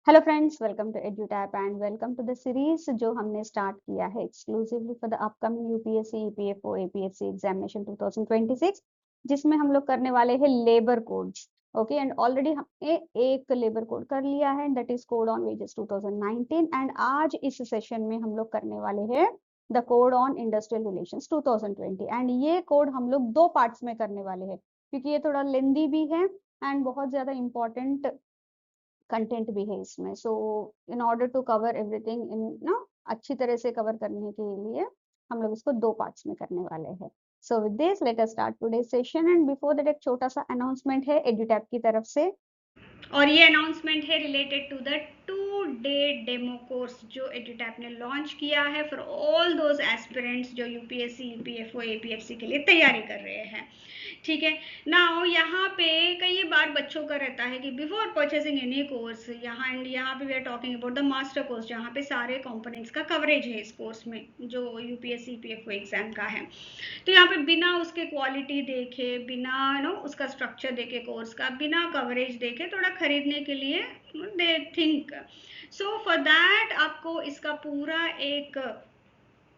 Hello friends, welcome to Edutap and welcome to the series जो हमने start किया है exclusively for the upcoming UPSC EPFO APSC examination 2026, जिसमें हम लोग करने वाले हैं labour codes. Okay, and already हमने एक लेबर कोड कर लिया है, that is code on wages 2019। And आज इस सेशन में हम लोग करने वाले हैं the code on industrial relations 2020। And ये कोड हम लोग दो पार्ट्स में करने वाले हैं क्योंकि ये थोड़ा लेंदी भी है एंड बहुत ज्यादा इंपॉर्टेंट कंटेंट भी है इसमें। So in order to cover everything in ना अच्छी तरह से कवर करने के लिए हम लोग इसको दो पार्ट्स में करने वाले हैं। So with this let us start today session. And before that एक छोटा सा अनाउंसमेंट है एड्यूटैप की तरफ से, और ये अनाउंसमेंट है related to the two day demo course जो एड्यूटैप ने लॉन्च किया है फॉर ऑल दोज एस्पिरेंट्स जो यूपीएससी यूपीएफओ एपीएफसी के लिए तैयारी कर रहे हैं। ठीक है, नाउ यहाँ पे कई बार बच्चों का रहता है कि बिफोर परचेसिंग एनी कोर्स, यहाँ पे we are talking about the master course जहाँ पे सारे कंपोनेंट्स का कवरेज है इस कोर्स में जो यूपीएससी यूपीएफओ एग्जाम का है। तो यहाँ पे बिना उसके क्वालिटी देखे, बिना उसका स्ट्रक्चर देखे, कोर्स का बिना कवरेज देखे थोड़ा खरीदने के लिए they think. So for that आपको इसका पूरा एक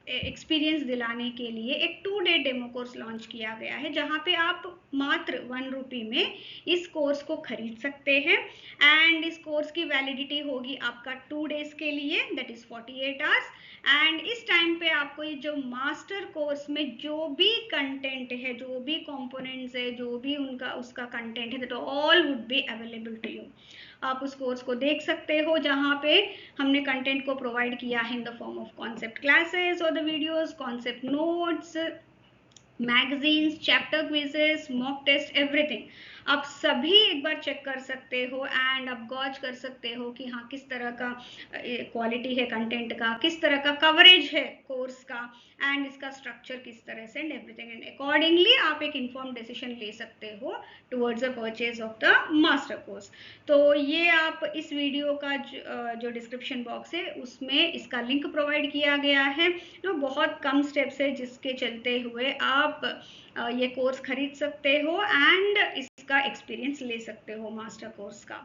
एक्सपीरियंस दिलाने के लिए एक 2-डे डेमो कोर्स लॉन्च किया गया है जहाँ पे आप मात्र 1 रुपये में इस कोर्स को खरीद सकते हैं। एंड इस कोर्स की वैलिडिटी होगी आपका 2 डेज के लिए, दैट इज 48 आवर्स। एंड इस टाइम पे आपको ये जो मास्टर कोर्स में जो भी कंटेंट है, जो भी कंपोनेंट्स है, जो भी उनका उसका कंटेंट है, that all would be available to you. आप उस कोर्स को देख सकते हो जहाँ पे हमने कंटेंट को प्रोवाइड किया है in the form of concept classes और the videos, concept notes, magazines, chapter quizzes, mock test, everything आप सभी एक बार चेक कर सकते हो एंड आप गॉज कर सकते हो कि हाँ किस तरह का क्वालिटी है कंटेंट का, किस तरह का कवरेज है कोर्स का, एंड इसका स्ट्रक्चर किस तरह से, एंड एवरीथिंग। एंड अकॉर्डिंगली आप एक इन्फॉर्म डिसीजन ले सकते हो towards the purchase of the master course. तो ये आप इस वीडियो का जो डिस्क्रिप्शन बॉक्स है उसमें इसका लिंक प्रोवाइड किया गया है। बहुत कम स्टेप्स है जिसके चलते हुए आप ये कोर्स खरीद सकते हो एंड इसका एक्सपीरियंस ले सकते हो मास्टर कोर्स का।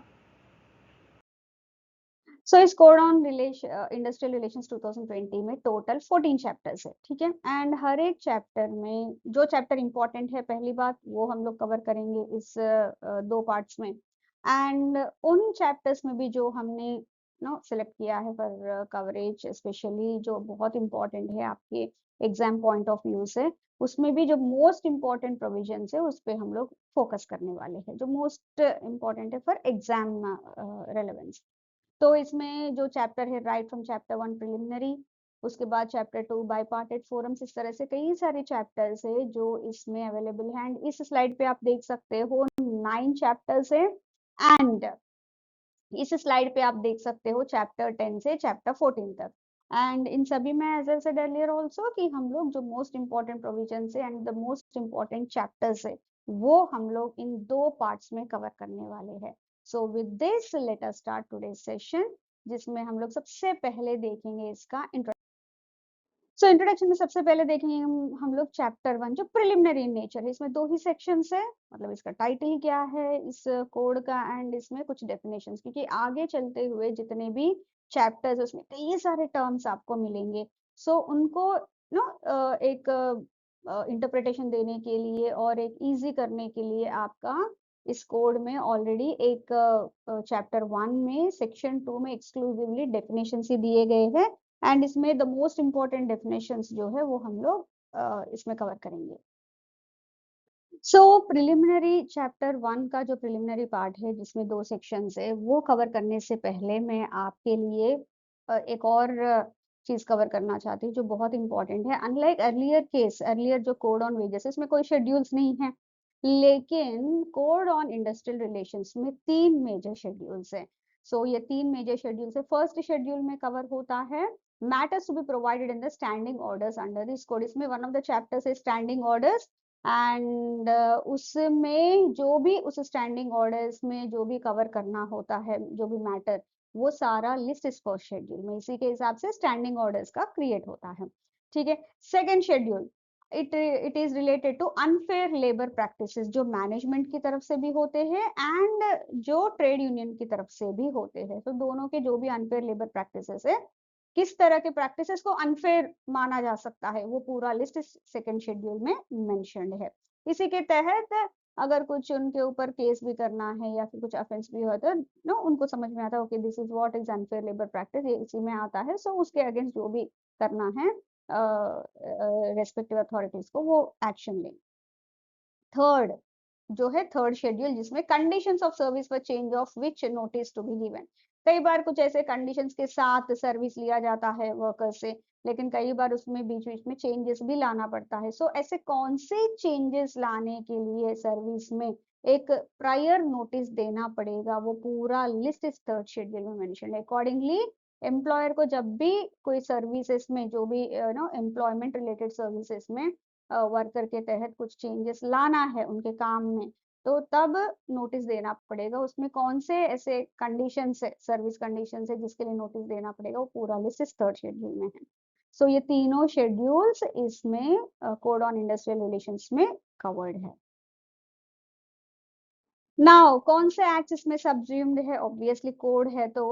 सो इस कोड ऑन इंडस्ट्रियल रिलेशंस 2020 में टोटल 14 चैप्टर्स है, ठीक है। एंड हर एक चैप्टर में जो चैप्टर इंपॉर्टेंट है, पहली बात वो हम लोग कवर करेंगे इस दो पार्ट्स में। एंड उन चैप्टर्स में भी जो हमने सिलेक्ट किया है फॉर कवरेज, स्पेशली जो बहुत इंपॉर्टेंट है आपके एग्जाम पॉइंट ऑफ व्यू से, उसमें भी जो मोस्ट इम्पॉर्टेंट प्रोविजन है उस पर हम लोग फोकस करने वाले हैं, जो मोस्ट इम्पॉर्टेंट है फॉर एग्जाम रेलेवेंस। तो इसमें जो चैप्टर है राइट फ्रॉम चैप्टर 1 प्रिलिमिनरी, उसके बाद चैप्टर 2 बाई पार्टेड फोरम्स, इस तरह से कई सारे चैप्टर्स है जो इसमें अवेलेबल है। एंड इस स्लाइड पे आप देख सकते हो 9 चैप्टर्स है। एंड इस स्लाइड पे आप देख सकते हो चैप्टर 10 से चैप्टर 14 तक। एंड इन सभी में as I said earlier also कि हम लोग जो मोस्ट इंपॉर्टेंट प्रोविजन है and the most important chapters है वो हम लोग इन दो पार्ट्स में कवर करने वाले हैं। So with this let us start today session, जिसमें हम लोग सबसे पहले देखेंगे इसका सो इंट्रोडक्शन में सबसे पहले देखेंगे हम लोग चैप्टर 1 जो प्रिलिमिनरी नेचर है। इसमें दो ही सेक्शंस है, मतलब इसका टाइटल क्या है इस कोड का एंड इसमें कुछ डेफिनेशंस, क्योंकि आगे चलते हुए जितने भी चैप्टर्स है उसमें कई सारे टर्म्स आपको मिलेंगे। सो उनको एक इंटरप्रिटेशन देने के लिए और एक इजी करने के लिए आपका इस कोड में ऑलरेडी एक चैप्टर 1 में सेक्शन 2 में एक्सक्लूसिवली डेफिनेशंस ही दिए गए हैं। एंड इसमें द मोस्ट इंपॉर्टेंट डेफिनेशंस जो है वो हम लोग इसमें कवर करेंगे। सो प्रिलिमिनरी चैप्टर 1 का जो प्रिलिमिनरी पार्ट है जिसमें दो सेक्शंस है वो कवर करने से पहले मैं आपके लिए एक और चीज कवर करना चाहती हूँ जो बहुत इंपॉर्टेंट है। अनलाइक अर्लियर जो कोड ऑन वेजेस इसमें कोई शेड्यूल्स नहीं है, लेकिन कोड ऑन इंडस्ट्रियल रिलेशंस में 3 मेजर शेड्यूल्स हैं। सो ये 3 मेजर शेड्यूल्स है। फर्स्ट शेड्यूल में कवर होता है matters to be provided in the standing orders under this code. इसमें वन ऑफ द चैप्टर्स है स्टैंडिंग ऑर्डर्स। एंड उसमें जो भी उस स्टैंडिंग ऑर्डर्स में जो भी कवर करना होता है, जो भी मैटर, वो सारा लिस्ट इस फर्स्ट शेड्यूल में, इसी के हिसाब से स्टैंडिंग ऑर्डर्स का क्रिएट होता है, ठीक है। Second schedule it is related to unfair labour practices, जो मैनेजमेंट की तरफ से भी होते हैं एंड जो ट्रेड यूनियन की तरफ से भी होते हैं। तो दोनों के जो भी अनफेयर लेबर प्रैक्टिसेस है, किस तरह के प्रैक्टिसेस को अनफेयर माना जा सकता है, वो पूरा लिस्ट सेकंड शेड्यूल में मेंशन्ड है। इसी के तहत अगर कुछ उनके ऊपर केस भी करना है या फिर कुछ ऑफेंस भी हो तो नो उनको समझ में आता है okay this is what is unfair labour practice, ये इसी में आता है। सो उसके अगेंस्ट जो भी करना है रेस्पेक्टिव अथॉरिटीज को, वो एक्शन लें। थर्ड जो है थर्ड शेड्यूल, जिसमें conditions of service for change of which notice to be given. कई बार कुछ ऐसे कंडीशंस के साथ सर्विस लिया जाता है वर्कर से, लेकिन कई बार उसमें बीच बीच में चेंजेस भी लाना पड़ता है। सो ऐसे कौन से चेंजेस लाने के लिए सर्विस में एक प्रायर नोटिस देना पड़ेगा, वो पूरा लिस्ट इस थर्ड शेड्यूल में मेंशन है। अकॉर्डिंगली एम्प्लॉयर को जब भी कोई सर्विसेज में, जो भी नो एम्प्लॉयमेंट रिलेटेड सर्विसेज में वर्कर के तहत कुछ चेंजेस लाना है उनके काम में, तो तब नोटिस देना पड़ेगा। उसमें कौन से ऐसे कंडीशन है, सर्विस कंडीशन है, जिसके लिए नोटिस देना पड़ेगा, वो पूरा लिस्ट इस थर्ड शेड्यूल में है। सो ये तीनों शेड्यूल्स इसमें कोड ऑन इंडस्ट्रियल रिलेशंस में कवर्ड है। नाउ कौन से एक्ट इसमें सब्ज्यूम्ड है? ऑब्वियसली कोड है, तो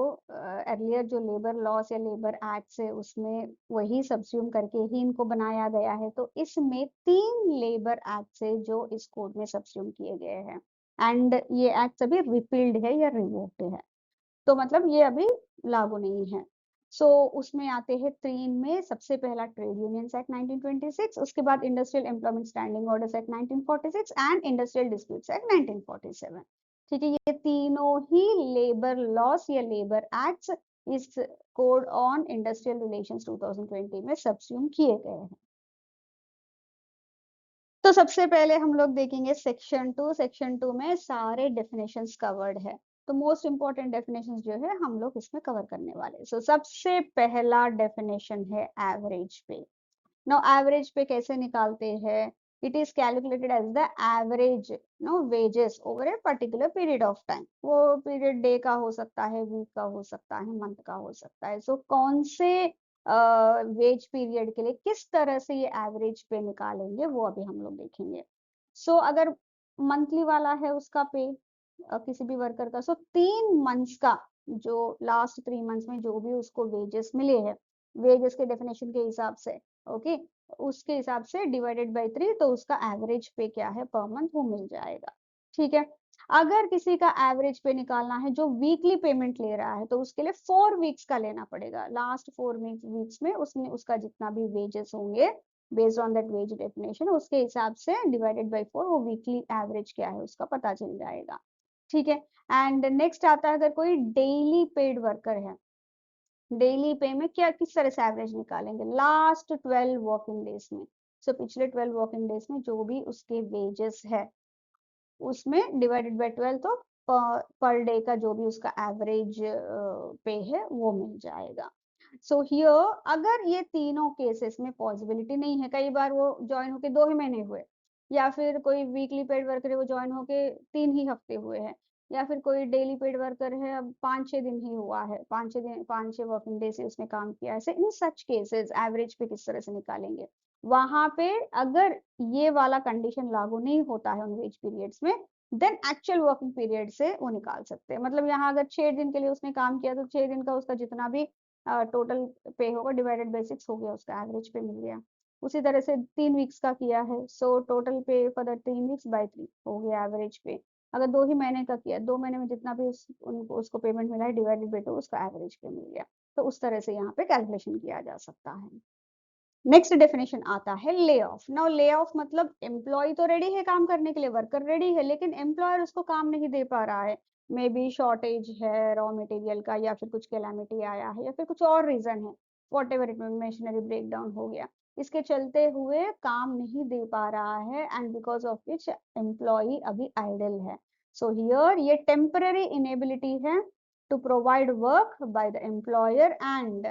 अर्लियर जो लेबर लॉस या लेबर एक्ट है उसमें वही सब्ज्यूम करके ही इनको बनाया गया है। तो इसमें 3 लेबर एक्ट है जो इस कोड में सब्ज्यूम किए गए हैं एंड ये एक्ट अभी रिपील्ड है या रिवोक्ड है, तो मतलब ये अभी लागू नहीं है। सो उसमें आते हैं 3 में। सबसे पहला ट्रेड यूनियंस एक्ट 1926, उसके बाद industrial employment standing orders act 1946 and industrial disputes act 1947। ठीक है, ये तीनों ही लेबर लॉस या लेबर एक्ट्स इस कोड ऑन इंडस्ट्रियल रिलेशंस 2020 में सब्स्यूम किए गए हैं। तो सबसे पहले हम लोग देखेंगे सेक्शन 2। सेक्शन 2 में सारे डेफिनेशंस कवर्ड है, तो मोस्ट इंपॉर्टेंट डेफिनेशंस जो है हम लोग इसमें कवर करने वाले। सो सबसे पहला डेफिनेशन है एवरेज पे। नो एवरेज पे कैसे निकालते हैं? It is calculated as the average no wages over a particular period of time. वो पीरियड डे का हो सकता है, वीक का हो सकता है, मंथ का हो सकता है। सो कौन से वेज पीरियड के लिए किस तरह से ये एवरेज पे निकालेंगे, वो अभी हम लोग देखेंगे। सो अगर मंथली वाला है उसका पे किसी भी वर्कर का, सो 3 मंथ्स का, जो लास्ट 3 मंथ्स में जो भी उसको वेजेस मिले हैं, वेजेस के डेफिनेशन के हिसाब से, ओके, उसके हिसाब से डिवाइडेड बाय 3, तो उसका एवरेज पे क्या है पर मंथ, वो मिल जाएगा। ठीक है, अगर किसी का एवरेज पे निकालना है जो वीकली पेमेंट ले रहा है, तो उसके लिए 4 वीक्स का लेना पड़ेगा। लास्ट 4 वीक्स में उसने उसका जितना भी वेजेस होंगे based on that wage definition, उसके हिसाब से डिवाइडेड बाय 4 वो वीकली एवरेज क्या है उसका पता चल जाएगा। ठीक है, एंड नेक्स्ट आता है अगर कोई डेली पेड वर्कर है, डेली पे में क्या किस तरह से एवरेज निकालेंगे? लास्ट 12 वर्किंग डेज में। सो पिछले 12 वर्किंग डेज में जो भी उसके वेजेस है उसमें डिवाइडेड बाय 12, तो पर डे का जो भी उसका एवरेज पे है वो मिल जाएगा। सो हियर अगर ये तीनों केसेस में पॉसिबिलिटी नहीं है, कई बार वो ज्वाइन होके 2 ही महीने हुए, या फिर कोई वीकली पेड वर्कर है वो ज्वाइन होके 3 ही हफ्ते हुए हैं, या फिर कोई डेली पेड वर्कर है अब 5-6 दिन ही हुआ है, 5-6 वर्किंग डे से उसने काम किया है, इन सच केसेस एवरेज पे किस तरह से निकालेंगे? वहां पे अगर ये वाला कंडीशन लागू नहीं होता है उन वेज पीरियड्स में, देन एक्चुअल वर्किंग पीरियड से वो निकाल सकते हैं। मतलब यहाँ अगर 6 दिन के लिए उसने काम किया तो 6 दिन का उसका जितना भी टोटल पे होगा डिवाइडेड बाय 6 हो गया, उसका एवरेज पे मिल गया। उसी तरह से 3 वीक्स का किया है, सो टोटल पे फॉर द 3 वीक्स बाय 3 हो गया एवरेज पे। अगर 2 ही महीने का किया, 2 महीने में जितना भी उनको उसको पेमेंट मिला है डिवाइडेड बाय 2, उसका एवरेज पे मिल गया। तो उस तरह से यहाँ पे कैलकुलेशन किया जा सकता है। नेक्स्ट डेफिनेशन आता है lay off. Now lay off मतलब एम्प्लॉय तो रेडी है काम करने के लिए, वर्कर रेडी है, लेकिन एम्प्लॉयर उसको काम नहीं दे पा रहा है। मे बी शॉर्टेज है रॉ मटेरियल का, या फिर कुछ कैलामिटी आया है, या फिर कुछ और रीजन है, whatever it machinery break down हो गया, इसके चलते हुए काम नहीं दे पा रहा है, and because of which employ अभी आइडल है। सो हियर ये टेम्पररी इनेबिलिटी है to provide work by the employer, and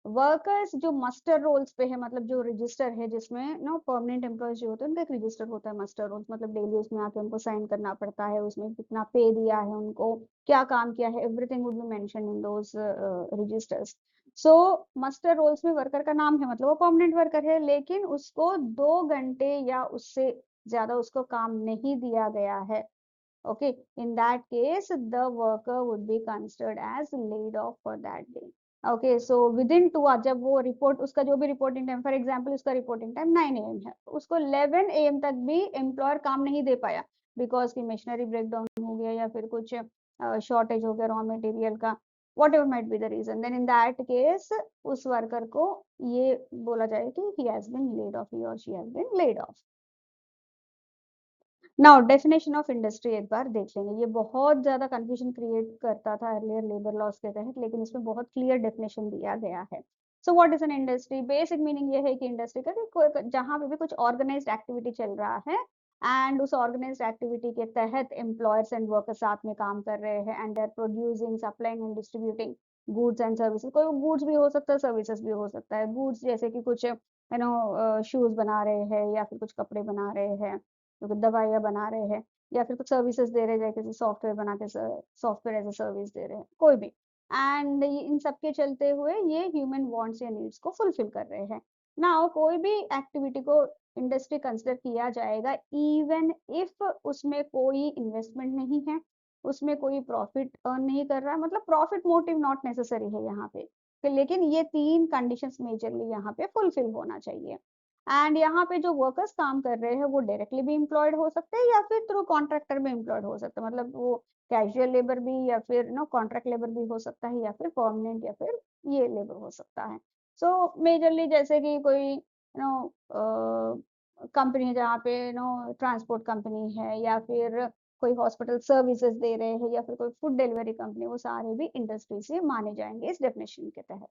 workers जो मस्टर रोल्स पे है, मतलब जो रजिस्टर है जिसमें नो परमानेंट एम्प्लॉयज जो होते हैं उनका एक रजिस्टर होता है मस्टर रोल्स, मतलब डेली उसमें आके उनको साइन करना पड़ता है, उसमें कितना पे दिया है उनको, क्या काम किया है, everything would be mention in those registers. So muster rolls में वर्कर का नाम है, मतलब वो परमानेंट वर्कर है, लेकिन उसको 2 घंटे या उससे ज्यादा उसको काम नहीं दिया गया है, okay, in that case the worker would be considered as laid off for that day. Okay, so within 2 hours, जब वो रिपोर्ट, उसका जो भी रिपोर्टिंग टाइम, फॉर एग्जांपल उसका रिपोर्टिंग टाइम 9 AM है, उसको 11 AM तक भी एम्प्लॉयर काम नहीं दे पाया बिकॉज की मशीनरी ब्रेकडाउन हो गया या फिर कुछ शॉर्टेज हो गया रॉ मटेरियल का, whatever might be the reason, then in that case उस वर्कर को ये बोला जाए कि he has been laid off, he और she has been laid off. Now definition of industry एक बार देख लेंगे, ये बहुत ज्यादा कंफ्यूजन क्रिएट करता था अर्लियर लेबर लॉस के तहत, लेकिन इसमें बहुत क्लियर डेफिनेशन दिया गया है। So what is an industry? Basic meaning ये है कि इंडस्ट्री का जहां पे भी कुछ ऑर्गेनाइज्ड एक्टिविटी चल रहा है एंड उस ऑर्गेनाइज्ड एक्टिविटी के तहत एम्प्लॉयर्स एंड वर्कर्स साथ में काम कर रहे हैं and they are producing, supplying and distributing goods and services. कोई गुड्स भी हो सकता है, सर्विसेज भी हो सकता है। गुड्स जैसे कि कुछ यू नो शूज बना रहे हैं या फिर कुछ कपड़े बना रहे हैं, तो दवाइयाँ बना रहे हैं, या फिर कुछ सर्विसेज दे रहे हैं, जैसे सॉफ्टवेयर बना के सॉफ्टवेयर एज ए सर्विस दे रहे हैं, कोई भी। एंड इन सब के चलते हुए ये ह्यूमन वांट्स या नीड्स को फुलफिल कर रहे हैं। नाउ कोई भी एक्टिविटी को इंडस्ट्री कंसिडर किया जाएगा इवन इफ उसमें कोई इन्वेस्टमेंट नहीं है, उसमें कोई प्रॉफिट अर्न नहीं कर रहा है, मतलब प्रॉफिट मोटिव नॉट नेसेसरी है यहाँ पे, लेकिन ये 3 कंडीशंस मेजरली यहाँ पे फुलफिल होना चाहिए। एंड यहाँ पे जो वर्कर्स काम कर रहे हैं वो डायरेक्टली भी एम्प्लॉयड हो सकते हैं या फिर थ्रू कॉन्ट्रैक्टर में एम्प्लॉयड हो सकते हैं, मतलब वो कैजुअल लेबर भी या फिर नो कॉन्ट्रैक्ट लेबर भी हो सकता है या फिर परमानेंट या फिर ये लेबर हो सकता है। सो मेजरली जैसे कि कोई नो कंपनी है जहाँ पे नो ट्रांसपोर्ट कंपनी है या फिर कोई हॉस्पिटल सर्विसेज दे रहे हैं या फिर कोई फूड डिलीवरी कंपनी, वो सारे भी इंडस्ट्री से माने जाएंगे इस डेफिनेशन के तहत।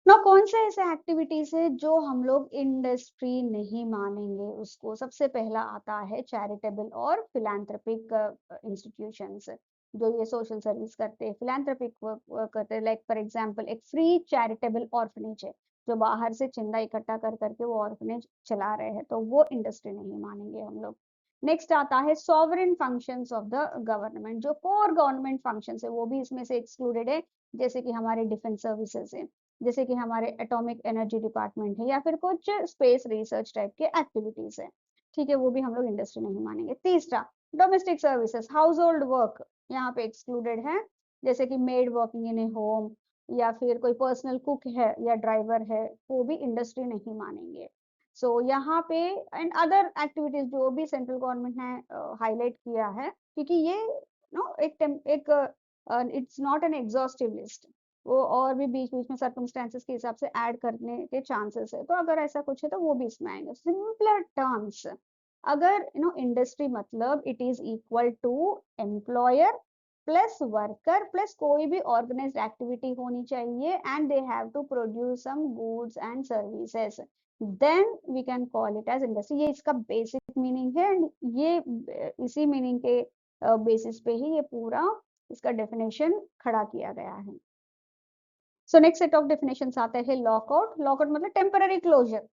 ना कौन से ऐसे एक्टिविटीज है जो हम लोग इंडस्ट्री नहीं मानेंगे उसको? सबसे पहला आता है चैरिटेबल और फिलैंथ्रोपिक इंस्टीट्यूशंस, जो ये सोशल सर्विस करते हैं, फिलैंथ्रोपिक वर्क करते हैं। लाइक फॉर एग्जांपल एक फ्री चैरिटेबल ऑर्फनेज है जो बाहर से चंदा इकट्ठा कर करके वो ऑर्फनेज चला रहे हैं, तो वो इंडस्ट्री नहीं मानेंगे हम लोग। नेक्स्ट आता है sovereign functions of the government, जो कोर गवर्नमेंट फंक्शंस है वो भी इसमें से एक्सक्लूडेड है, जैसे कि हमारे डिफेंस सर्विसेज है, जैसे कि हमारे एटॉमिक एनर्जी डिपार्टमेंट है या फिर कुछ स्पेस रिसर्च टाइप के एक्टिविटीज है, ठीक है, वो भी हम लोग इंडस्ट्री नहीं मानेंगे। तीसरा domestic services, house hold work यहाँ पे एक्सक्लूडेड है, जैसे कि made working in A home या फिर कोई पर्सनल कुक है या ड्राइवर है, वो भी इंडस्ट्री नहीं मानेंगे। सो यहाँ पे एंड अदर एक्टिविटीज जो भी सेंट्रल गवर्नमेंट ने हाईलाइट किया है, क्योंकि ये नो एक it's not an exhaustive list, वो और भी बीच बीच में सर्कमस्टेंसेस के हिसाब से ऐड करने के चांसेस है, तो अगर ऐसा कुछ है तो वो भी इसमें आएंगे। सिंपलर टर्म्स, अगर इंडस्ट्री मतलब it is equal to employer plus worker plus कोई भी ऑर्गेनाइज्ड एक्टिविटी होनी चाहिए and they have to produce some goods and services, then we can call it as industry. ये इसका बेसिक मीनिंग है and ये इसी मीनिंग के बेसिस पे ही ये पूरा इसका डेफिनेशन खड़ा किया गया है। So next set of definitions आता है लॉकआउट। लॉकआउट मतलब टेम्पररी क्लोजर,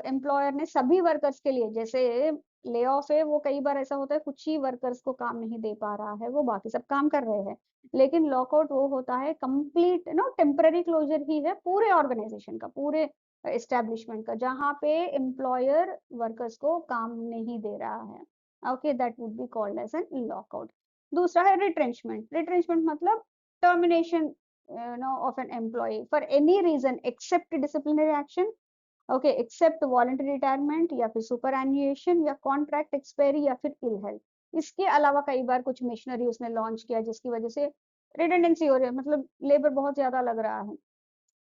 एम्प्लॉयर ने सभी वर्कर्स के लिए, जैसे ले ऑफ है वो कई बार ऐसा होता है कुछ ही वर्कर्स को काम नहीं दे पा रहा है, वो बाकी सब काम कर रहे हैं, लेकिन लॉकआउट वो होता है कंप्लीट टेम्पररी क्लोजर ही है पूरे ऑर्गेनाइजेशन का, पूरे एस्टेब्लिशमेंट का, जहाँ पे एम्प्लॉयर वर्कर्स को काम नहीं दे रहा है। Okay, that would be called as an lockout. दूसरा है रिट्रेंचमेंट। रिट्रेंचमेंट मतलब termination of an employee for any reason except disciplinary action, okay, except voluntary retirement या फिर सुपरएन्युएशन या कॉन्ट्रैक्ट एक्सपायरी या फिर इल हेल्थ। इसके अलावा कई बार कुछ मिशनरी उसने लॉन्च किया जिसकी वजह से रिडेंडेंसी हो रही है, मतलब लेबर बहुत ज्यादा लग रहा है,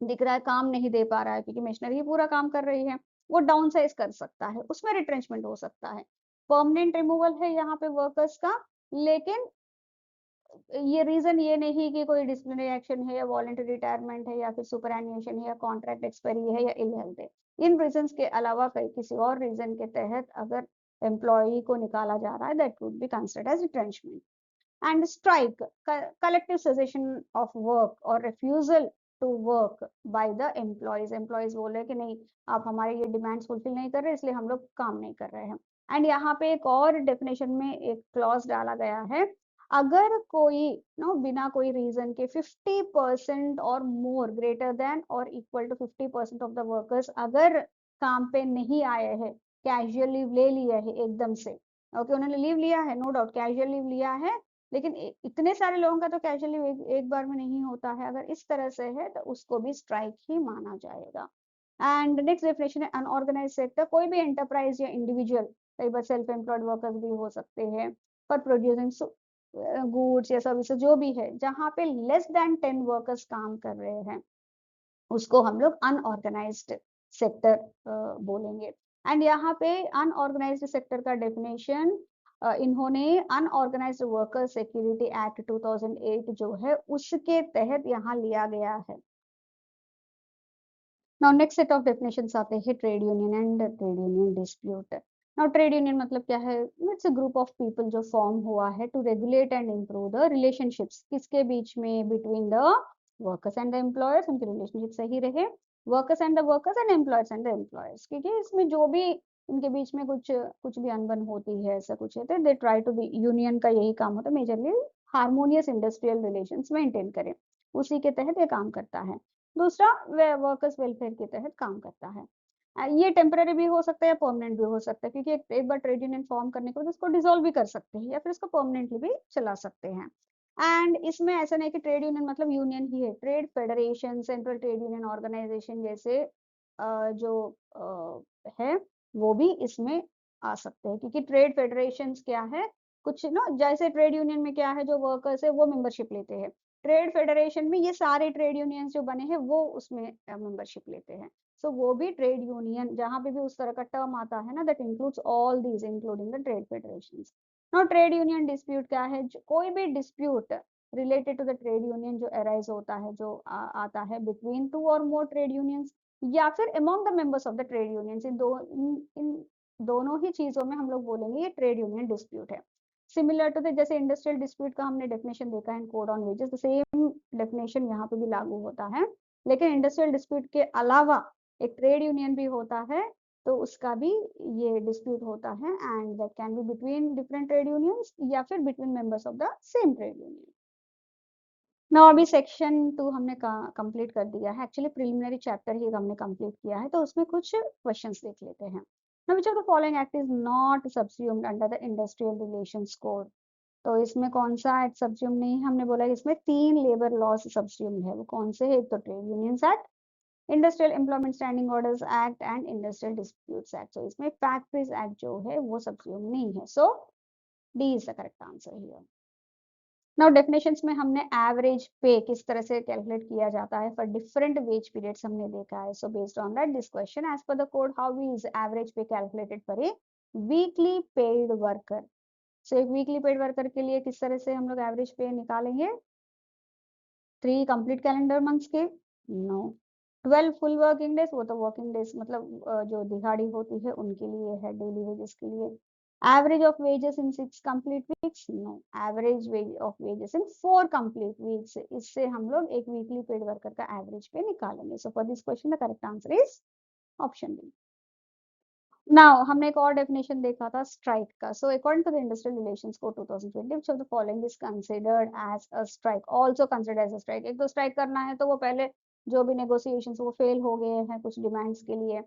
दिख रहा है काम नहीं दे पा रहा है क्योंकि मिशनरी पूरा काम कर रही है, वो डाउन साइज कर सकता है, उसमें रिट्रेंचमेंट हो सकता है। परमानेंट रिमूवल है यहाँ पे वर्कर्स का, लेकिन ये रीजन ये नहीं कि कोई डिसिप्लिनरी एक्शन है या वॉलंटरी रिटायरमेंट है या फिर सुपरएन्युएशन है या कॉन्ट्रैक्ट एक्सपायरी है या इल हेल्थ है। इन रीजंस के अलावा कई किसी और रीजन के तहत अगर एम्प्लॉई को निकाला जा रहा है, that would be considered as retrenchment. And strike, collective cessation of work और refusal to work by the employees. Employees बोल रहे हैं कि नहीं, आप हमारे ये डिमांड्स फुलफिल नहीं कर रहे, इसलिए हम लोग काम नहीं कर रहे हैं। एंड यहाँ पे एक और डेफिनेशन में एक क्लॉज डाला गया है, अगर कोई बिना कोई रीजन के 50% or more greater than or equal to 50% of the workers अगर काम पे नहीं आए हैं, कैजुअल लीव ले लिया है एकदम से, ओके उन्होंने लीव लिया है, नो डाउट कैजुअल लीव लिया है, लेकिन इतने सारे लोगों का तो कैजुअल लीव एक बार में नहीं होता है, अगर इस तरह से है तो उसको भी स्ट्राइक ही माना जाएगा। एंड नेक्स्ट डेफिनेशन है अनऑर्गेनाइज सेक्टर, कोई भी एंटरप्राइज या इंडिविजुअल, कई बार सेल्फ एम्प्लॉयड वर्कर्स भी हो सकते हैं, फॉर प्रोड्यूसिंग गुड्स या सर्विसेज जो भी है, जहाँ पे लेस देन 10 वर्कर्स काम कर रहे हैं, उसको हम लोग अनऑर्गेनाइज्ड सेक्टर बोलेंगे। एंड यहाँ पे अनऑर्गेनाइज्ड सेक्टर का डेफिनेशन इन्होंने अनऑर्गेनाइज्ड वर्कर सिक्योरिटी एक्ट 2008 जो है उसके तहत यहाँ लिया गया है। Now next set of definitions आते हैं trade union and trade union dispute. Now trade union मतलब क्या है, it's a group of people जो फॉर्म हुआ है to regulate and improve the relationships, किसके बीच में, between the workers and the employers, उनकी रिलेशनशिप सही रहे, workers and the workers and employers and the employers, क्योंकि इसमें जो भी उनके बीच में कुछ कुछ भी अनबन होती है, ऐसा कुछ है तो they try to be, union का यही काम होता है majorly harmonious industrial relations maintain करें, उसी के तहत ये काम करता है। दूसरा वर्कर्स वेलफेयर के तहत काम करता है। ये टेम्पररी भी हो सकता है या परमानेंट भी हो सकता है, क्योंकि एक बार ट्रेड यूनियन फॉर्म करने के बाद उसको डिसॉल्व भी कर सकते हैं या फिर उसको परमानेंटली भी चला सकते हैं। एंड इसमें ऐसा नहीं कि ट्रेड यूनियन मतलब यूनियन ही है, trade federation, central trade union organisation जैसे जो है वो भी इसमें आ सकते हैं, क्योंकि ट्रेड फेडरेशन क्या है, कुछ ना जैसे ट्रेड यूनियन में क्या है, जो वर्कर्स है वो मेंबरशिप लेते हैं, ट्रेड फेडरेशन में ये सारे ट्रेड यूनियंस जो बने हैं वो उसमें मेंबरशिप लेते हैं। सो वो भी ट्रेड यूनियन, जहां पे भी उस तरह का टर्म आता है ना, that includes all these including the trade federations. Now trade union dispute क्या है, कोई भी dispute related to the trade union जो अराइज होता है, जो आता है बिटवीन टू और मोर ट्रेड यूनियंस या फिर among the members of the trade unions, इन दोनों ही चीजों में हम लोग बोलेंगे ये ट्रेड यूनियन डिस्प्यूट है। सिमिलर टू द जैसे इंडस्ट्रियल डिस्प्यूट का हमने डेफिनेशन देखा है code on wages, same definition यहाँ पे भी लागू होता है, लेकिन इंडस्ट्रियल डिस्प्यूट के अलावा एक ट्रेड यूनियन भी होता है, तो उसका भी ये डिस्प्यूट होता है, and that can be between different trade unions या फिर between members of the same trade union. Now अभी सेक्शन 2 हमने कंप्लीट कर दिया है, एक्चुअली प्रिलिमिनरी चैप्टर ही हमने कंप्लीट किया है, तो उसमें कुछ क्वेश्चंस देख लेते हैं। Now which of the following act is not subsumed under the industrial relations code, तो इसमें कौन सा एक्ट सब्ज्यूम नहीं, हमने बोला इसमें 3 लेबर लॉज सब्ज्यूम्ड है, वो कौन से है, एक तो trade unions act, industrial employment standing orders act and industrial disputes act. तो इसमें फैक्ट्रीज एक्ट जो है वो सब्ज्यूम नहीं है, so D is the correct answer here. Now definitions में हमने एवरेज पे किस तरह से कैलकुलेट किया जाता है फॉर डिफरेंट वेज पीरियड्स हमने देखा है, so based on that this question, as per the code how is average pay calculated for a weekly paid worker. So एक वीकली पेड वर्कर के लिए किस तरह से हम लोग एवरेज पे निकालेंगे, 3 कंप्लीट कैलेंडर मंथ्स के, नो, 12 फुल वर्किंग डेज, वो तो वर्किंग डेज मतलब जो दिहाड़ी होती है उनके लिए है, डेली वेजेस के लिए। Average of wages in 6 complete weeks, no, average wage of wages in 4 complete weeks, इससे हम लोग एक वीकली पेड वर्कर का एवरेज पे निकालेंगे। So for this question the correct answer is option B. Now हमने एक और डेफिनेशन देखा था स्ट्राइक का, so according to the industrial relations code 2020 which of the following is considered as a strike, also considered as a strike. एक तो strike करना है तो वो पहले जो भी नेगोशिएशंस वो फेल हो गए हैं कुछ डिमांड्स के लिए,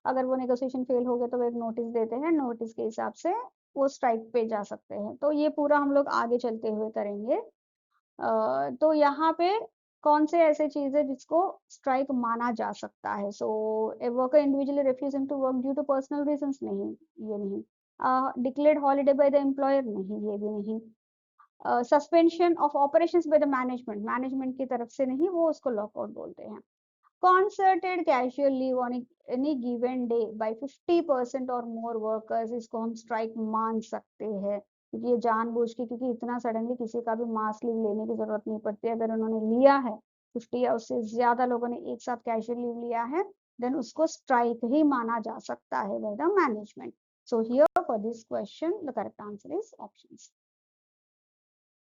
अगर वो नेगोशिएशन फेल हो गए तो वो एक नोटिस देते हैं, नोटिस के हिसाब से वो स्ट्राइक पे जा सकते हैं, तो ये पूरा हम लोग आगे चलते हुए करेंगे। तो यहाँ पे कौन से ऐसे चीज है जिसको स्ट्राइक माना जा सकता है, so a worker individually refusing to work due to personal reasons, नहीं ये नहीं, declared holiday by the employer, नहीं ये भी नहीं, suspension of operations by the management, management की तरफ से नहीं, वो उसको लॉकआउट बोलते हैं। concerted casual leave on any given day by 50% और more workers, इसको हम स्ट्राइक मान सकते हैं, क्योंकि ये जानबूझ के, क्योंकि इतना सडनली किसी का भी मास लीव लेने की जरूरत नहीं पड़ती, अगर उन्होंने लिया है 50 या उससे ज्यादा लोगों ने एक साथ कैजुअल लीव लिया है, देन उसको स्ट्राइक ही माना जा सकता है by the management. So here for this question the correct answer is option.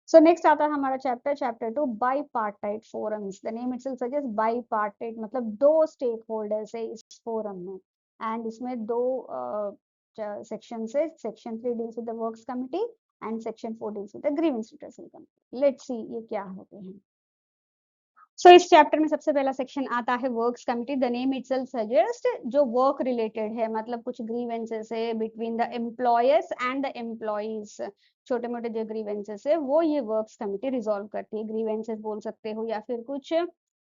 So next आता है हमारा chapter 2 bipartite forums. The name itself suggest bipartite मतलब दो स्टेक होल्डर्स है इस फोरम में, एंड इसमें दो सेक्शन है। Section 3 deals with the works committee and section 4 deals with the grievance redressal committee. Let's see ये क्या होते हैं। सो इस चैप्टर में सबसे पहला सेक्शन आता है works committee. The name itself suggest जो वर्क रिलेटेड है, मतलब कुछ ग्रीवेंसेस है between the employers and the employees, छोटे मोटे जो ग्रीवेंसेस है वो ये वर्क्स कमिटी रिजॉल्व करती है। ग्रीवेंसेस बोल सकते हो या फिर कुछ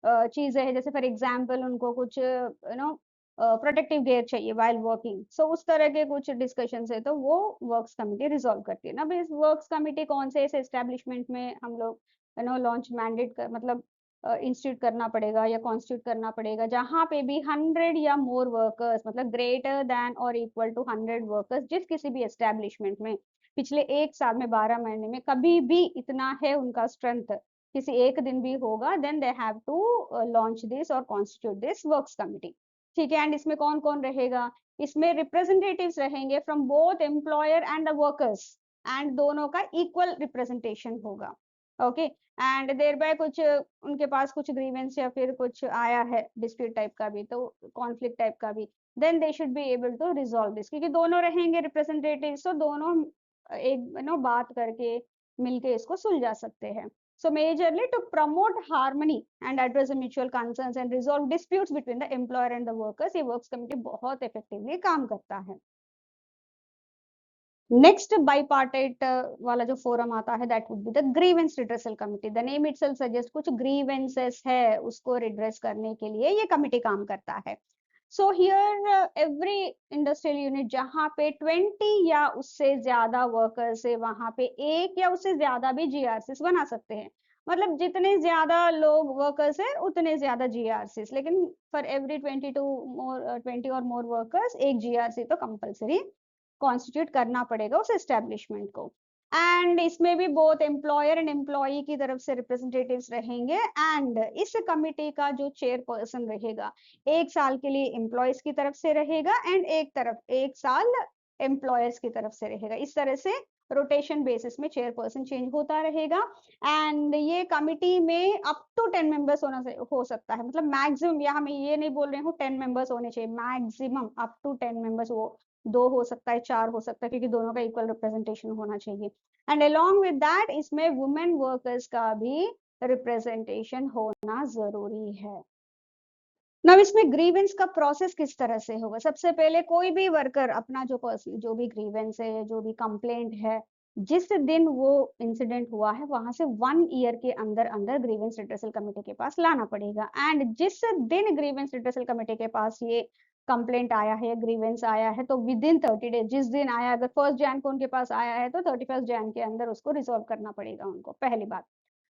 चीजें है, जैसे फॉर एग्जांपल उनको कुछ प्रोटेक्टिव गेयर चाहिए वाइल वर्किंग, सो उस तरह के कुछ डिस्कशंस है तो वो वर्क्स कमिटी रिजॉल्व करती है ना। इस वर्क्स कमिटी कौन से इस एस्टेब्लिशमेंट में हम लोग लॉन्च मैंडेट कर मतलब इंस्टीट्यूट करना पड़ेगा या कॉन्स्टिट्यूट करना पड़ेगा, जहां पे भी 100 या मोर वर्कर्स मतलब greater than or equal to 100 workers जिस किसी भी एस्टेब्लिशमेंट में पिछले एक साल में 12 महीने में कभी भी इतना है उनका स्ट्रेंथ, किसी एक दिन भी होगा, then they have to launch this or constitute this works committee. ठीक है, एंड इसमें कौन कौन रहेगा, इसमें रिप्रेजेंटेटिव्स रहेंगे from both employer and the workers, and दोनों का इक्वल रिप्रेजेंटेशन होगा। ओके, एंड देर बाय कुछ उनके पास कुछ ग्रीवेंस या फिर कुछ आया है डिस्प्यूट टाइप का भी, तो कॉन्फ्लिक्ट टाइप का भी, then they should be able to resolve this, क्योंकि दोनों रहेंगे रिप्रेजेंटेटिव, तो दोनों एक बात करके मिलके इसको सुलझा सकते हैं। So majorly to promote harmony and address the mutual concerns and resolve disputes between the employer and the workers, ये works committee बहुत effectively काम करता है। नेक्स्ट बाईपार्टाइट वाला जो फोरम आता है that would be the grievance redressal committee. The name itself suggest कुछ ग्रीवेंसेस है उसको रिड्रेस करने के लिए ये कमिटी काम करता है। So here every industrial unit जहां पे 20 या उससे ज्यादा वर्कर्स है वहां पे एक या उससे ज्यादा भी जीआरसीस बना सकते हैं, मतलब जितने ज्यादा लोग वर्कर्स है उतने ज्यादा जीआरसीस, लेकिन फॉर एवरी 20 और मोर वर्कर्स एक जीआरसी तो कंपलसरी कॉन्स्टिट्यूट करना पड़ेगा उस एस्टेब्लिशमेंट को। एंड इसमें भी बोथ एम्प्लॉयर एंड एम्प्लॉई की तरफ से रिप्रेजेंटेटिव्स रहेंगे, एंड इस कमिटी का जो चेयरपर्सन रहेगा एक साल के लिए एम्प्लॉयज की तरफ से रहेगा एंड एक साल एम्प्लॉयर्स की तरफ से रहेगा। इस तरह से रोटेशन बेसिस में चेयरपर्सन चेंज होता रहेगा। एंड ये कमिटी में अप टू 10 मेंबर्स हो सकता है, मतलब मैक्सिमम, यहाँ मैं ये नहीं बोल रही हूँ 10 मेंबर्स होने चाहिए, मैक्सिमम अप टू 10 मेंबर्स, वो 2 हो सकता है 4 हो सकता है, क्योंकि दोनों का इक्वल रिप्रेजेंटेशन होना चाहिए। एंड अलोंग विद दैट इसमें वुमेन वर्कर्स का भी रिप्रेजेंटेशन होना जरूरी है। ना इसमें ग्रीवेंस का प्रोसेस किस तरह से होगा, सबसे पहले कोई भी वर्कर अपना जो भी ग्रीवेंस है, जो भी कंप्लेंट है, जिस दिन वो इंसिडेंट हुआ है वहां से 1 ईयर के अंदर अंदर ग्रीवेंस रिड्रेसल कमेटी के पास लाना पड़ेगा। एंड जिस दिन ग्रीवेंस रिड्रेसल कमेटी के पास ये कंप्लेंट आया है, ग्रीवेंस आया है, तो विद इन 30 डेज, जिस दिन आया, अगर 1 जैन को उनके पास आया है तो 31 जैन के अंदर उसको रिजोल्व करना पड़ेगा उनको, पहली बात।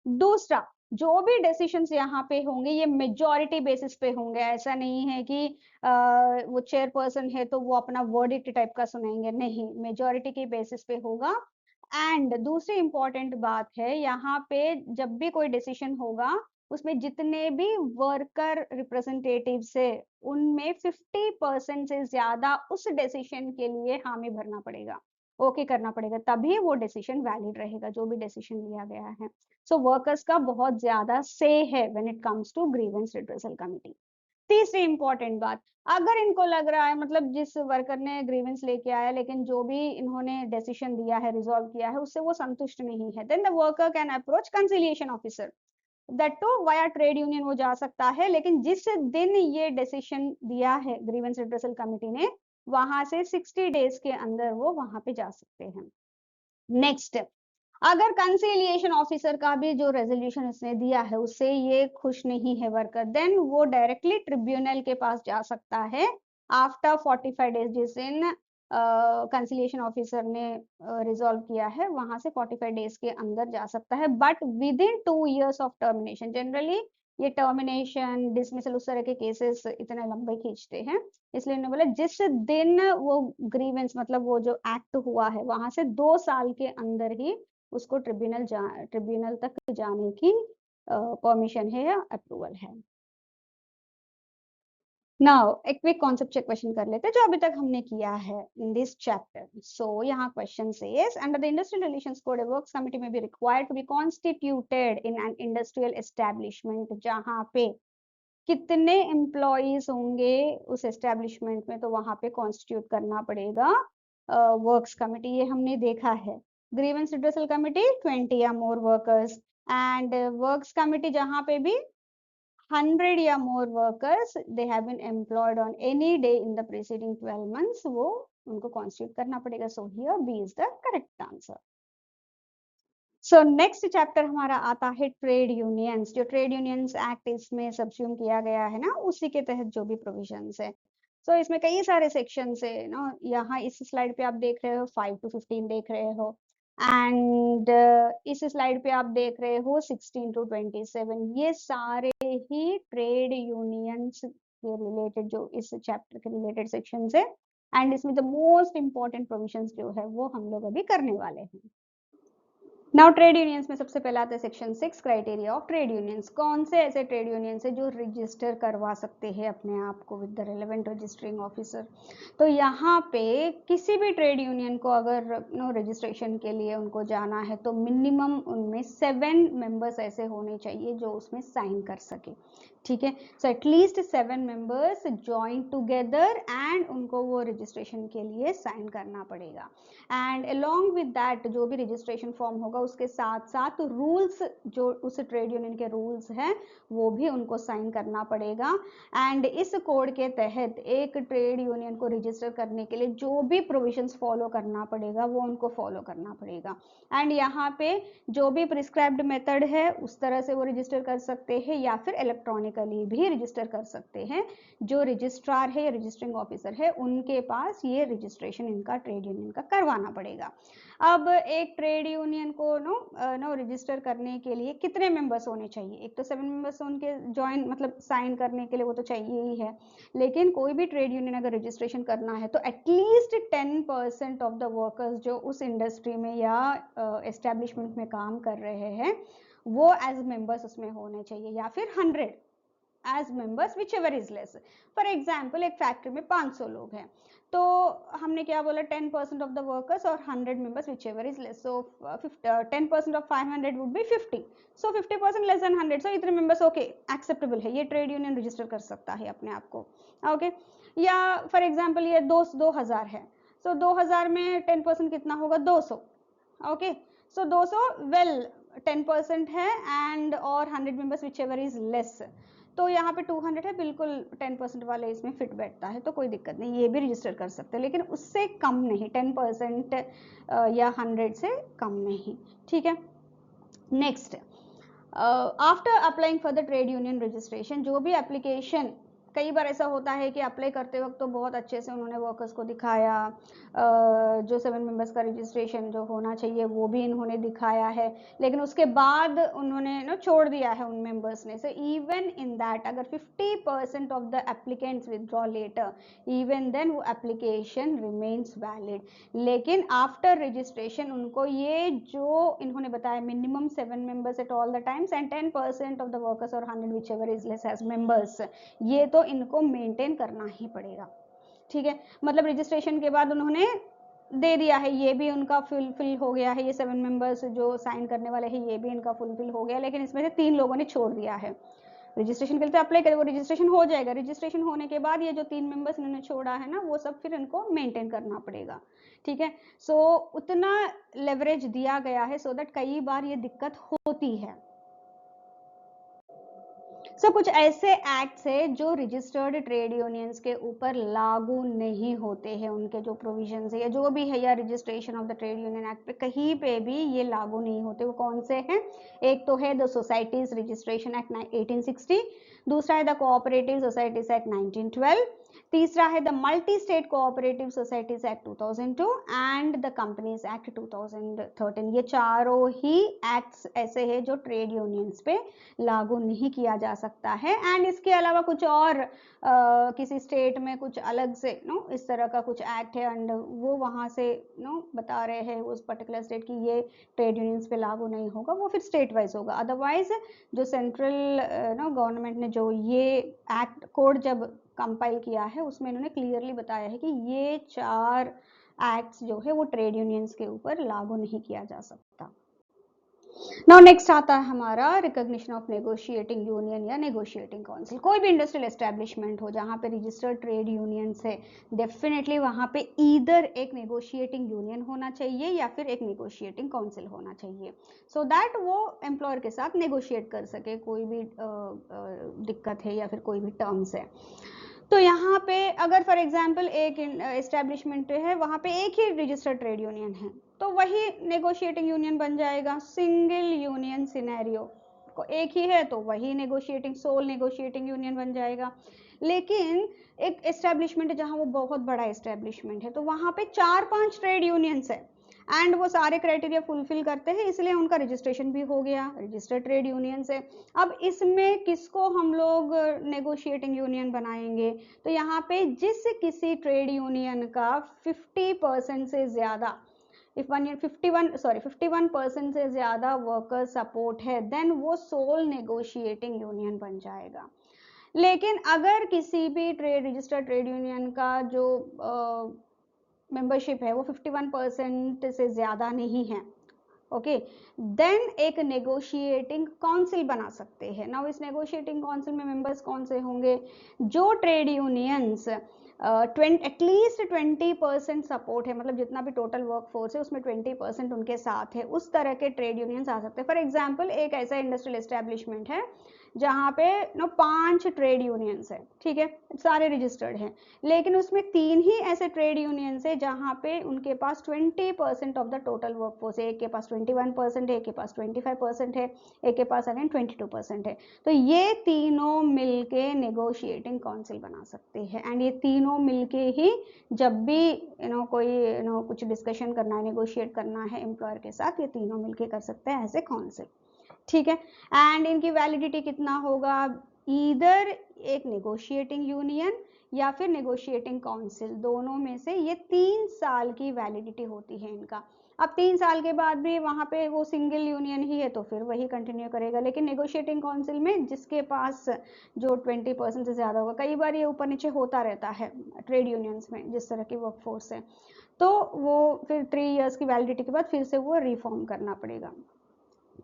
दूसरा, जो भी डिसीशंस यहाँ पे होंगे ये मेजॉरिटी बेसिस पे होंगे, ऐसा नहीं है कि वो चेयरपर्सन है तो वो अपना वर्डिक्ट टाइप का सुनाएंगे, नहीं, मेजॉरिटी के बेसिस पे होगा। एंड दूसरी इंपॉर्टेंट बात है यहाँ पे, जब भी कोई डिसीजन होगा उसमें जितने भी वर्कर रिप्रेजेंटेटिव से उनमें 50% से ज्यादा उस डिसीजन के लिए हामी भरना पड़ेगा, ओके करना पड़ेगा, तभी वो डिसीजन वैलिड रहेगा जो भी डिसीजन लिया गया है। सो वर्कर्स का बहुत ज्यादा से है when it comes to grievance redressal committee. तीसरी इंपॉर्टेंट बात, अगर इनको लग रहा है, मतलब जिस वर्कर ने ग्रीवेंस लेके आया लेकिन जो भी इन्होंने डिसीजन दिया है, रिजॉल्व किया है, उससे वो संतुष्ट नहीं है, then the worker can approach conciliation officer, that too via trade union वो जा सकता है, लेकिन जिस दिन ये डिसीजन दिया है ग्रीवेंस रिड्रेसल कमिटी ने वहां से 60 डेज के अंदर वो वहां पे जा सकते हैं। नेक्स्ट, अगर कंसिलिएशन ऑफिसर का भी जो रेजोल्यूशन इसने दिया है उससे ये खुश नहीं है वर्कर, देन वो डायरेक्टली ट्रिब्यूनल के पास जा सकता है आफ्टर 45 डेज, जिस दिन कंसिलिएशन ऑफिसर ने रिजॉल्व किया है वहां से 45 डेज के अंदर जा सकता है, but with in 2 years of termination. Generally ये टर्मिनेशन डिसमिसल उस तरह के केसेस इतने लंबे खींचते हैं, इसलिए इन्होंने बोला जिस दिन वो ग्रीवेंस मतलब वो जो एक्ट हुआ है वहां से 2 साल के अंदर ही उसको ट्रिब्यूनल तक जाने की परमिशन है या अप्रूवल है। नाउ एक क्विक कॉन्सेप्ट चेक क्वेश्चन कर लेते हैं जो अभी तक हमने किया है इन दिस चैप्टर. सो यहाँ question says under the industrial relations code works committee में be required to be constituted in an industrial establishment. जहाँ पे कितने एम्प्लॉइज होंगे उस एस्टेब्लिशमेंट में, तो वहां पे कॉन्स्टिट्यूट करना पड़ेगा वर्क्स कमिटी. ये हमने देखा है. ग्रीवेंस रिड्रेसल कमिटी 20 या मोर वर्कर्स, एंड वर्क्स कमिटी जहाँ पे भी 100 या more workers they have been employed on any day in the preceding 12 months, वो उनको constitute करना पड़ेगा. So here B is the correct answer. So next chapter हमारा आता है ट्रेड यूनियंस. जो ट्रेड यूनियंस एक्ट इसमें सब्स्यूम किया गया है ना, उसी के तहत जो भी प्रोविजंस है. सो इसमें कई सारे सेक्शंस है ना. यहाँ इस स्लाइड पे आप देख रहे हो 5 to 15 देख रहे हो, एंड इस स्लाइड पे आप देख रहे हो 16 to 27. ये सारे ही ट्रेड यूनियंस के रिलेटेड जो इस चैप्टर के रिलेटेड सेक्शंस है, एंड इसमें द मोस्ट इंपॉर्टेंट प्रोविजंस जो है वो हम लोग अभी करने वाले हैं. नाउ ट्रेड यूनियंस में सबसे पहला आता है section 6 criteria of trade unions. कौन से ऐसे ट्रेड यूनियंस है जो रजिस्टर करवा सकते हैं अपने आप को with the relevant registering officer. तो यहाँ पे किसी भी ट्रेड यूनियन को अगर रजिस्ट्रेशन के लिए उनको जाना है तो मिनिमम उनमें 7 मेंबर्स ऐसे होने चाहिए जो उसमें साइन कर सके. ठीक है. So at least 7 members join together and उनको वो रजिस्ट्रेशन के लिए साइन करना पड़ेगा. एंड अलोंग विद दैट जो भी रजिस्ट्रेशन फॉर्म होगा उसके साथ साथ रूल्स जो उस ट्रेड यूनियन के रूल्स हैं वो भी उनको साइन करना पड़ेगा. एंड इस कोड के तहत एक ट्रेड यूनियन को रजिस्टर करने के लिए जो भी प्रोविजंस फॉलो करना पड़ेगा वो उनको फॉलो करना पड़ेगा. एंड यहाँ पे जो भी प्रिस्क्राइब्ड मेथड है उस तरह से वो रजिस्टर कर सकते हैं या फिर इलेक्ट्रॉनिकली भी रजिस्टर कर सकते हैं. जो रजिस्ट्रार है या रजिस्टरिंग ऑफिसर है उनके पास ये रजिस्ट्रेशन इनका ट्रेड यूनियन का करवाना पड़ेगा. अब एक ट्रेड यूनियन को नो रजिस्टर करने के लिए कितने मेंबर्स होने चाहिए. एक तो 7 मेंबर्स उनके ज्वाइन मतलब साइन करने के लिए वो तो चाहिए ही है, लेकिन कोई भी ट्रेड यूनियन अगर रजिस्ट्रेशन करना है तो एटलीस्ट 10% ऑफ द वर्कर्स जो उस इंडस्ट्री में या एस्टेब्लिशमेंट में काम कर रहे हैं वो एज मेंबर्स उसमें होने चाहिए, या फिर 100 as members whichever is less. For example एक फैक्ट्री में 500 लोग हैं तो हमने क्या बोला 10% of the workers or 100 members whichever is less. So 10% of 500 would be 50. So 50% less than 100. So इतने मेंबर्स ओके एक्सेप्टेबल है, ये ट्रेड यूनियन रजिस्टर कर सकता है अपने आप को. ओके. या फॉर एग्जाम्पल ये 2000 है. सो 2000 में 10% कितना होगा 200. ओके. सो 200 वेल 10% है एंड और 100 मेंबर्स whichever is less. तो यहाँ पे 200 है, बिल्कुल 10% वाले इसमें फिट बैठता है तो कोई दिक्कत नहीं, ये भी रजिस्टर कर सकते हैं, लेकिन उससे कम नहीं, 10% या 100 से कम नहीं. ठीक है. Next, after applying for the trade union registration, जो भी एप्लीकेशन, कई बार ऐसा होता है कि अप्लाई करते वक्त तो बहुत अच्छे से उन्होंने वर्कर्स को दिखाया, जो 7 मेंबर्स का रजिस्ट्रेशन जो होना चाहिए वो भी इन्होंने दिखाया है, लेकिन उसके बाद उन्होंने छोड़ दिया है उन मेंबर्स ने. सो इवन इन दैट अगर 50% of the applicants withdraw later, even then वो एप्लीकेशन रिमेन्स वैलिड. लेकिन आफ्टर रजिस्ट्रेशन उनको ये जो इन्होंने बताया minimum 7 members at all the times and 10% of the workers or 100 whichever is less as members, ये तो इनको मेंटेन करना ही पड़ेगा. ठीक है. मतलब रजिस्ट्रेशन के बाद उन्होंने दे दिया है, ये भी उनका फुलफिल हो गया है, ये 7 मेंबर्स जो साइन करने वाले हैं ये भी इनका फुलफिल हो गया, लेकिन इसमें से 3 लोगों ने छोड़ दिया है. रजिस्ट्रेशन के लिए तो अप्लाई करें, वो रजिस्ट्रेशन हो जाएगा. रजिस्ट्रेशन होने के बाद ये जो 3 मेंबर्स इन्होंने छोड़ा है ना वो सब फिर इनको मेंटेन करना पड़ेगा. ठीक है. सो उतना लेवरेज दिया गया है सो दैट कई बार ये दिक्कत होती है. कुछ ऐसे एक्ट्स है जो रजिस्टर्ड ट्रेड यूनियंस के ऊपर लागू नहीं होते हैं, उनके जो प्रोविजंस है या जो भी है या registration of the trade union act पे कहीं पे भी ये लागू नहीं होते. वो कौन से हैं? एक तो है द सोसाइटीज रजिस्ट्रेशन एक्ट 1860, दूसरा है द कोऑपरेटिव सोसाइटीज एक्ट 1912, तीसरा है the multi state cooperative societies act 2002 and the companies act 2013. ये चारों ही एक्ट्स ऐसे हैं जो ट्रेड यूनियंस पे लागू नहीं किया जा सकता है। एंड इसके अलावा कुछ और किसी स्टेट में कुछ अलग से इस तरह का कुछ एक्ट है एंड वो वहाँ से बता रहे हैं उस पर्टिकुलर स्टेट की ये ट्रेड यूनियंस पे लागू नहीं होगा, वो फिर स्टेट वाइज होगा। अदरवाइज जो सेंट्रल गवर्नमेंट ने जो ये एक्ट कोड जब कंपाइल किया है उसमें इन्होंने क्लियरली बताया है कि ये 4 एक्ट्स जो है वो ट्रेड यूनियंस के ऊपर लागू नहीं किया जा सकता। नाउ नेक्स्ट आता है हमारा रिकॉग्निशन ऑफ नेगोशिएटिंग यूनियन या नेगोशिएटिंग काउंसिल। कोई भी इंडस्ट्रियल एस्टेब्लिशमेंट हो जहाँ पे रजिस्टर्ड ट्रेड यूनियंस है, डेफिनेटली वहाँ पे ईदर एक नेगोशिएटिंग यूनियन होना चाहिए या फिर एक नेगोशिएटिंग काउंसिल होना चाहिए, सो दैट वो एम्प्लॉयर के साथ नेगोशिएट कर सके कोई भी दिक्कत है या फिर कोई भी टर्म्स है। तो यहाँ पे अगर फॉर एग्जांपल एक एस्टेब्लिशमेंट है, वहाँ पे एक ही रजिस्टर्ड ट्रेड यूनियन है, तो वही नेगोशिएटिंग यूनियन बन जाएगा। सिंगल यूनियन सिनेरियो को एक ही है तो वही नेगोशिएटिंग सोल नेगोशिएटिंग यूनियन बन जाएगा। लेकिन एक एस्टेब्लिशमेंट है जहाँ वो बहुत बड़ा एस्टेब्लिशमेंट है, तो वहाँ पे 4-5 ट्रेड यूनियंस है एंड वो सारे क्राइटेरिया फुलफिल करते हैं, इसलिए उनका रजिस्ट्रेशन भी हो गया, रजिस्टर्ड ट्रेड यूनियन से। अब इसमें किसको हम लोग नेगोशिएटिंग यूनियन बनाएंगे? तो यहाँ पे जिस किसी ट्रेड यूनियन का 50% से ज्यादा, इफ 51% से ज्यादा वर्कर सपोर्ट है, देन वो सोल नेगोशिएटिंग यूनियन बन जाएगा। लेकिन अगर किसी भी रजिस्टर्ड ट्रेड यूनियन का जो मेंबरशिप है वो 51% से ज्यादा नहीं है, ओके, देन एक नेगोशिएटिंग काउंसिल बना सकते हैं। नाउ इस नेगोशिएटिंग काउंसिल में मेंबर्स कौन से होंगे? जो ट्रेड यूनियंस एटलीस्ट 20% सपोर्ट है, मतलब जितना भी टोटल वर्क फोर्स है उसमें 20% उनके साथ है, उस तरह के ट्रेड यूनियंस आ सकते हैं। फॉर एग्जाम्पल एक ऐसा इंडस्ट्रियल एस्टेब्लिशमेंट है जहाँ पे 5 ट्रेड यूनियंस है, ठीक है, सारे रजिस्टर्ड हैं, लेकिन उसमें 3 ही ऐसे ट्रेड यूनियंस है जहाँ पे उनके पास 20% ऑफ द टोटल वर्कफोर्स है। एक के पास 21% है, एक के पास 25% है, एक के पास अगेन 22% है। तो ये तीनों मिलके नेगोशिएटिंग काउंसिल बना सकते हैं एंड ये तीनों मिलके ही जब भी कोई कुछ डिस्कशन करना है, नेगोशिएट करना है एम्प्लॉयर के साथ, ये तीनों मिलके कर सकते हैं एज ए काउंसिल, ठीक है। एंड इनकी वैलिडिटी कितना होगा? ईदर एक नेगोशिएटिंग यूनियन या फिर नेगोशिएटिंग काउंसिल, दोनों में से ये 3 साल की वैलिडिटी होती है इनका। अब 3 साल के बाद भी वहां पे वो सिंगल यूनियन ही है तो फिर वही कंटिन्यू करेगा, लेकिन नेगोशिएटिंग काउंसिल में जिसके पास जो 20% से ज्यादा होगा, कई बार ये ऊपर नीचे होता रहता है ट्रेड यूनियंस में जिस तरह की वर्कफोर्स है, तो वो फिर 3 इयर्स की वैलिडिटी के बाद फिर से वो रिफॉर्म करना पड़ेगा,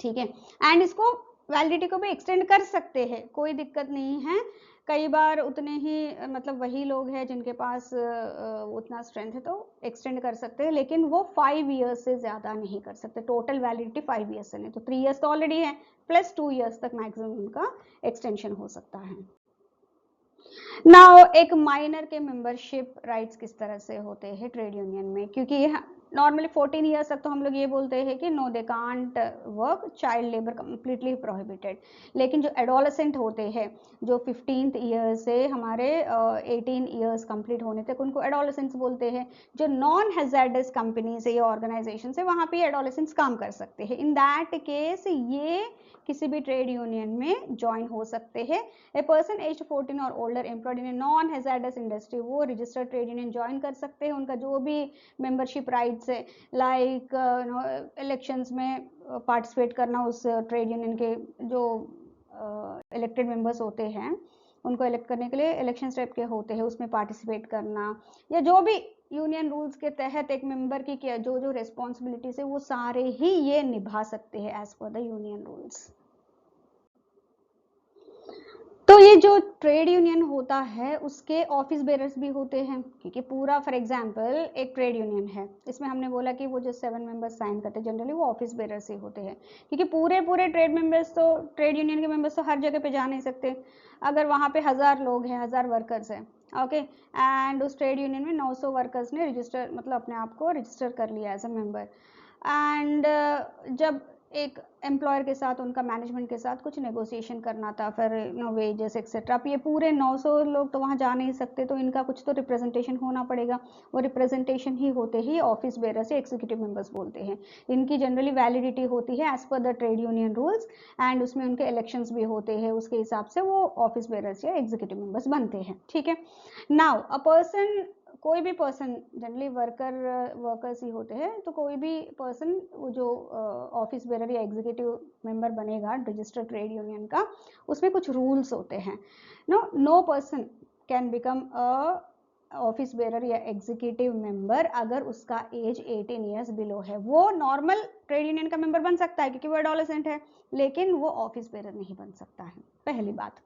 ठीक है। एंड इसको वैलिडिटी को भी एक्सटेंड कर सकते हैं, कोई दिक्कत नहीं है। कई बार उतने ही मतलब वही लोग हैं जिनके पास उतना स्ट्रेंथ है तो एक्सटेंड कर सकते हैं, लेकिन वो 5 इयर्स से ज्यादा नहीं कर सकते। टोटल वैलिडिटी 5 इयर्स से नहीं, तो 3 इयर्स तो ऑलरेडी है, प्लस 2 इयर्स तक मैक्सिमम उनका एक्सटेंशन हो सकता है। नाउ एक माइनर के मेंबरशिप राइट्स किस तरह से होते हैं ट्रेड यूनियन में, क्योंकि नॉर्मली 14 इयर्स तक तो हम लोग ये बोलते हैं कि no they can't work, child labour completely prohibited. लेकिन जो एडोलेसेंट होते हैं, जो 15th ईयर से हमारे 18 इयर्स कंप्लीट होने तक, उनको एडोलेसेंट्स बोलते हैं। जो नॉन हैजार्डस कंपनीज है या ऑर्गेनाइजेशन है, वहाँ पे एडोलेसेंट्स काम कर सकते हैं। इन दैट केस ये किसी भी ट्रेड यूनियन में ज्वाइन हो सकते हैं। ए पर्सन एज 14 और older employed in a non hazards industry, वो रजिस्टर्ड ट्रेड यूनियन ज्वाइन कर सकते हैं। उनका जो भी मेंबरशिप राइट्स है, लाइक इलेक्शंस में पार्टिसिपेट करना, उस ट्रेड यूनियन के जो इलेक्टेड मेंबर्स होते हैं उनको इलेक्ट करने के लिए इलेक्शन टाइप के होते हैं, उसमें पार्टिसिपेट करना, या जो भी यूनियन रूल्स के तहत एक मेंबर की क्या जो जो रिस्पॉन्सिबिलिटीज है वो सारे ही ये निभा सकते हैं as per the union rules. तो ये जो ट्रेड यूनियन होता है उसके ऑफिस बेरर्स भी होते हैं, क्योंकि पूरा फॉर एग्जांपल एक ट्रेड यूनियन है, इसमें हमने बोला कि वो जो 7 मेंबर्स साइन करते हैं जनरली वो ऑफिस बेरर्स ही होते हैं, क्योंकि पूरे ट्रेड मेंबर्स तो ट्रेड यूनियन के मेंबर्स तो हर जगह पे जा नहीं सकते। अगर वहाँ पे 1000 लोग हैं, 1000 वर्कर्स हैं, ओके, एंड उस ट्रेड यूनियन में 900 वर्कर्स ने रजिस्टर मतलब अपने आप को रजिस्टर कर लिया एज अ मेंबर, एंड जब एक एम्प्लॉयर के साथ, उनका मैनेजमेंट के साथ कुछ नेगोशिएशन करना था, फिर वेजेस एक्सेट्रा। अब ये पूरे 900 लोग तो वहाँ जा नहीं सकते, तो इनका कुछ तो रिप्रेजेंटेशन होना पड़ेगा। वो रिप्रेजेंटेशन ही होते ही ऑफिस बेरर्स या एग्जीक्यूटिव मेंबर्स बोलते हैं। इनकी जनरली वैलिडिटी होती है as per the trade union rules, and उसमें उनके इलेक्शंस भी होते हैं, उसके हिसाब से वो ऑफिस बेरर्स या एग्जीक्यूटिव मेंबर्स बनते हैं। ठीक है, नाउ अ पर्सन, कोई भी पर्सन, जनरली वर्कर्स ही होते हैं, तो कोई भी पर्सन जो ऑफिस बेरर या एग्जीक्यूटिव मेंबर बनेगा रजिस्टर्ड ट्रेड यूनियन का, उसमें कुछ रूल्स होते हैं। No person can become a office bearer या एग्जीक्यूटिव मेंबर अगर उसका एज 18 ईयर्स बिलो है। वो नॉर्मल ट्रेड यूनियन का मेंबर बन सकता है क्योंकि वो एडोलेसेंट है, लेकिन वो ऑफिस बेरर नहीं बन सकता है, पहली बात।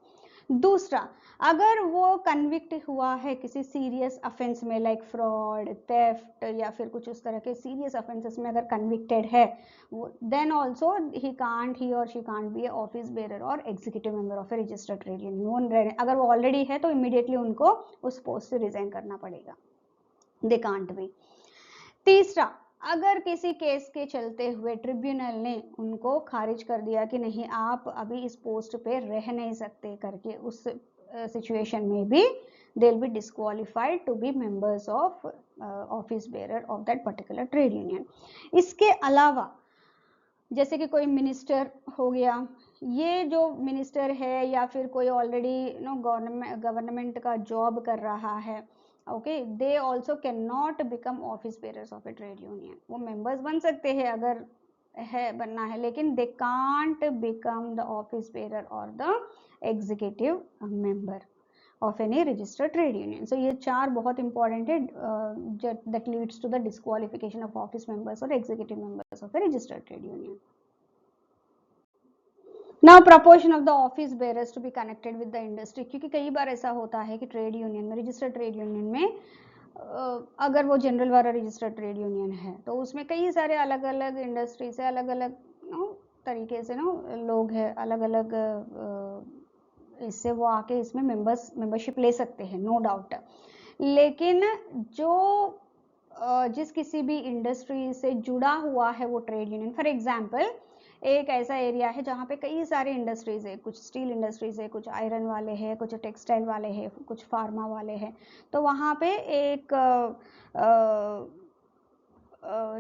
दूसरा, अगर वो कन्विक्ट हुआ है किसी सीरियस अफेंस में, लाइक फ्रॉड, थेफ्ट या फिर कुछ उस तरह के सीरियस अफेंसेस में अगर कन्विक्टेड है, देन ऑल्सो ही और she can't be a office bearer और executive member of a registered trade union. अगर वो ऑलरेडी है तो इमीडिएटली उनको उस पोस्ट से रिजाइन करना पड़ेगा, दे कांट बी। तीसरा, अगर किसी केस के चलते हुए ट्रिब्यूनल ने उनको खारिज कर दिया कि नहीं आप अभी इस पोस्ट पे रह नहीं सकते करके, उस सिचुएशन में भी they will be disqualified to be members of office bearer of that particular trade union. इसके अलावा जैसे कि कोई मिनिस्टर हो गया, ये जो मिनिस्टर है या फिर कोई ऑलरेडी गवर्नमेंट का जॉब कर रहा है, okay, they also can not become office bearers of a trade union. वो मेंबर्स बन सकते हैं अगर है बनना है, लेकिन they can't become the office bearer और the executive member of any registered trade union. So ये चार बहुत इंपॉर्टेंट है that leads to the disqualification of office members और executive members of a registered trade union. Now proportion of the office bearers to be connected with the industry, क्योंकि कई बार ऐसा होता है कि ट्रेड यूनियन में, रजिस्टर्ड ट्रेड यूनियन में अगर वो जनरल वाला रजिस्टर्ड ट्रेड यूनियन है तो उसमें कई सारे अलग अलग इंडस्ट्री से अलग अलग तरीके से लोग हैं, अलग अलग इससे वो आके इसमें मेंबरशिप ले सकते हैं, नो डाउट। लेकिन जो जिस किसी भी इंडस्ट्री से जुड़ा हुआ है वो ट्रेड यूनियन, फॉर एग्जांपल एक ऐसा एरिया है जहाँ पे कई सारे इंडस्ट्रीज है, कुछ स्टील इंडस्ट्रीज है, कुछ आयरन वाले हैं, कुछ टेक्सटाइल वाले हैं, कुछ फार्मा वाले हैं, तो वहाँ पे एक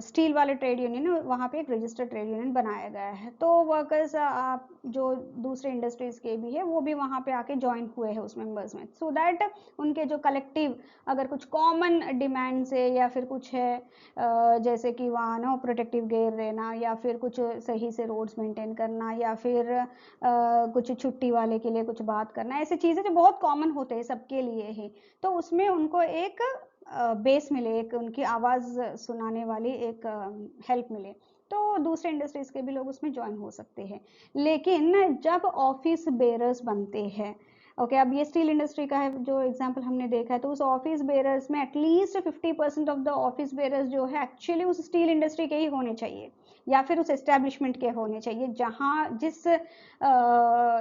स्टील वाले ट्रेड यूनियन, वहाँ पे एक रजिस्टर्ड ट्रेड यूनियन बनाया गया है। तो वर्कर्स आप जो दूसरे इंडस्ट्रीज के भी है वो भी वहाँ पे आके ज्वाइन हुए हैं उस मेंबर्स में, सो दैट उनके जो कलेक्टिव अगर कुछ कॉमन डिमांड्स है या फिर कुछ है जैसे कि वहाँ ना प्रोटेक्टिव गेयर देना या फिर कुछ सही से रोड्स मेंटेन करना या फिर कुछ छुट्टी वाले के लिए कुछ बात करना, ऐसी चीज़ें जो बहुत कॉमन होते हैं सबके लिए ही, तो उसमें उनको एक बेस मिले, एक उनकी आवाज़ सुनाने वाली एक हेल्प मिले, तो दूसरे इंडस्ट्रीज के भी लोग उसमें ज्वाइन हो सकते हैं। लेकिन जब ऑफिस बेरर्स बनते हैं, ओके, अब ये स्टील इंडस्ट्री का है जो एग्जांपल हमने देखा है, तो उस ऑफिस बेरर्स में at least 50% of the office bearers जो है एक्चुअली उस स्टील इंडस्ट्री के ही होने चाहिए या फिर उस एस्टेब्लिशमेंट के होने चाहिए जहाँ जिस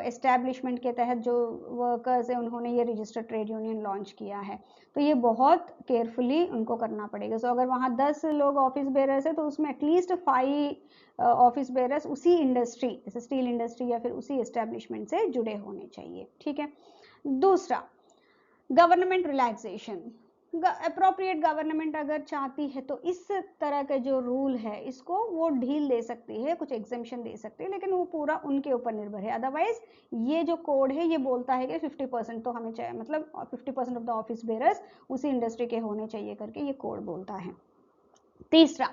एस्टेब्लिशमेंट के तहत जो वर्कर्स है उन्होंने ये रजिस्टर्ड ट्रेड यूनियन लॉन्च किया है। तो ये बहुत केयरफुली उनको करना पड़ेगा। सो अगर वहाँ 10 लोग ऑफिस बेरर्स है तो उसमें एटलीस्ट 5 ऑफिस बेरर्स उसी इंडस्ट्री, जैसे स्टील इंडस्ट्री या फिर उसी एस्टेब्लिशमेंट से जुड़े होने चाहिए। ठीक है, दूसरा गवर्नमेंट रिलैक्सेशन, अप्रोप्रिएट गवर्नमेंट अगर चाहती है तो इस तरह का जो रूल है इसको वो ढील दे सकती है, कुछ एग्जेम्पशन दे सकती है, लेकिन वो पूरा उनके ऊपर निर्भर है। अदरवाइज ये जो कोड है ये बोलता है कि 50% तो हमें चाहिए, मतलब 50% ऑफ द ऑफिस बेरर्स उसी इंडस्ट्री के होने चाहिए करके ये कोड बोलता है। तीसरा,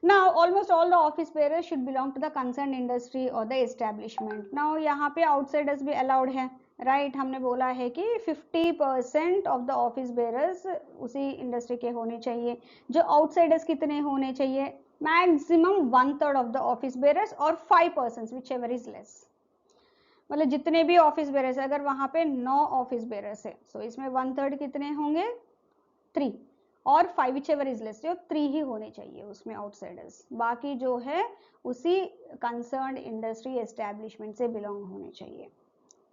now almost all the office bearers should belong to the concerned industry or the establishment. now यहाँ पे outsiders भी allowed है, राइट, हमने बोला है कि 50% ऑफ द ऑफिस बेरर्स उसी इंडस्ट्री के होने चाहिए। जो आउटसाइडर्स कितने होने चाहिए? Maximum 1/3 of the office bearers और 5% विच एवर इज लेस, मतलब जितने भी ऑफिस बेरर्स, अगर वहां पे 9 ऑफिस बेरर्स है तो इसमें 1/3 कितने होंगे? 3, और 5 विच एवर इज लेस, जो 3 ही होने चाहिए उसमें आउटसाइडर्स, बाकी जो है उसी कंसर्न इंडस्ट्री एस्टेब्लिशमेंट से बिलोंग होने चाहिए।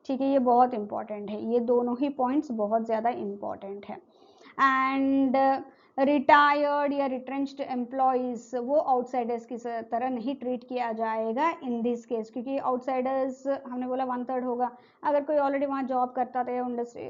ठीक है, ये बहुत इंपॉर्टेंट है, ये दोनों ही पॉइंट्स बहुत ज़्यादा इंपॉर्टेंट है। एंड रिटायर्ड या रिट्रेंच्ड एम्प्लॉइज वो आउटसाइडर्स की तरह नहीं ट्रीट किया जाएगा इन दिस केस, क्योंकि आउटसाइडर्स हमने बोला 1/3 होगा। अगर कोई ऑलरेडी वहाँ जॉब करता था या इंडस्ट्री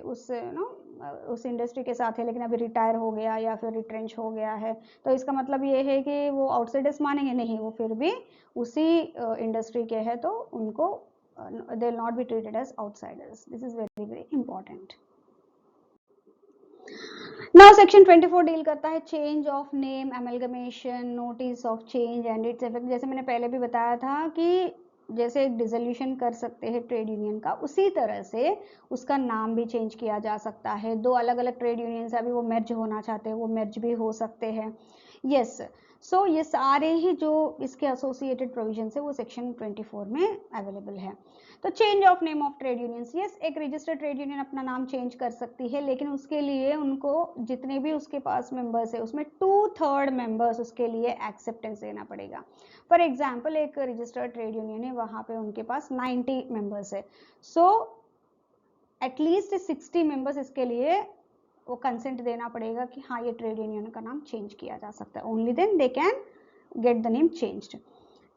उस इंडस्ट्री के साथ है लेकिन अभी रिटायर हो गया या फिर रिट्रेंच हो गया है, तो इसका मतलब ये है कि वो आउटसाइडर्स मानेंगे नहीं, वो फिर भी उसी इंडस्ट्री के है तो उनको they will not be treated as outsiders. This is very very important. Now section 24 deal करता है change of name, amalgamation, notice of change and its effect. जैसे मैंने पहले भी बताया था कि जैसे एक डिसोल्यूशन कर सकते हैं ट्रेड यूनियन का, उसी तरह से उसका नाम भी चेंज किया जा सकता है। दो अलग अलग ट्रेड यूनियंस अभी वो मर्ज होना चाहते हैं, वो मर्ज भी हो सकते हैं। यस, सो ये सारे ही जो इसके एसोसिएटेड प्रोविजन है वो सेक्शन 24 में अवेलेबल है। तो change of name of trade unions, yes, एक रजिस्टर्ड ट्रेड यूनियन अपना नाम चेंज कर सकती है, लेकिन उसके लिए उनको जितने भी उसके पास मेंबर्स है उसमें 2/3 मेंबर्स उसके लिए एक्सेप्टेंस देना पड़ेगा। फॉर एग्जांपल एक रजिस्टर्ड ट्रेड यूनियन है, वहां पे उनके पास 90 मेंबर्स है, सो एटलीस्ट 60 मेंबर्स इसके लिए वो कंसेंट देना पड़ेगा कि हाँ ये ट्रेड यूनियन का नाम चेंज किया जा सकता है, only then they can get the name changed.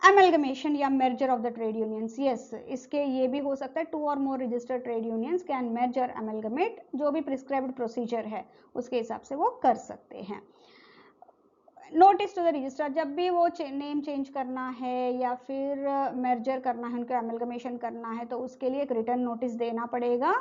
Amalgamation या merger of the trade unions, yes, इसके ये भी हो सकता है 2 or more registered trade unions can merge or amalgamate, जो भी prescribed procedure है उसके हिसाब से वो कर सकते हैं। नोटिस टू द रजिस्ट्रार, जब भी वो नेम चेंज करना है या फिर मर्जर करना है, उनको एमलगमेशन करना है, तो उसके लिए एक रिटर्न नोटिस देना पड़ेगा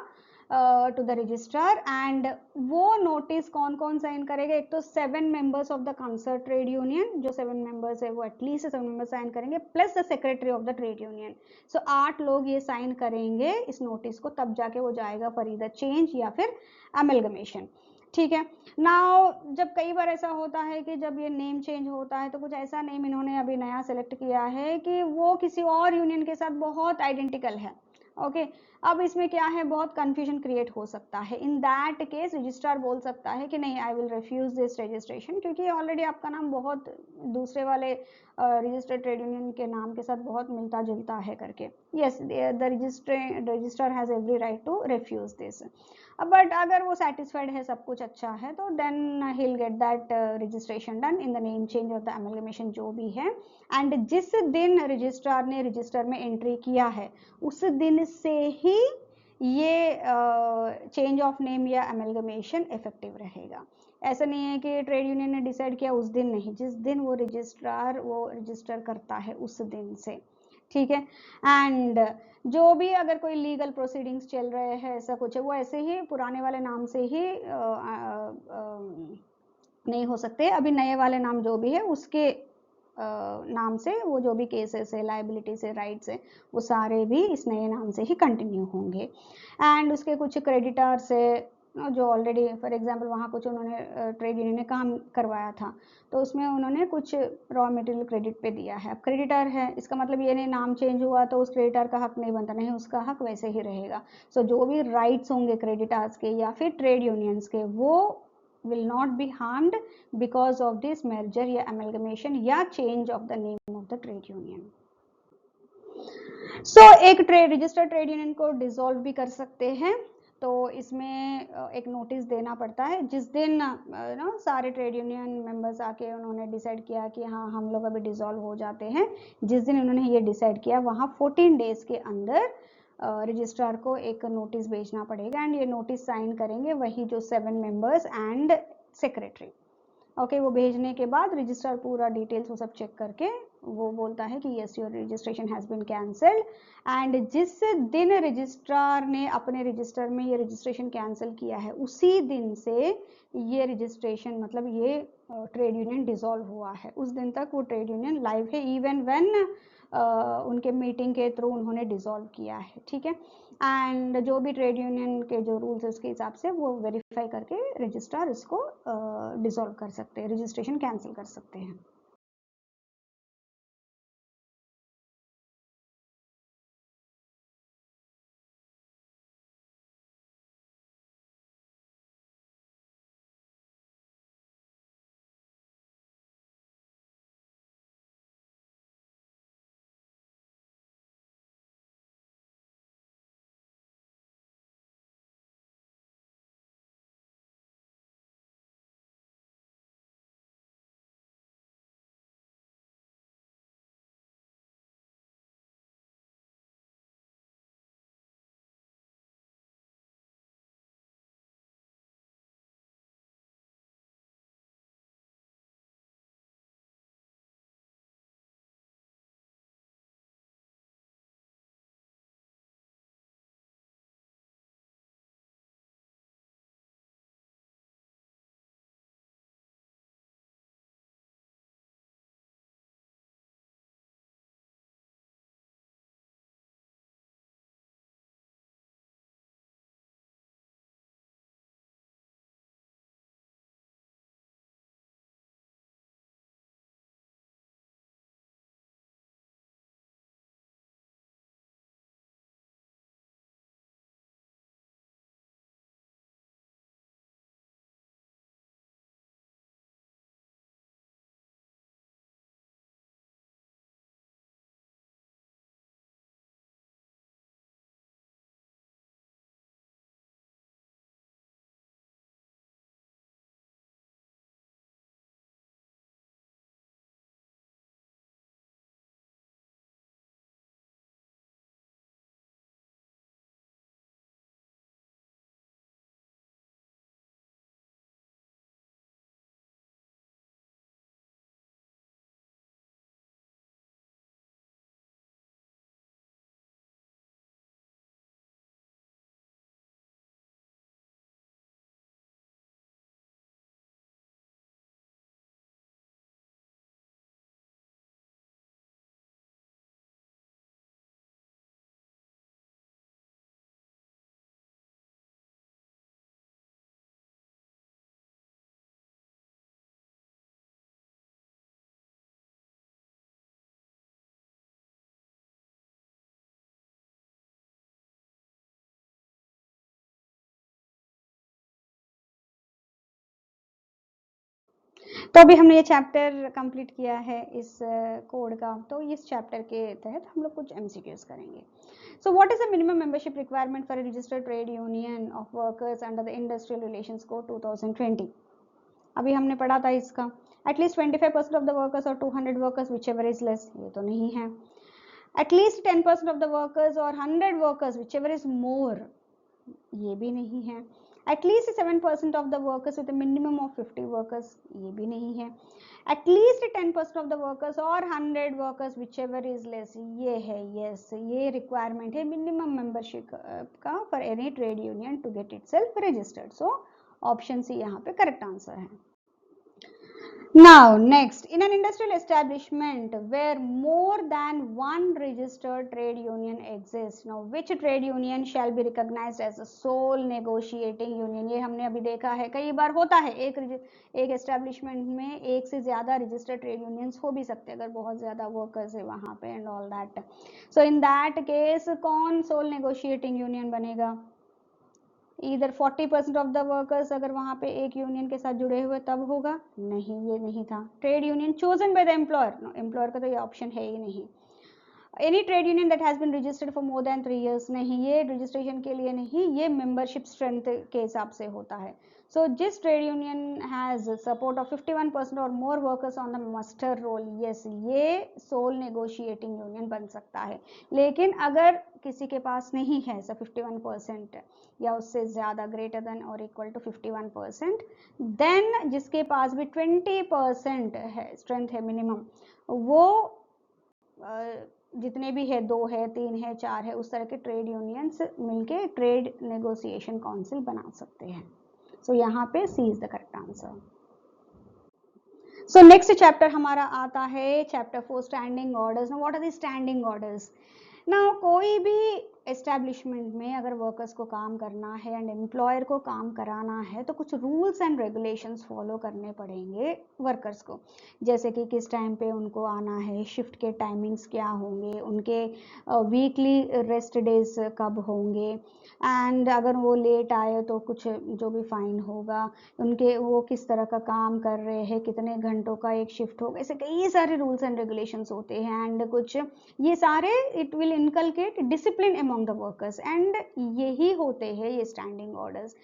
टू द रजिस्ट्रार। एंड वो नोटिस कौन कौन साइन करेगा, एक तो 7 members of the concern trade union, जो 7 मेंबर्स है वो एटलीस्ट 7 मेंबर्स साइन करेंगे, plus the secretary of the trade union. So 8 लोग ये साइन करेंगे इस नोटिस को, तब जाके वो जाएगा फॉर ईदर चेंज या फिर एमलगमेशन। ठीक है। नाउ जब कई बार ऐसा होता है कि जब ये नेम चेंज होता है तो कुछ ऐसा नेम इन्होंने अभी नया सेलेक्ट किया है कि वो किसी और यूनियन के साथ बहुत आइडेंटिकल है। ओके, अब इसमें क्या है, बहुत कंफ्यूजन क्रिएट हो सकता है। इन दैट केस रजिस्ट्रार बोल सकता है कि नहीं, I will refuse this registration, क्योंकि ऑलरेडी आपका नाम बहुत दूसरे वाले रजिस्टर्ड ट्रेड यूनियन के नाम के साथ बहुत मिलता जुलता है करके। Yes, the registrar has every right to refuse this. But अगर वो सेटिस्फाइड है, सब कुछ अच्छा है, तो then he will get that registration done in the name change of the amalgamation जो भी है। एंड जिस दिन रजिस्ट्रार ने रजिस्टर में एंट्री किया है उस दिन से ही ये चेंज ऑफ नेम या एमलगमेशन इफेक्टिव रहेगा। ऐसा नहीं है कि ट्रेड यूनियन ने डिसाइड किया उस दिन नहीं, जिस दिन वो रजिस्ट्रार वो रजिस्टर करता है उस दिन से। ठीक है। एंड जो भी अगर कोई लीगल प्रोसीडिंग्स चल रहे हैं, ऐसा कुछ है, वो ऐसे ही पुराने वाले नाम से ही नहीं हो सकते। अभी नए वाले नाम जो भी है उसके नाम से वो जो भी केसेस है, लाइबिलिटीज है, राइट्स है, वो सारे भी इस नए नाम से ही कंटिन्यू होंगे। एंड उसके कुछ क्रेडिटर्स है जो ऑलरेडी, फॉर एग्जांपल वहाँ कुछ उन्होंने ट्रेड यूनियन ने काम करवाया था, तो उसमें उन्होंने कुछ रॉ मटेरियल क्रेडिट पे दिया है। अब क्रेडिटर है, इसका मतलब ये नहीं नाम चेंज हुआ तो उस क्रेडिटर का हक नहीं बनता, नहीं, उसका हक वैसे ही रहेगा। सो जो भी राइट्स होंगे क्रेडिटर्स के या फिर ट्रेड यूनियंस के, वो will not be harmed because of this merger या amalgamation या change of the name of the trade union. So एक रजिस्टर्ड ट्रेड यूनियन को डिसॉल्व भी कर सकते हैं। तो इसमें एक नोटिस देना पड़ता है जिस दिन ना सारे ट्रेड यूनियन मेंबर्स आके उन्होंने डिसाइड किया कि हाँ हम लोग अभी डिसॉल्व हो जाते हैं, जिस दिन उन्होंने ये डिसाइड किया वहाँ 14 डेज के अंदर रजिस्ट्रार को एक नोटिस भेजना पड़ेगा। एंड ये नोटिस साइन करेंगे वही जो 7 मेंबर्स एंड सेक्रेटरी। ओके, वो भेजने के बाद रजिस्ट्रार पूरा डिटेल्स वो सब चेक करके वो बोलता है कि yes your registration has been cancelled. And जिस दिन रजिस्ट्रार ने अपने रजिस्टर में ये रजिस्ट्रेशन कैंसिल किया है उसी दिन से ये रजिस्ट्रेशन मतलब ये ट्रेड यूनियन डिसॉल्व हुआ है, उस दिन तक वो ट्रेड यूनियन लाइव है, इवन व्हेन उनके मीटिंग के थ्रू उन्होंने डिसॉल्व किया है। ठीक है। एंड जो भी ट्रेड यूनियन के जो रूल्स है उसके हिसाब से वो वेरीफाई करके रजिस्ट्रार इसको डिसॉल्व कर सकते हैं, रजिस्ट्रेशन कैंसिल कर सकते हैं। तो अभी हमने ये चैप्टर कंप्लीट किया है इस कोड का, तो इस चैप्टर के तहत हम लोग कुछ MCQs करेंगे. So what is the minimum membership requirement for a registered trade union of workers under the Industrial Relations Code 2020? अभी हमने पढ़ा था इसका. At least 25% of the workers or 200 workers, whichever is less, ये तो नहीं है. At least 10% of the workers or 100 workers, whichever is more, ये भी नहीं है. At least 7% of the workers with a minimum of 50 workers, ये भी नहीं है. At least 10% of the workers or 100 workers, whichever is less, ये है. yes, ये requirement है minimum membership का for any trade union to get itself registered. So option C यहाँ पे correct answer है. Now next, in an industrial establishment where more than one registered trade union exists, now which trade union shall be recognized as a sole negotiating union? ये हमने अभी देखा है, कई बार होता है एक एस्टेब्लिशमेंट में एक से ज्यादा रजिस्टर्ड ट्रेड यूनियंस हो भी सकते हैं अगर बहुत ज्यादा वर्कर्स है वहां पे and all that. So in that case कौन सोल नेगोशिएटिंग यूनियन बनेगा? इधर 40% ऑफ द वर्कर्स अगर वहां पे एक यूनियन के साथ जुड़े हुए तब होगा. नहीं, ये नहीं था. Trade union chosen by the employer, employer का तो ये ऑप्शन है ही नहीं. Any trade union that has been registered for more than 3 years, नहीं, ये रजिस्ट्रेशन के लिए नहीं, ये मेंबरशिप स्ट्रेंथ के हिसाब से होता है. सो जिस trade union has support of 51% और more workers on the muster roll, yes, ये सोल नेगोशिएटिंग यूनियन बन सकता है. लेकिन अगर किसी के पास नहीं है 51% या उससे ज्यादा, greater than or equal to 51%, then जिसके पास भी 20% है स्ट्रेंथ है मिनिमम, वो जितने भी है, 2 है, 3 है, 4 है, उस तरह के ट्रेड यूनियंस मिलके ट्रेड नेगोशिएशन काउंसिल बना सकते हैं. सो यहाँ पे C is the correct answer. So next chapter हमारा आता है chapter 4, standing orders. What are the standing orders? ना कोई भी एस्टेब्लिशमेंट में अगर वर्कर्स को काम करना है एंड एम्प्लॉयर को काम कराना है तो कुछ रूल्स एंड रेगुलेशंस फॉलो करने पड़ेंगे वर्कर्स को. जैसे कि किस टाइम पे उनको आना है, शिफ्ट के टाइमिंग्स क्या होंगे, उनके वीकली रेस्ट डेज कब होंगे, एंड अगर वो लेट आए तो कुछ जो भी फाइन होगा, उनके वो किस तरह का काम कर रहे हैं, कितने घंटों का एक शिफ्ट होगा, ऐसे कई सारे रूल्स एंड रेगुलेशंस होते हैं. एंड कुछ ये सारे it will inculcate discipline among the workers, and यही होते हैं ये standing orders.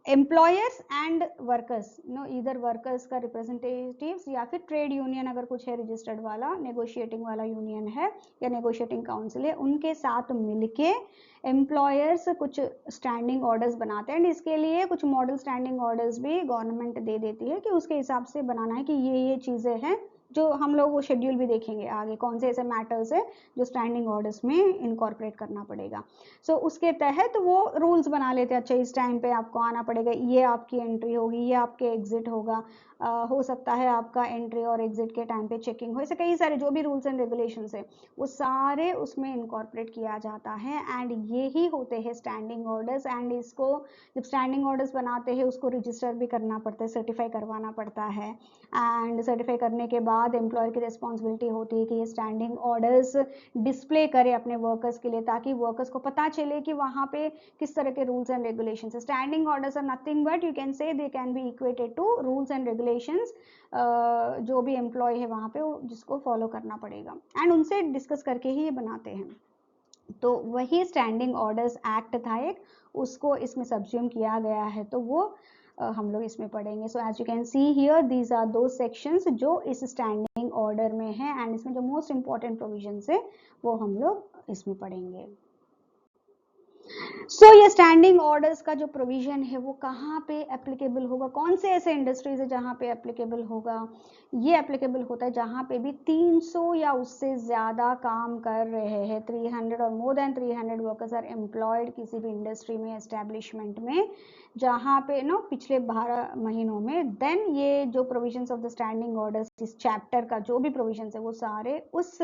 Employers and workers, no, इधर वर्कर्स का रिप्रेजेंटेटिव्स या फिर ट्रेड यूनियन अगर कुछ है रजिस्टर्ड वाला, नेगोशिएटिंग वाला यूनियन है या नेगोशिएटिंग काउंसिल है, उनके साथ मिलके एम्प्लॉयर्स कुछ स्टैंडिंग ऑर्डर्स बनाते हैं. एंड इसके लिए कुछ मॉडल स्टैंडिंग ऑर्डर्स भी गवर्नमेंट दे देती है कि उसके हिसाब से बनाना है कि ये चीजें हैं, जो हम लोग वो शेड्यूल भी देखेंगे आगे कौन से ऐसे मैटर्स है जो स्टैंडिंग ऑर्डर्स में इनकॉर्पोरेट करना पड़ेगा. सो उसके तहत वो रूल्स बना लेते हैं. अच्छा, इस टाइम पे आपको आना पड़ेगा, ये आपकी एंट्री होगी, ये आपके एग्जिट होगा, हो सकता है आपका एंट्री और एग्जिट के टाइम पे चेकिंग हो, ऐसे कई सारे जो भी रूल्स एंड रेगुलेशंस है वो सारे उसमें इनकॉर्पोरेट किया जाता है. एंड ये ही होते हैं स्टैंडिंग ऑर्डर्स. एंड इसको जब स्टैंडिंग ऑर्डर्स बनाते हैं उसको रजिस्टर भी करना पड़ता है, सर्टिफाई करवाना पड़ता है. एंड सर्टिफाई करने के बाद एम्प्लॉयर की रिस्पॉन्सिबिलिटी होती है कि ये स्टैंडिंग ऑर्डर्स डिस्प्ले करे अपने वर्कर्स के लिए, ताकि वर्कर्स को पता चले कि वहाँ पे किस तरह के रूल्स एंड रेगुलेशंस है. Standing orders are nothing but you can say they can be equated to rules and regulations, जो भी एम्प्लॉय है वहाँ पे जिसको फॉलो करना पड़ेगा, एंड उनसे डिस्कस करके ही ये बनाते हैं. तो वही स्टैंडिंग ऑर्डर्स एक्ट था एक, उसको इसमें सब्ज्यूम किया गया है, तो वो हम लोग इसमें पढ़ेंगे. So as you can see here these are दो सेक्शंस जो इस स्टैंडिंग ऑर्डर में है, एंड इसमें जो मोस्ट इंपॉर्टेंट प्रोविजंस है वो हम लोग इसमें पढ़ेंगे. सो ये स्टैंडिंग ऑर्डर्स का जो प्रोविजन है वो कहाँ पे एप्लीकेबल होगा, कौन से ऐसे इंडस्ट्रीज है जहाँ पे एप्लीकेबल होगा? ये एप्लीकेबल होता है जहाँ पे भी 300 या उससे ज्यादा काम कर रहे हैं, 300 और more than 300 workers are employed किसी भी इंडस्ट्री में, एस्टेब्लिशमेंट में, जहाँ पे पिछले 12 महीनों में. देन ये जो provisions of the standing orders, इस चैप्टर का जो भी प्रोविजंस है वो सारे उस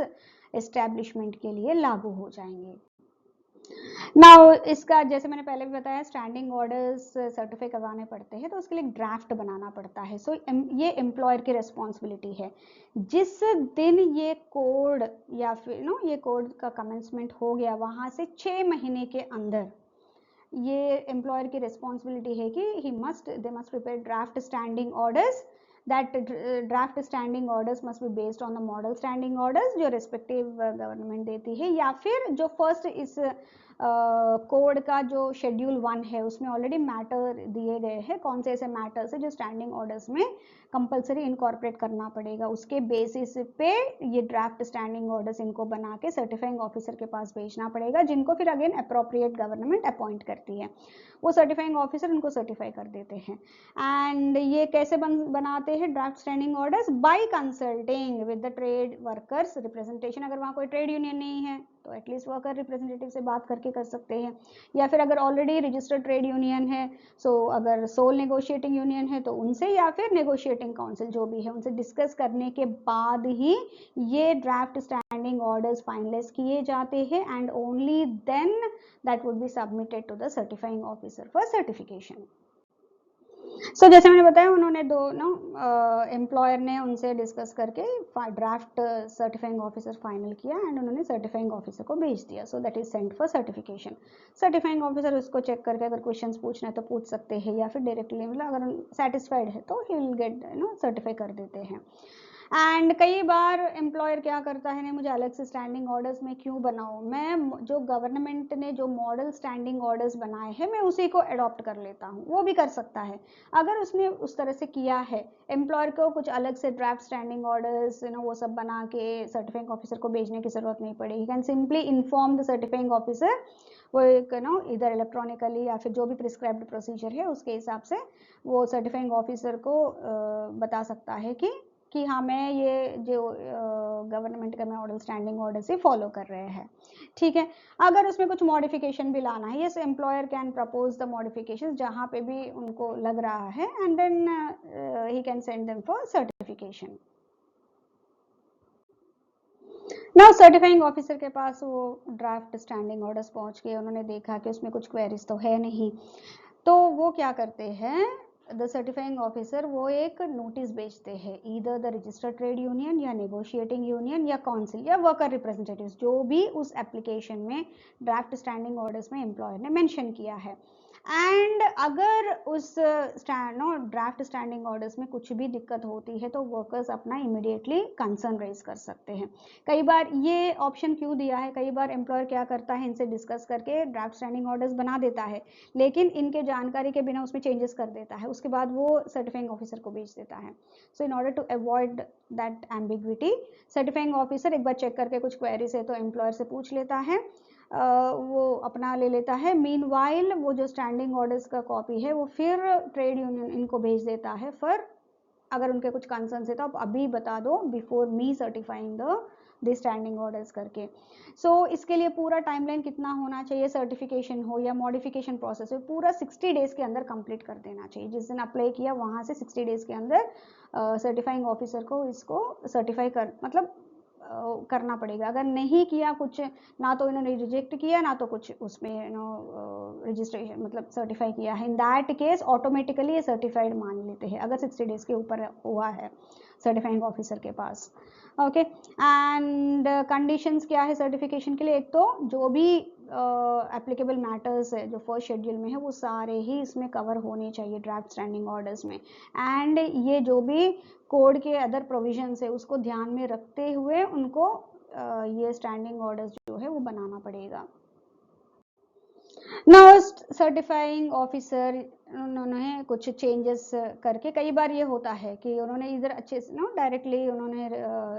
एस्टेब्लिशमेंट के लिए लागू हो जाएंगे. नाउ इसका जैसे मैंने पहले भी बताया, स्टैंडिंग ऑर्डर्स सर्टिफाई करवाने पड़ते हैं तो उसके लिए ड्राफ्ट बनाना पड़ता है. सो ये एम्प्लॉयर की रिस्पॉन्सिबिलिटी है. जिस दिन ये कोड या फिर ये कोड का कमेंसमेंट हो गया, वहां से 6 महीने के अंदर ये एम्प्लॉयर की रिस्पॉन्सिबिलिटी है कि they must prepare draft standing orders. that draft standing orders must be based on the model standing orders जो रिस्पेक्टिव गवर्नमेंट देती है, या फिर जो फर्स्ट इस कोड का जो शेड्यूल 1 है उसमें ऑलरेडी मैटर दिए गए हैं, कौन से ऐसे मैटर्स है जो स्टैंडिंग ऑर्डर्स में कंपलसरी इनकॉर्पोरेट करना पड़ेगा, उसके बेसिस पे ये ड्राफ्ट स्टैंडिंग ऑर्डर्स इनको बना के सर्टिफाइंग ऑफिसर के पास भेजना पड़ेगा, जिनको फिर अगेन अप्रोप्रिएट गवर्नमेंट अपॉइंट करती है। वो सर्टिफाइंग ऑफिसर उनको सर्टिफाई कर देते हैं। एंड ये कैसे बनाते हैं draft standing orders? By consulting with the trade workers representation. अगर वहाँ कोई ट्रेड यूनियन नहीं है तो एटलीस्ट वर्कर रिप्रेजेंटेटिव से बात करके कर सकते हैं, या फिर अगर ऑलरेडी रजिस्टर्ड ट्रेड यूनियन है, सो अगर सोल नेगोशिएटिंग यूनियन है तो उनसे, या फिर नेगोशिएटिंग काउंसिल जो भी है उनसे डिस्कस करने के बाद ही ये ड्राफ्ट स्टैंडिंग ऑर्डर्स फाइनलाइज किए जाते हैं, and only then that would be submitted to the certifying officer for certification. So जैसे मैंने बताया, उन्होंने एम्प्लॉयर ने उनसे डिस्कस करके ड्राफ्ट सर्टिफाइंग ऑफिसर फाइनल किया, एंड उन्होंने सर्टिफाइंग ऑफिसर को भेज दिया। So that is sent for certification. Certifying officer उसको चेक करके अगर क्वेश्चंस पूछना है तो पूछ सकते हैं, या फिर डायरेक्टली मतलब अगर सेटिस्फाइड है तो ही विल गेट सर्टिफाई कर देते हैं। एंड कई बार एम्प्लॉयर क्या करता है, नहीं मुझे अलग से स्टैंडिंग ऑर्डर्स में क्यों बनाऊं, मैं जो गवर्नमेंट ने जो मॉडल स्टैंडिंग ऑर्डर्स बनाए हैं मैं उसी को अडॉप्ट कर लेता हूं, वो भी कर सकता है। अगर उसने उस तरह से किया है, एम्प्लॉयर को कुछ अलग से ड्राफ्ट स्टैंडिंग ऑर्डर्स वो सब बना के सर्टिफाइंग ऑफिसर को भेजने की जरूरत नहीं पड़ेगी। Can simply inform the certifying officer, वो एक इधर इलेक्ट्रॉनिकली या फिर जो भी प्रिस्क्राइब्ड प्रोसीजर है उसके हिसाब से वो सर्टिफाइंग ऑफिसर को बता सकता है कि हाँ मैं ये जो गवर्नमेंट का मैं मॉडल स्टैंडिंग ऑर्डर से फॉलो कर रहे हैं। ठीक है, अगर उसमें कुछ मॉडिफिकेशन भी लाना है, yes employer can propose the modification जहाँ पे भी उनको लग रहा है, and then he can send them for certification. Now certifying officer के पास वो ड्राफ्ट स्टैंडिंग ऑर्डर्स पहुंच गए, उन्होंने देखा कि उसमें कुछ क्वेरीज तो है नहीं, तो वो क्या करते हैं, द सर्टिफाइंग ऑफिसर वो एक नोटिस भेजते हैं either the registered trade union या नेगोशिएटिंग यूनियन या काउंसिल या वर्कर रिप्रेजेंटेटिव्स, जो भी उस एप्लीकेशन में ड्राफ्ट स्टैंडिंग ऑर्डर्स में एम्प्लॉयर ने मेंशन किया है। एंड अगर उस ड्राफ्ट स्टैंडिंग ऑर्डर्स में कुछ भी दिक्कत होती है तो वर्कर्स अपना इमिडिएटली कंसर्न रेज कर सकते हैं। कई बार ये ऑप्शन क्यों दिया है, कई बार एम्प्लॉयर क्या करता है, इनसे डिस्कस करके ड्राफ्ट स्टैंडिंग ऑर्डर्स बना देता है, लेकिन इनके जानकारी के बिना उसमें चेंजेस कर देता है, उसके बाद वो सर्टिफाइंग ऑफिसर को भेज देता है। So in order to avoid that ambiguity, certifying officer एक बार चेक करके कुछ क्वेरीज है तो एम्प्लॉयर से पूछ लेता है, वो अपना ले लेता है। मीनवाइल वो जो स्टैंडिंग ऑर्डर्स का कॉपी है वो फिर ट्रेड यूनियन इनको भेज देता है, फिर अगर उनके कुछ कंसर्न है तो आप अभी बता दो before me certifying the standing orders करके। सो इसके लिए पूरा टाइमलाइन कितना होना चाहिए, सर्टिफिकेशन हो या मॉडिफिकेशन प्रोसेस हो, पूरा 60 डेज के अंदर कंप्लीट कर देना चाहिए। जिस दिन अप्लाई किया वहां से 60 डेज के अंदर सर्टिफाइंग ऑफिसर को इसको सर्टिफाई कर मतलब करना पड़ेगा। अगर नहीं किया कुछ, ना तो इन्होंने रिजेक्ट किया ना तो कुछ उसमें रजिस्ट्रेशन मतलब सर्टिफाई किया है, इन दैट केस ऑटोमेटिकली ये सर्टिफाइड मान लेते हैं अगर 60 डेज के ऊपर हुआ है सर्टिफाइंग ऑफिसर के पास। ओके, एंड कंडीशंस क्या है सर्टिफिकेशन के लिए, एक तो जो भी एप्लीकेबल मैटर्स है जो फर्स्ट शेड्यूल में है वो सारे ही इसमें कवर होने चाहिए ड्राफ्ट स्टैंडिंग ऑर्डर्स में, एंड ये जो भी कोड के अदर प्रोविजंस है उसको ध्यान में रखते हुए उनको ये स्टैंडिंग ऑर्डर्स जो है वो बनाना पड़ेगा। नाउ सर्टिफाइंग ऑफिसर उन्होंने कुछ चेंजेस करके, कई बार ये होता है कि उन्होंने इधर अच्छे से डायरेक्टली उन्होंने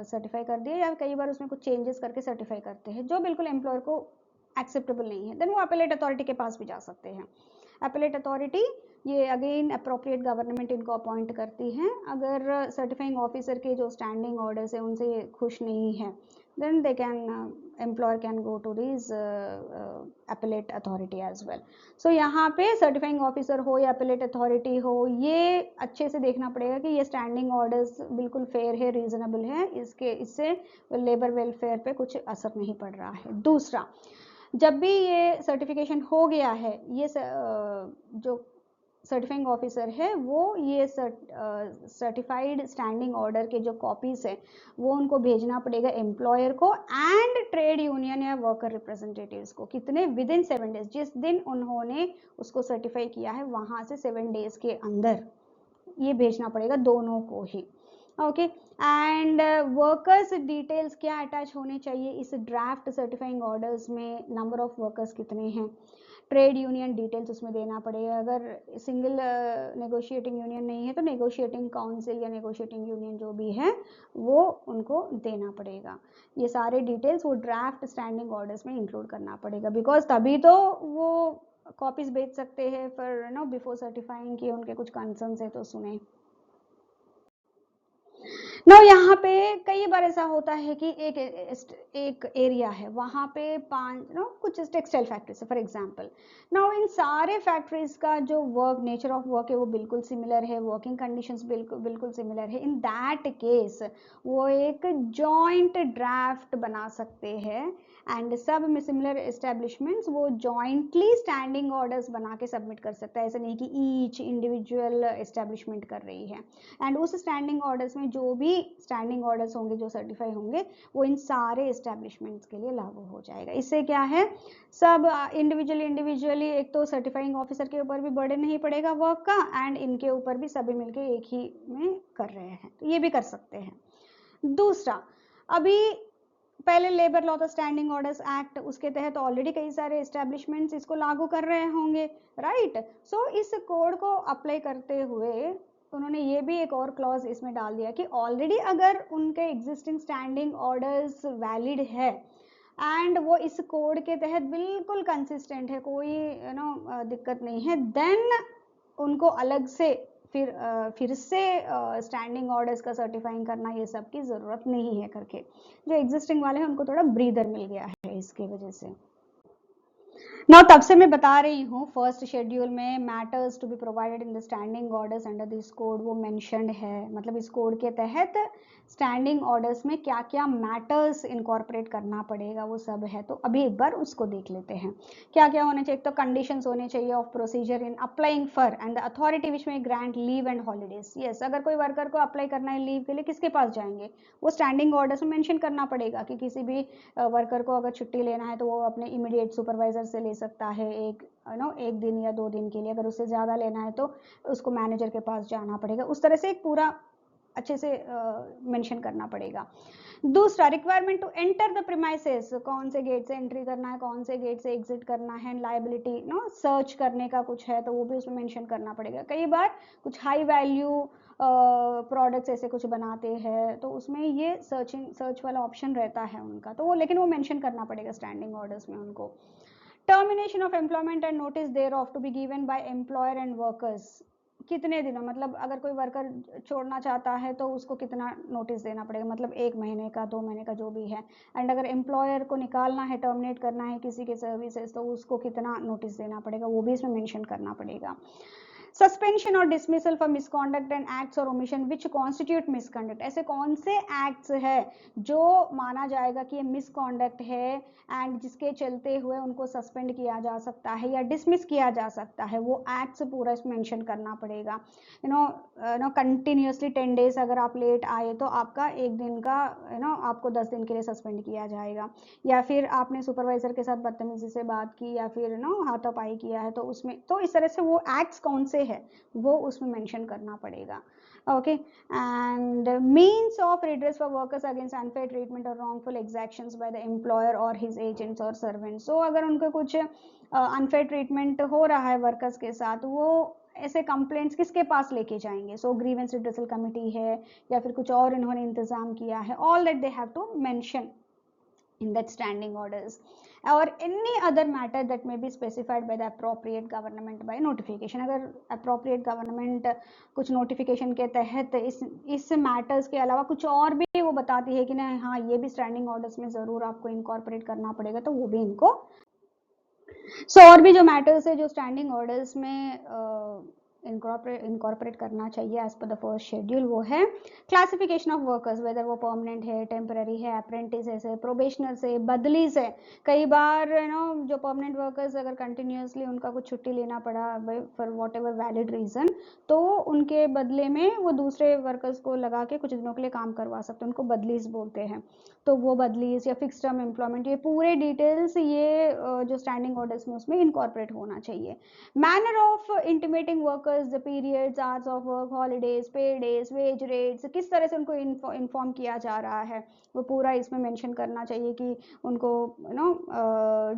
सर्टिफाई कर दिया, या कई बार उसमें कुछ चेंजेस करके सर्टिफाई करते हैं जो बिल्कुल एम्प्लॉयर को एक्सेप्टेबल नहीं है, देन वो अपीलेट अथॉरिटी के पास भी जा सकते हैं। अपीलेट अथॉरिटी ये अगेन अप्रोप्रिएट गवर्नमेंट इनको अपॉइंट करती है। अगर सर्टिफाइंग ऑफिसर के जो स्टैंडिंग ऑर्डर्स है उनसे खुश नहीं है, then they can employer can go to these appellate authority as well. So यहाँ पे सर्टिफाइंग ऑफिसर हो या appellate अथॉरिटी हो, ये अच्छे से देखना पड़ेगा कि ये स्टैंडिंग ऑर्डर्स बिल्कुल फेयर है, रीजनेबल है, इससे लेबर वेलफेयर पे कुछ असर नहीं पड़ रहा है। दूसरा, जब भी ये सर्टिफिकेशन हो गया है, ये जो सर्टिफाइंग ऑफिसर है वो ये सर्टिफाइड स्टैंडिंग ऑर्डर के जो कॉपीज है वो उनको भेजना पड़ेगा एम्प्लॉयर को एंड ट्रेड यूनियन या वर्कर रिप्रेजेंटेटिव्स को। कितने? विद इन 7 डेज, जिस दिन उन्होंने उसको सर्टिफाई किया है वहां से 7 डेज के अंदर ये भेजना पड़ेगा दोनों को ही। ओके, एंड वर्कर्स डिटेल्स क्या अटैच होने चाहिए इस ड्राफ्ट सर्टिफाइंग ऑर्डर्स में, नंबर ऑफ वर्कर्स कितने हैं, ट्रेड यूनियन डिटेल्स उसमें देना पड़ेगा। अगर सिंगल नेगोशिएटिंग यूनियन नहीं है तो नेगोशिएटिंग काउंसिल या नेगोशिएटिंग यूनियन जो भी है वो उनको देना पड़ेगा। ये सारे डिटेल्स वो ड्राफ्ट स्टैंडिंग ऑर्डर्स में इंक्लूड करना पड़ेगा, बिकॉज तभी तो वो कॉपीज भेज सकते हैं फॉर बिफोर सर्टिफाइंग कि उनके कुछ कंसर्न्स है तो सुने। नो यहाँ पे कई बार ऐसा होता है कि एक एरिया है, वहाँ पे कुछ टेक्सटाइल फैक्ट्रीज है फॉर एग्जांपल। नाउ इन सारे फैक्ट्रीज का जो वर्क नेचर ऑफ वर्क है वो बिल्कुल सिमिलर है, वर्किंग कंडीशंस बिल्कुल सिमिलर है। इन दैट केस वो एक जॉइंट ड्राफ्ट बना सकते हैं एंड सब में सिमिलर एस्टेब्लिशमेंट्स वो जॉइंटली स्टैंडिंग ऑर्डर्स बना के सबमिट कर सकता है। ऐसा नहीं कि ईच इंडिविजुअल एस्टेब्लिशमेंट कर रही है। एंड उस स्टैंडिंग ऑर्डर्स में जो भी स्टैंडिंग ऑर्डर्स होंगे जो सर्टिफाई होंगे वो इन सारे एस्टेब्लिशमेंट्स के लिए लागू हो जाएगा। इससे क्या है, सब इंडिविजुअली एक तो सर्टिफाइंग ऑफिसर के ऊपर भी बर्डन नहीं पड़ेगा वर्क का, एंड इनके ऊपर भी सभी मिलके एक ही में कर रहे हैं, तो ये भी कर सकते हैं। दूसरा, अभी पहले लेबर लॉ था स्टैंडिंग ऑर्डर्स एक्ट, उसके तहत ऑलरेडी कई सारे एस्टेब्लिशमेंट्स इसको लागू कर रहे होंगे, राइट। सो इस कोड को अप्लाई करते हुए उन्होंने ये भी एक और क्लॉज इसमें डाल दिया कि ऑलरेडी अगर उनके एग्जिस्टिंग स्टैंडिंग ऑर्डर्स वैलिड है एंड वो इस कोड के तहत बिल्कुल कंसिस्टेंट है, कोई दिक्कत नहीं है, देन उनको अलग से फिर से स्टैंडिंग ऑर्डर्स का सर्टिफाइंग करना ये सब की जरूरत नहीं है करके, जो एग्जिस्टिंग वाले हैं उनको थोड़ा ब्रीदर मिल गया है इसकी वजह से। ना तब से मैं बता रही हूँ फर्स्ट शेड्यूल में matters to be provided in the standing orders under this code वो मेंशन्ड है, मतलब इस कोड के तहत स्टैंडिंग ऑर्डर्स में क्या क्या मैटर्स इनकॉर्पोरेट करना पड़ेगा वो सब है। तो अभी एक बार उसको देख लेते हैं क्या क्या होने चाहिए। तो कंडीशंस होने चाहिए of procedure in applying for and the authority which में grant leave and holidays. Yes, अगर कोई वर्कर को अप्लाई करना है लीव के लिए किसके पास जाएंगे, वो स्टैंडिंग ऑर्डर्स में मेंशन करना पड़ेगा कि किसी भी वर्कर को अगर छुट्टी लेना है तो वो अपने इमीडिएट सुपरवाइजर से ले सकता है एक दिन या 2 दिन के लिए, अगर उससे ज़्यादा लेना है तो उसको मैनेजर के पास जाना पड़ेगा। उस तरह से एक पूरा अच्छे से मेंशन करना पड़ेगा। दूसरा, requirement to enter the premises, कौन से गेट से एंट्री करना है, कौन से गेट से एग्जिट करना है, लायबिलिटी सर्च करने का कुछ है तो वो भी उसमें मेंशन करना पड़ेगा। कई बार कुछ हाई वैल्यू प्रोडक्ट्स ऐसे कुछ बनाते हैं तो उसमें ये सर्च वाला ऑप्शन रहता है उनका, तो वो लेकिन वो मेंशन करना पड़ेगा स्टैंडिंग ऑर्डर्स में उनको। Termination of employment and notice thereof to be given by employer and workers, कितने दिनों, मतलब अगर कोई वर्कर छोड़ना चाहता है तो उसको कितना नोटिस देना पड़ेगा, मतलब 1 महीने का, 2 महीने का, जो भी है। एंड अगर एम्प्लॉयर को निकालना है, टर्मिनेट करना है किसी के सर्विसेज तो उसको कितना नोटिस देना पड़ेगा, वो भी इसमें मेंशन करना पड़ेगा। सस्पेंशन और dismissal for misconduct and acts और ओमिशन विच कॉन्स्टिट्यूट मिसकॉन्डक्ट, ऐसे कौन से एक्ट्स है जो माना जाएगा कि ये मिसकॉन्डक्ट है एंड जिसके चलते हुए उनको सस्पेंड किया जा सकता है या डिसमिस किया जा सकता है, वो एक्ट्स पूरा मेंशन करना पड़ेगा। कंटिन्यूसली 10 डेज अगर आप लेट आए तो आपका 1 दिन का आपको 10 दिन के लिए सस्पेंड किया जाएगा, या फिर आपने सुपरवाइजर के साथ बदतमीजी से बात की या फिर हाथापाई किया है तो उसमें, तो इस तरह से वो एक्ट्स कौन से है वो उसमें मेंशन करना पड़ेगा। Okay, and means of redress for workers against unfair treatment और रॉन्गफुल एग्जैक्शंस बाय द एम्प्लॉयर और हिज एजेंट्स और सर्वेंट्स। सो अगर उनको कुछ अनफेयर ट्रीटमेंट हो रहा है वर्कर्स के साथ, वो ऐसे कंप्लेंट्स किसके पास लेके जाएंगे। सो ग्रीवेंस रिड्रेसल कमिटी है या फिर कुछ और इन्होंने इंतजाम किया है, all that they have to mention in that standing orders or any other matter that may be specified by the appropriate government by notification। अगर appropriate government कुछ notification के तहत इस matters के अलावा कुछ और भी वो बताती है कि ना हाँ ये भी standing orders में जरूर आपको incorporate करना पड़ेगा, तो वो भी इनको और भी जो मैटर्स है जो स्टैंडिंग ऑर्डर्स में इनकॉर्पोरेट करना चाहिए as per the first schedule, वो है क्लासिफिकेशन ऑफ वर्कर्स, वेदर वो परमानेंट है, टेम्पररी है, अप्रेंटिस है, प्रोबेशनर से, बदली से। कई बार जो परमानेंट वर्कर्स अगर कंटिन्यूसली उनका कुछ छुट्टी लेना पड़ा for whatever valid reason, तो उनके बदले में वो दूसरे वर्कर्स को लगा के कुछ दिनों के लिए काम करवा सकते हैं, उनको बदलीज बोलते हैं। तो वो बदलीज या फिक्स टर्म एम्प्लॉयमेंट, ये पूरे डिटेल्स ये जो स्टैंडिंग ऑर्डर्स में उसमें इनकॉर्पोरेट होना चाहिए। Manner of intimating workers workers, periods, hours of work, holidays, पे डेज, वेज रेट्स, किस तरह से उनको इन्फॉर्म किया जा रहा है वो पूरा इसमें मेंशन करना चाहिए कि उनको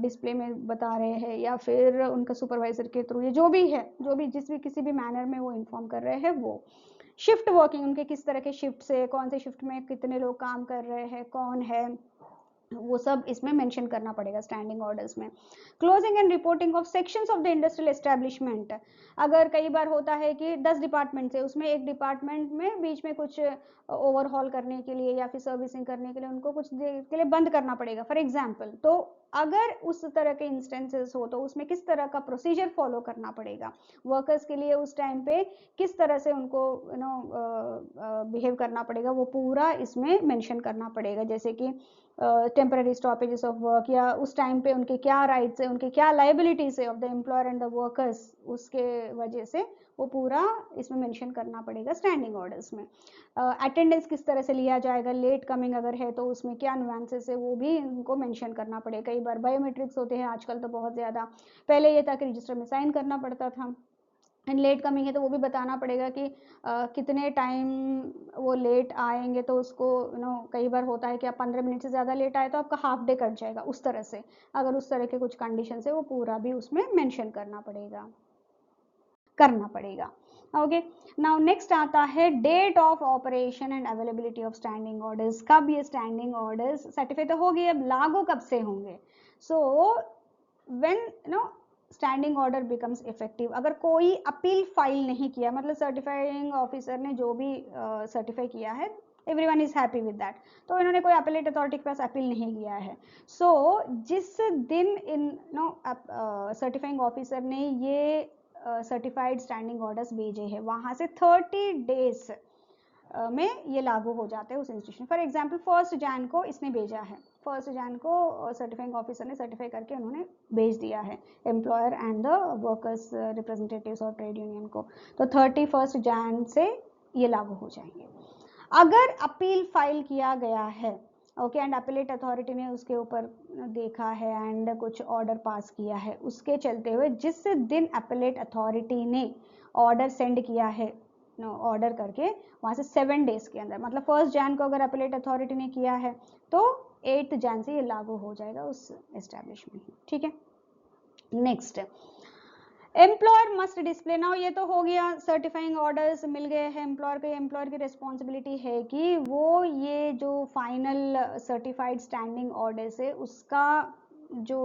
डिस्प्ले में बता रहे हैं या फिर उनका सुपरवाइजर के थ्रू, ये जो भी है, जो भी जिस भी किसी भी मैनर में वो इन्फॉर्म कर रहे हैं वो। शिफ्ट वर्किंग, उनके किस तरह के शिफ्ट से, कौन से शिफ्ट में कितने लोग काम कर रहे हैं, कौन है, वो सब इसमें मेंशन करना पड़ेगा स्टैंडिंग ऑर्डर्स में। Closing and reporting of sections of the industrial establishment, अगर कई बार होता है कि 10 डिपार्टमेंट है, उसमें एक डिपार्टमेंट में बीच में कुछ ओवरहॉल करने के लिए या फिर सर्विसिंग करने के लिए उनको कुछ देर के लिए बंद करना पड़ेगा फॉर एग्जाम्पल, तो अगर उस तरह के इंस्टेंसेस हो तो उसमें किस तरह का प्रोसीजर फॉलो करना पड़ेगा वर्कर्स के लिए, उस टाइम पे किस तरह से उनको बिहेव करना पड़ेगा, वो पूरा इसमें मेंशन करना पड़ेगा। जैसे कि टेम्पररी स्टॉपेजेस ऑफ वर्क, या उस टाइम पे उनके क्या राइट्स है, उनके क्या लाइबिलिटीज है of the employer and the workers, उसके वजह से वो पूरा इसमें मेंशन करना पड़ेगा स्टैंडिंग ऑर्डर्स में। अटेंडेंस किस तरह से लिया जाएगा, लेट कमिंग अगर है तो उसमें क्या नुआंसेस है वो भी उनको मेंशन करना पड़ेगा। कई बार बायोमेट्रिक्स होते हैं आजकल तो बहुत ज़्यादा, पहले ये था कि रजिस्टर में साइन करना पड़ता था, एंड लेट कमिंग है तो वो भी बताना पड़ेगा कि कितने टाइम वो लेट आएंगे, तो उसको कई बार होता है कि आप 15 मिनट से ज़्यादा लेट आए तो आपका हाफ डे कट जाएगा, उस तरह से अगर उस तरह के कुछ कंडीशन है वो पूरा भी उसमें मेंशन करना पड़ेगा ओके। नाउ नेक्स्ट आता है date of operation and availability of standing orders. कब ये स्टैंडिंग ऑर्डर्स सर्टिफाई तो हो गए, अब लागू कब से होंगे? So when standing order becomes effective, अगर कोई अपील फाइल नहीं किया, मतलब सर्टिफाइंग ऑफिसर ने जो भी सर्टिफाई किया है everyone is happy with that, तो इन्होंने कोई अपीलेट अथॉरिटी के पास अपील नहीं किया है, सो जिस दिन इन सर्टिफाइंग ऑफिसर ने ये सर्टिफाइड स्टैंडिंग ऑर्डर्स भेजे हैं वहां से 30 डेज में ये लागू हो जाते हैं उस इंस्टीट्यूशन। फॉर एग्जांपल 1 जैन को इसने भेजा है, 1 जैन को सर्टिफाइंग ऑफिसर ने सर्टिफाई करके उन्होंने भेज दिया है employer and the workers representatives और ट्रेड यूनियन को, तो 31 जैन से ये लागू हो जाएंगे। अगर अपील फाइल किया गया है ओके एंड अपीलेट अथॉरिटी ने उसके ऊपर देखा है एंड कुछ ऑर्डर पास किया है, उसके चलते हुए जिस दिन अपीलेट अथॉरिटी ने ऑर्डर सेंड किया है ऑर्डर करके वहां से 7 डेज के अंदर, मतलब 1 जैन को अगर अपीलेट अथॉरिटी ने किया है तो 8 जैन से ये लागू हो जाएगा उस एस्टेब्लिशमेंट में, ठीक है। Next employer must display, now ये तो हो गया सर्टिफाइंग ऑर्डर्स मिल गए हैं एम्प्लॉयर की रिस्पॉन्सिबिलिटी है कि वो ये जो फाइनल सर्टिफाइड स्टैंडिंग ऑर्डर्स है उसका जो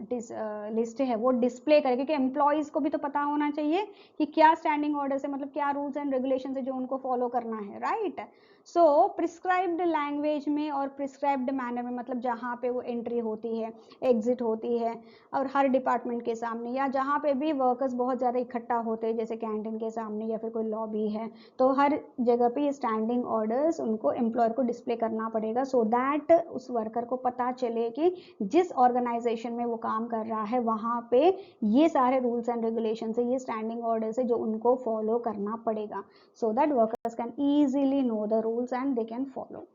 लिस्ट है वो डिस्प्ले करे, क्योंकि एम्प्लॉयज को भी तो पता होना चाहिए कि क्या स्टैंडिंग ऑर्डर्स है, मतलब क्या रूल्स एंड रेगुलेशंस है जो उनको फॉलो करना है, राइट। सो प्रिस्क्राइब्ड लैंग्वेज में और प्रिस्क्राइब्ड मैनर में, मतलब जहाँ पे वो एंट्री होती है एग्जिट होती है और हर डिपार्टमेंट के सामने या जहाँ पे भी वर्कर्स बहुत ज़्यादा इकट्ठा होते हैं जैसे कैंटीन के सामने या फिर कोई लॉबी है, तो हर जगह पे ये स्टैंडिंग ऑर्डर्स उनको एम्प्लॉयर को डिस्प्ले करना पड़ेगा सो दैट उस वर्कर को पता चले कि जिस ऑर्गेनाइजेशन में वो काम कर रहा है वहाँ पे ये सारे रूल्स एंड रेगुलेशन है, ये स्टैंडिंग ऑर्डर्स है जो उनको फॉलो करना पड़ेगा, so that workers can easily know the rules and they can follow.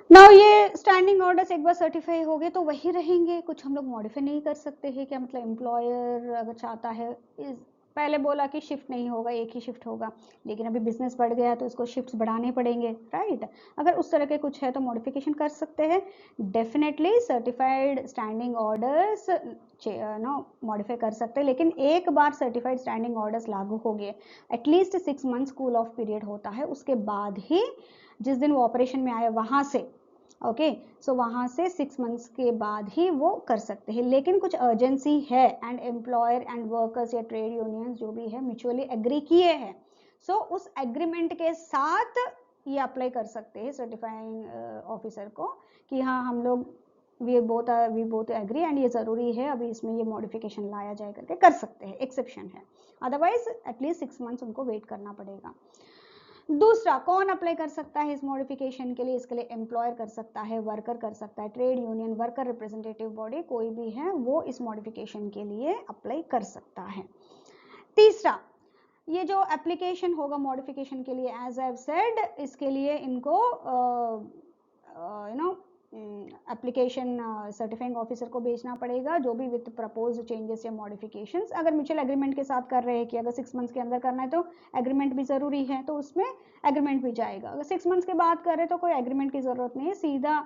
Now ये स्टैंडिंग ऑर्डर्स एक बार सर्टिफाई हो गए तो वही रहेंगे, कुछ हम लोग मॉडिफाई नहीं कर सकते हैं क्या, मतलब एम्प्लॉयर अगर चाहता है पहले बोला कि शिफ्ट नहीं होगा, एक ही शिफ्ट होगा, लेकिन अभी बिजनेस बढ़ गया तो इसको शिफ्ट्स बढ़ाने पड़ेंगे, राइट। अगर उस तरह के कुछ है तो मॉडिफिकेशन कर सकते हैं, definitely certified standing orders modify कर सकते हैं, लेकिन एक बार सर्टिफाइड स्टैंडिंग ऑर्डर्स लागू हो गए at least 6 months cool off period होता है, उसके बाद ही जिस दिन वो ऑपरेशन में आया वहां से ओके सो वहां से 6 मंथ्स के बाद ही वो कर सकते हैं, लेकिन कुछ अर्जेंसी है एंड एम्प्लॉयर एंड वर्कर्स या ट्रेड यूनियंस जो भी है म्यूचुअली एग्री किए हैं, सो उस एग्रीमेंट के साथ ये अप्लाई कर सकते हैं सर्टिफाइंग ऑफिसर को कि हाँ हम लोग वी बोथ एग्री एंड ये जरूरी है अभी इसमें ये मॉडिफिकेशन लाया जाए करके कर सकते हैं, एक्सेप्शन है, अदरवाइज एटलीस्ट 6 मंथ्स उनको वेट करना पड़ेगा। दूसरा कौन अप्लाई कर सकता है इस मॉडिफिकेशन के लिए, इसके लिए एम्प्लॉयर कर सकता है, वर्कर कर सकता है, trade union, worker representative body कोई भी है वो इस मॉडिफिकेशन के लिए अप्लाई कर सकता है। तीसरा ये जो एप्लीकेशन होगा मॉडिफिकेशन के लिए एज आई हैव सेड इसके लिए इनको एप्लीकेशन सर्टिफाइंग ऑफिसर को भेजना पड़ेगा, जो भी विद प्रपोज चेंजेस या मॉडिफिकेशंस। अगर म्यूचुअल एग्रीमेंट के साथ कर रहे हैं कि अगर 6 मंथ्स के अंदर करना है तो एग्रीमेंट भी ज़रूरी है, तो उसमें एग्रीमेंट भी जाएगा। अगर 6 मंथ्स के बाद कर रहे हैं तो कोई एग्रीमेंट की ज़रूरत नहीं है, सीधा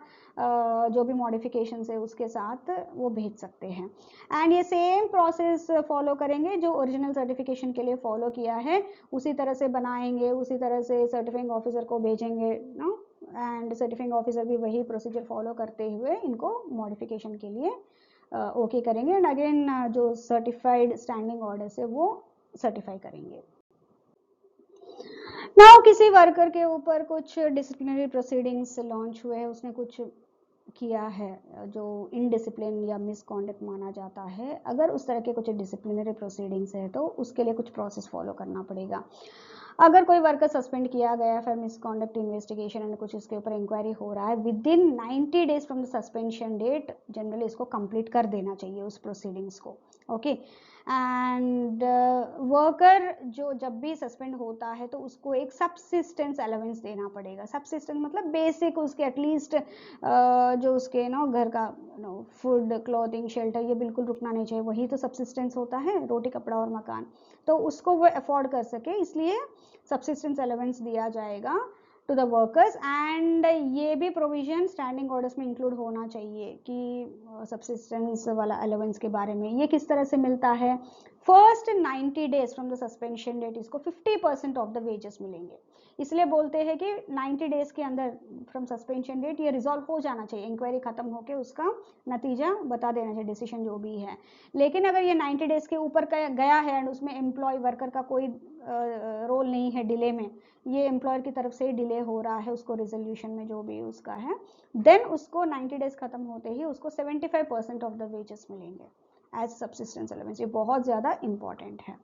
जो भी मॉडिफिकेशंस है उसके साथ वो भेज सकते हैं। एंड ये सेम प्रोसेस फॉलो करेंगे जो ओरिजिनल सर्टिफिकेशन के लिए फॉलो किया है, उसी तरह से बनाएंगे, उसी तरह से सर्टिफाइंग ऑफिसर को भेजेंगे नो, एंड सर्टिफाइंग ऑफिसर भी वही प्रोसीजर फॉलो करते हुए इनको मॉडिफिकेशन के लिए ओके करेंगे। एंड अगेन जो सर्टिफाइड स्टैंडिंग ऑर्डर्स है वो सर्टिफाई करेंगे। नाउ किसी वर्कर के ऊपर कुछ डिसिप्लिनरी प्रोसीडिंग्स लॉन्च हुए हैं, उसने कुछ किया है जो इनडिसिप्लिन या मिसकॉन्डक्ट माना जाता है, अगर उस तरह के कुछ डिसिप्लिनरी प्रोसीडिंग्स है तो उसके लिए कुछ प्रोसेस फॉलो करना पड़ेगा। अगर कोई वर्कर सस्पेंड किया गया फिर मिसकॉन्डक्ट इन्वेस्टिगेशन एंड कुछ इसके ऊपर इंक्वायरी हो रहा है, within 90 days from the suspension date generally इसको कंप्लीट कर देना चाहिए उस प्रोसीडिंग्स को। ओके, एंड वर्कर जो जब भी सस्पेंड होता है तो उसको एक सबसिस्टेंस अलाउंस देना पड़ेगा। सबसिस्टेंस मतलब बेसिक उसके एटलीस्ट जो उसके नो घर का नो फूड क्लॉथिंग शेल्टर ये बिल्कुल रुकना नहीं चाहिए, वही तो सबसिस्टेंस होता है, रोटी कपड़ा और मकान, तो उसको वो अफोर्ड कर सके, इसलिए सबसिस्टेंस अलाउंस दिया जाएगा टू द वर्कर्स। एंड ये भी प्रोविजन स्टैंडिंग ऑर्डर्स में इंक्लूड होना चाहिए कि सबसिस्टेंस वाला अलाउंस के बारे में। ये किस तरह से मिलता है, first 90 days from the suspension date इसको 50% ऑफ द वेजेस मिलेंगे, इसलिए बोलते हैं कि 90 डेज के अंदर फ्रॉम सस्पेंशन डेट ये रिजॉल्व हो जाना चाहिए, इंक्वायरी खत्म होकर उसका नतीजा बता देना चाहिए, डिसीजन जो भी है। लेकिन अगर ये 90 डेज के ऊपर गया है एंड उसमें एम्प्लॉय वर्कर का कोई रोल नहीं है डिले में, ये एम्प्लॉयर की तरफ से डिले हो रहा है उसको रिजोल्यूशन में जो भी उसका है, देन उसको 90 डेज खत्म होते ही उसको 75% ऑफ द वेजेस मिलेंगे एज सब्सिस्टेंस अलाउंस। ये बहुत ज़्यादा इंपॉर्टेंट है।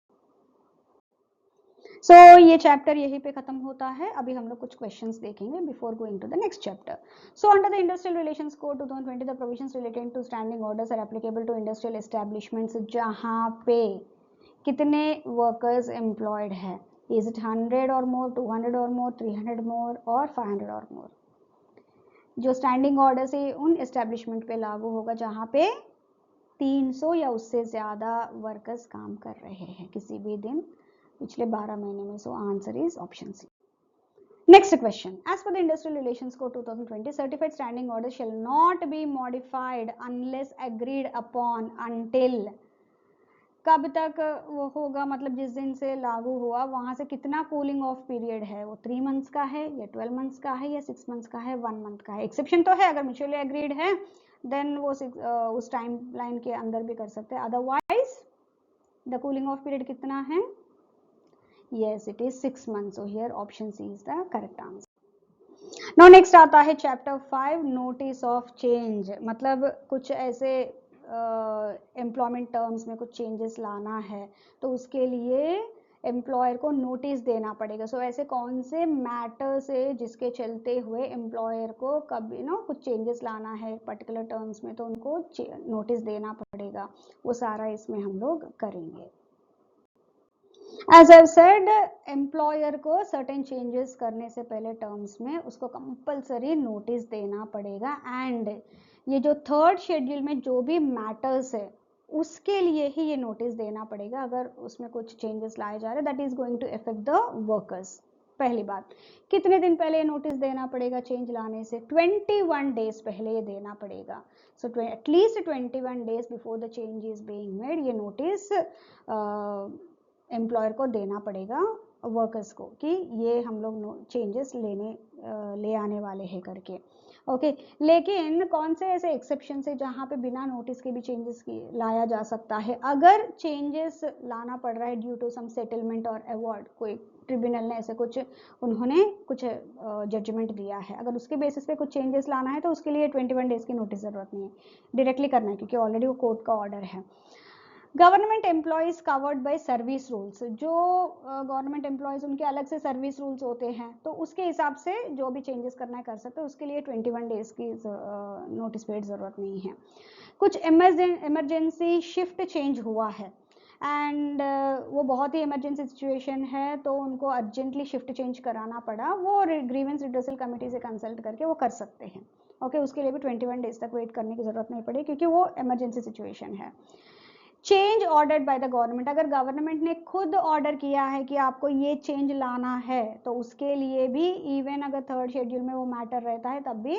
सो ये चैप्टर यहीं पे खत्म होता है। अभी हम लोग कुछ क्वेश्चंस देखेंगे before going to the next chapter. So under the industrial relations code 2020 the provisions related to standing orders are applicable to industrial establishments जहां पे कितने वर्कर्स एम्प्लॉयड है, इज इट 100 और मोर, 200 और मोर, 300 मोर और 500 और मोर। जो स्टैंडिंग ऑर्डर से उन एस्टैब्लिशमेंट पे लागू होगा जहां पे 300 या उससे ज़्यादा वर्कर्स काम कर रहे हैं किसी भी दिन पिछले 12 महीने में। So answer is option C. Next question. As per the Industrial Relations Code 2020, certified standing orders shall not be modified unless agreed upon until कब तक वो होगा, मतलब जिस दिन से लागू हुआ वहां से कितना कूलिंग ऑफ पीरियड है, वो 3 मंथ्स का है या 12 मंथ्स का है या 6 मंथ्स का है, 1 मंथ का है। एक्सेप्शन तो है, अगर म्यूचुअली एग्रीड है देन वो उस टाइम लाइन के अंदर भी कर सकते हैं, otherwise the cooling of period कितना है, yes it is 6 months, so here option C is the correct answer. Now next आता है chapter 5 notice of change, मतलब कुछ ऐसे एम्प्लॉयमेंट टर्म्स में कुछ चेंजेस लाना है तो उसके लिए एम्प्लॉयर को नोटिस देना पड़ेगा। सो ऐसे कौन से मैटर्स है जिसके चलते हुए एम्प्लॉयर को कभी कुछ चेंजेस लाना है पर्टिकुलर टर्म्स में, तो उनको नोटिस देना पड़ेगा, वो सारा इसमें हम लोग करेंगे। एज आई सेड, एम्प्लॉयर को सर्टेन चेंजेस करने से पहले टर्म्स में उसको कंपलसरी नोटिस देना पड़ेगा। एंड ये जो थर्ड शेड्यूल में जो भी मैटर्स है उसके लिए ही ये नोटिस देना पड़ेगा अगर उसमें कुछ चेंजेस लाए जा रहे हैं that is going to affect the workers. पहली बात, कितने दिन पहले नोटिस देना पड़ेगा चेंज लाने से, 21 डेज पहले ये देना पड़ेगा। So at least 21 days before the change is being made ये नोटिस एम्प्लॉयर को देना पड़ेगा वर्कर्स को कि ये हम लोग चेंजेस ले आने वाले हैं करके। ओके, लेकिन कौन से ऐसे एक्सेप्शन है जहाँ पे बिना नोटिस के भी चेंजेस लाया जा सकता है, अगर चेंजेस लाना पड़ रहा है ड्यू टू सम सेटलमेंट और अवार्ड, कोई ट्रिब्यूनल ने ऐसे कुछ उन्होंने कुछ जजमेंट दिया है, अगर उसके बेसिस पे कुछ चेंजेस लाना है तो उसके लिए 21 डेज की नोटिस ज़रूरत नहीं है, डायरेक्टली करना है क्योंकि ऑलरेडी वो कोर्ट का ऑर्डर है। Government employees covered by service rules, जो गवर्नमेंट एम्प्लॉयज उनके अलग से सर्विस रूल्स होते हैं तो उसके हिसाब से जो भी चेंजेस करना है कर सकते हैं, उसके लिए 21 डेज की नोटिस पीरियड ज़रूरत नहीं है। कुछ इमरजेंसी शिफ्ट चेंज हुआ है एंड वो बहुत ही इमरजेंसी सिचुएशन है तो उनको अर्जेंटली शिफ्ट चेंज कराना पड़ा, वो ग्रीवेंस रिड्रेसल कमेटी से कंसल्ट करके वो कर सकते हैं। ओके, उसके लिए भी 21 डेज तक वेट करने की जरूरत नहीं पड़ेगी क्योंकि वो इमरजेंसी सिचुएशन है। Change ordered by the government, अगर गवर्नमेंट ने खुद ऑर्डर किया है कि आपको ये चेंज लाना है तो उसके लिए भी इवन अगर थर्ड शेड्यूल में वो मैटर रहता है तब भी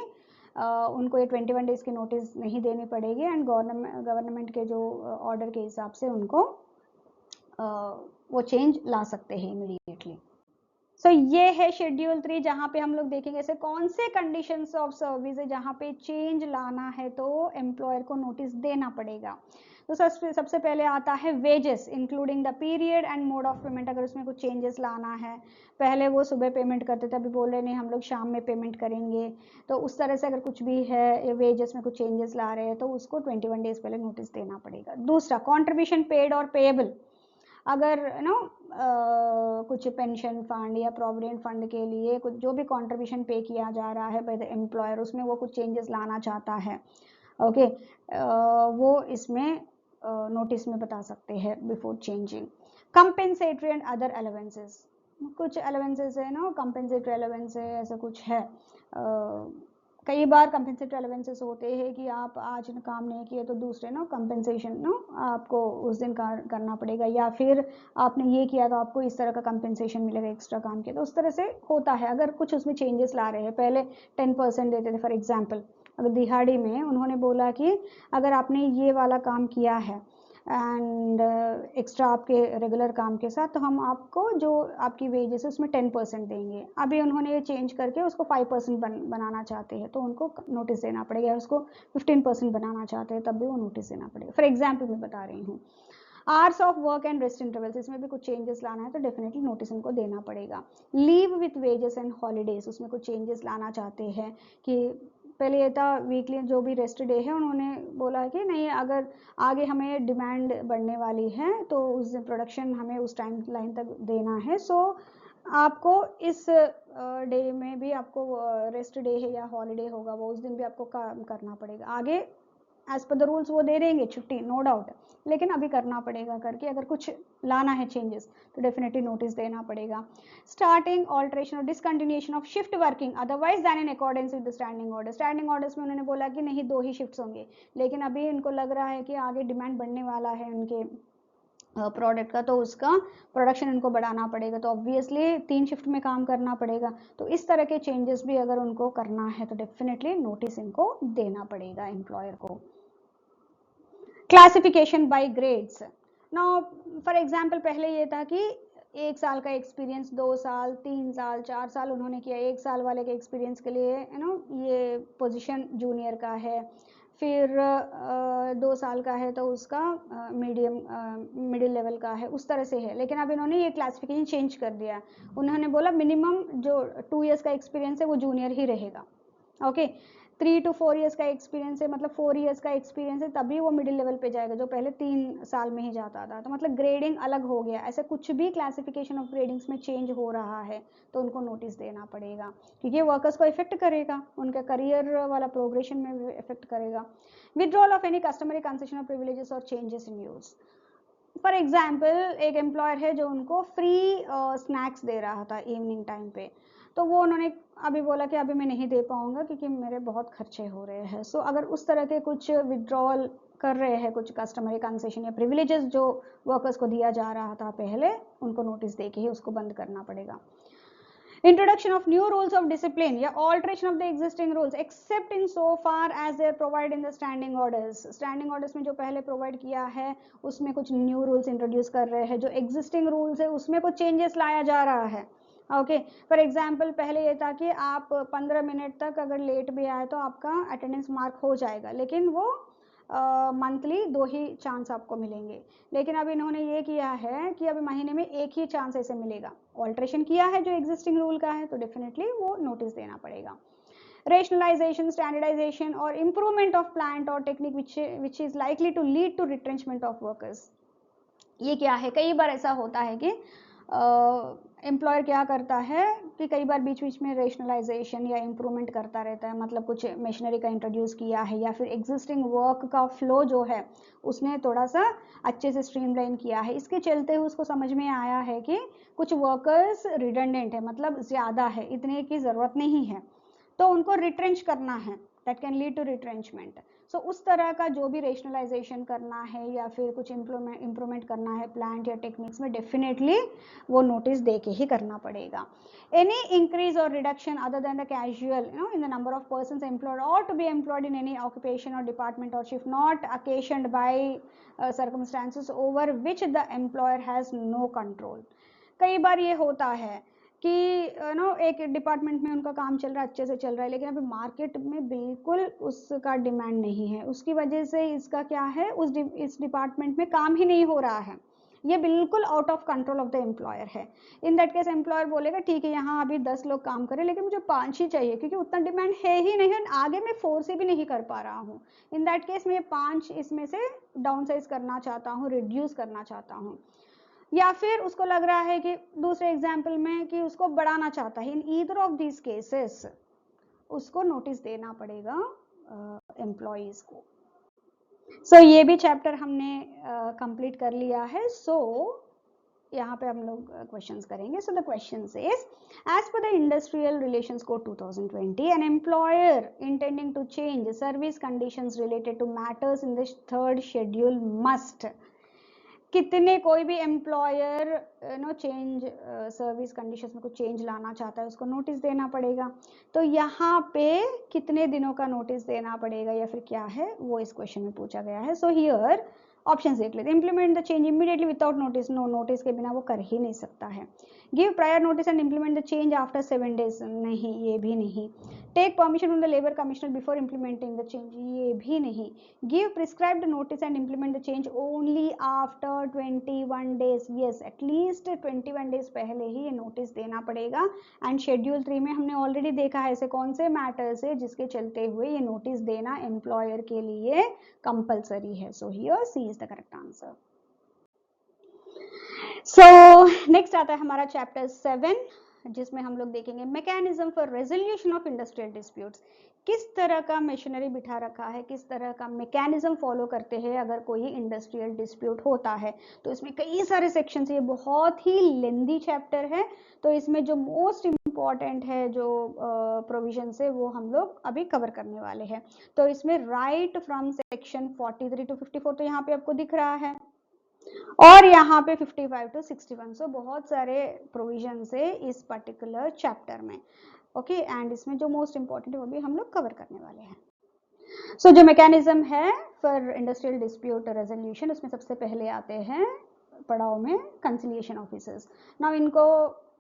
उनको ये 21 डेज की नोटिस नहीं देनी पड़ेगी एंड गवर्नमेंट के जो ऑर्डर के हिसाब से उनको वो चेंज ला सकते हैं इमीडिएटली। सो ये है शेड्यूल 3 जहाँ पे हम लोग देखेंगे ऐसे कौन से कंडीशंस ऑफ सर्विस है जहाँ पे चेंज लाना है तो एम्प्लॉयर को नोटिस देना पड़ेगा। तो सबसे पहले आता है wages including the period and mode of payment. अगर उसमें कुछ चेंजेस लाना है, पहले वो सुबह पेमेंट करते थे, अभी बोल रहे नहीं हम लोग शाम में पेमेंट करेंगे, तो उस तरह से अगर कुछ भी है वेजेस में कुछ चेंजेस ला रहे हैं तो उसको 21 डेज पहले नोटिस देना पड़ेगा। दूसरा, कॉन्ट्रीब्यूशन पेड और पेएबल, अगर कुछ पेंशन फंड या प्रोविडेंट फंड के लिए कुछ जो भी कंट्रीब्यूशन पे किया जा रहा है बाय द एम्प्लॉयर उसमें वो कुछ चेंजेस लाना चाहता है, ओके, वो इसमें नोटिस में बता सकते हैं before changing. Compensatory and other allowances, कुछ अलाउंसेस है ना, कंपेंसेटरी अलाउंस है, ऐसा कुछ है। कई बार कंपेंसेटरी अलाउंसेस होते हैं कि आप आज काम नहीं किए तो दूसरे ना कंपेंसेशन ना आपको उस दिन करना पड़ेगा, या फिर आपने ये किया तो आपको इस तरह का कंपेंसेशन मिलेगा एक्स्ट्रा काम किया, तो उस तरह से होता है। अगर कुछ उसमें चेंजेस ला रहे हैं, पहले 10% देते थे फॉर एग्जाम्पल, अगर दिहाड़ी में उन्होंने बोला कि अगर आपने ये वाला काम किया है एंड एक्स्ट्रा आपके रेगुलर काम के साथ तो हम आपको जो आपकी वेजेस है उसमें 10% देंगे। अभी उन्होंने ये चेंज करके उसको 5% बनाना चाहते हैं तो उनको नोटिस देना पड़ेगा, उसको 15% बनाना चाहते हैं तब भी वो नोटिस देना पड़ेगा। फॉर एग्जाम्पल मैं बता रही हूँ। Hours of work and rest intervals, इसमें भी कुछ चेंजेस लाना है तो डेफिनेटली नोटिस उनको देना पड़ेगा। Leave with wages and holidays, उसमें कुछ चेंजेस लाना चाहते हैं कि पहले ये था वीकली जो भी रेस्ट डे है उन्होंने बोला है कि नहीं अगर आगे हमें डिमांड बढ़ने वाली है तो उस प्रोडक्शन हमें उस टाइम लाइन तक देना है, सो आपको इस डे में भी आपको रेस्ट डे है या हॉलीडे होगा वो उस दिन भी आपको काम करना पड़ेगा। आगे एज पर द रूल्स वो दे देंगे छुट्टी, नो डाउट, लेकिन अभी करना पड़ेगा करके अगर कुछ लाना है चेंजेस तो डेफिनेटली नोटिस देना पड़ेगा। स्टार्टिंग ऑल्ट्रेशन और discontinuation of shift working otherwise than in accordance with the standing order. Standing orders में उन्होंने बोला कि नहीं 2 ही शिफ्ट्स होंगे, लेकिन अभी इनको लग रहा है कि आगे डिमांड बढ़ने वाला है उनके प्रोडक्ट का तो उसका प्रोडक्शन इनको बढ़ाना पड़ेगा, तो ऑब्वियसली 3 शिफ्ट में काम करना पड़ेगा। तो इस तरह के चेंजेस भी अगर उनको करना है तो डेफिनेटली नोटिस इनको देना पड़ेगा एम्प्लॉयर को। Classification bye grades, now for example पहले ये था कि 1 साल का एक्सपीरियंस, 2 साल, 3 साल, 4 साल उन्होंने किया। 1 साल वाले के एक्सपीरियंस के लिए ये पोजीशन जूनियर का है, फिर 2 साल का है तो उसका मिडिल लेवल का है, उस तरह से है। लेकिन अब इन्होंने ये क्लासिफिकेशन चेंज कर दिया, उन्होंने बोला मिनिमम जो 2 इयर्स का एक्सपीरियंस है वो जूनियर ही रहेगा, ओके। 3 to 4 इयर्स का एक्सपीरियंस है, मतलब 4 इयर्स का एक्सपीरियंस है तभी वो मिडिल लेवल पे जाएगा, जो पहले 3 साल में ही जाता था। तो मतलब ग्रेडिंग अलग हो गया। ऐसे कुछ भी क्लासिफिकेशन ऑफ ग्रेडिंग्स में चेंज हो रहा है तो उनको नोटिस देना पड़ेगा क्योंकि वर्कर्स को इफेक्ट करेगा, उनका करियर वाला प्रोग्रेशन में इफेक्ट करेगा। Withdrawal of any customary concession of privileges और changes in use. For example एक एम्प्लॉयर है जो उनको फ्री स्नैक्स दे रहा था इवनिंग टाइम पे, तो वो उन्होंने अभी बोला कि अभी मैं नहीं दे पाऊंगा क्योंकि मेरे बहुत खर्चे हो रहे हैं। सो अगर उस तरह के कुछ विड्रॉल कर रहे हैं, कुछ कस्टमरी कंसेशन या प्रिविलेजेस जो वर्कर्स को दिया जा रहा था पहले, उनको नोटिस दे के ही उसको बंद करना पड़ेगा। Introduction of new rules of discipline या alteration of the existing rules except in so far as they are provided in the standing orders। standing orders में जो पहले provide किया है उसमें कुछ new rules introduce कर रहे हैं, जो existing rules है उसमें कुछ changes लाया जा रहा है, ओके। फॉर एग्जाम्पल पहले ये था कि आप 15 मिनट तक अगर लेट भी आए तो आपका अटेंडेंस मार्क हो जाएगा, लेकिन वो मंथली 2 ही चांस आपको मिलेंगे। लेकिन अब इन्होंने ये किया है कि अभी महीने में 1 ही चांस ऐसे मिलेगा। ऑल्ट्रेशन किया है जो एग्जिस्टिंग रूल का है तो डेफिनेटली वो नोटिस देना पड़ेगा। रेशनलाइजेशन, स्टैंडर्डाइजेशन और इंप्रूवमेंट ऑफ प्लांट और technique which is likely to lead to retrenchment of workers. ये क्या है, कई बार ऐसा होता है कि एम्प्लॉयर क्या करता है कि कई बार बीच बीच में रेशनलाइजेशन या इम्प्रूवमेंट करता रहता है, मतलब कुछ मशीनरी का इंट्रोड्यूस किया है या फिर एग्जिस्टिंग वर्क का फ्लो जो है उसने थोड़ा सा अच्छे से स्ट्रीमलाइन किया है। इसके चलते उसको समझ में आया है कि कुछ वर्कर्स रिडंडेंट है, मतलब ज़्यादा है, इतने की ज़रूरत नहीं है, तो उनको रिट्रेंच करना है that can lead to retrenchment. So उस तरह का जो भी रेशनलाइजेशन करना है या फिर कुछ इम्प्रूवमेंट करना है प्लांट या टेक्निक्स में, डेफिनेटली वो नोटिस दे के ही करना पड़ेगा। एनी इंक्रीज और reduction other than the casual in the number of persons employed और to be employed in any occupation और डिपार्टमेंट और shift not occasioned by circumstances over which the employer has no control। कई बार ये होता है कि एक डिपार्टमेंट में उनका काम चल रहा है, अच्छे से चल रहा है, लेकिन अभी मार्केट में बिल्कुल उसका डिमांड नहीं है, उसकी वजह से इसका क्या है, इस डिपार्टमेंट में काम ही नहीं हो रहा है, ये बिल्कुल out of control of the employer है। इन दैट केस एम्प्लॉयर बोलेगा ठीक है यहाँ अभी 10 लोग काम करें लेकिन मुझे 5 ही चाहिए क्योंकि उतना डिमांड है ही नहीं, आगे मैं 4 से भी नहीं कर पा रहा हूँ। इन दैट केस मैं 5 इसमें से डाउनसाइज करना चाहता हूँ, रिड्यूस करना चाहता हूँ। या फिर उसको लग रहा है कि दूसरे एग्जाम्पल में कि उसको बढ़ाना चाहता है। In either of these cases उसको नोटिस देना पड़ेगा एम्प्लॉइज को। सो ये भी चैप्टर हमने कंप्लीट कर लिया है। सो यहाँ पे हम लोग क्वेश्चंस करेंगे। So the question is as per the industrial relations code 2020 an employer intending to change service conditions related to matters in the third schedule must, कितने कोई भी एम्प्लॉयर चेंज सर्विस कंडीशंस में कुछ चेंज लाना चाहता है उसको नोटिस देना पड़ेगा। तो यहाँ पे कितने दिनों का नोटिस देना पड़ेगा या फिर क्या है वो इस क्वेश्चन में पूछा गया है। सो हियर ऑप्शन देख लेते। Implement the change immediately without notice, no notice के बिना वो कर ही नहीं सकता है। Give prior notice and implement the change after 7 days, नहीं ये भी नहीं। Take permission from the labour commissioner before implementing the change, ये भी नहीं। Give prescribed notice and implement the change only after 21 days, yes at least 21 days पहले ही ये notice देना पड़ेगा। एंड शेड्यूल 3 में हमने ऑलरेडी देखा है ऐसे कौन से मैटर्स है जिसके चलते हुए ये नोटिस देना एम्प्लॉयर के लिए कंपलसरी है। So here C is the correct answer. So next आता है हमारा चैप्टर 7 जिसमें हम लोग देखेंगे mechanism for resolution of industrial disputes. किस तरह का मशीनरी बिठा रखा है, किस तरह का मैकेनिज्म फॉलो करते हैं अगर कोई इंडस्ट्रियल डिस्प्यूट होता है। तो इसमें कई सारे सेक्शंस, ये बहुत ही लेंदी चैप्टर है। तो इसमें जो मोस्ट इम्पॉर्टेंट है जो प्रोविजन है वो हम लोग अभी कवर करने वाले हैं। तो इसमें राइट फ्रॉम सेक्शन 43 to 54 तो यहाँ पे आपको दिख रहा है, और यहाँ पे 55 to 61। सो बहुत सारे प्रोविजन है इस पर्टिकुलर चैप्टर में। ओके एंड इसमें जो मोस्ट इंपॉर्टेंट है वो भी हम लोग कवर करने वाले हैं। सो जो मैकेनिज्म है फॉर इंडस्ट्रियल डिस्प्यूट रेजोल्यूशन, उसमें सबसे पहले आते हैं पड़ाव में कंसिलिएशन ऑफिसर्स। नाउ इनको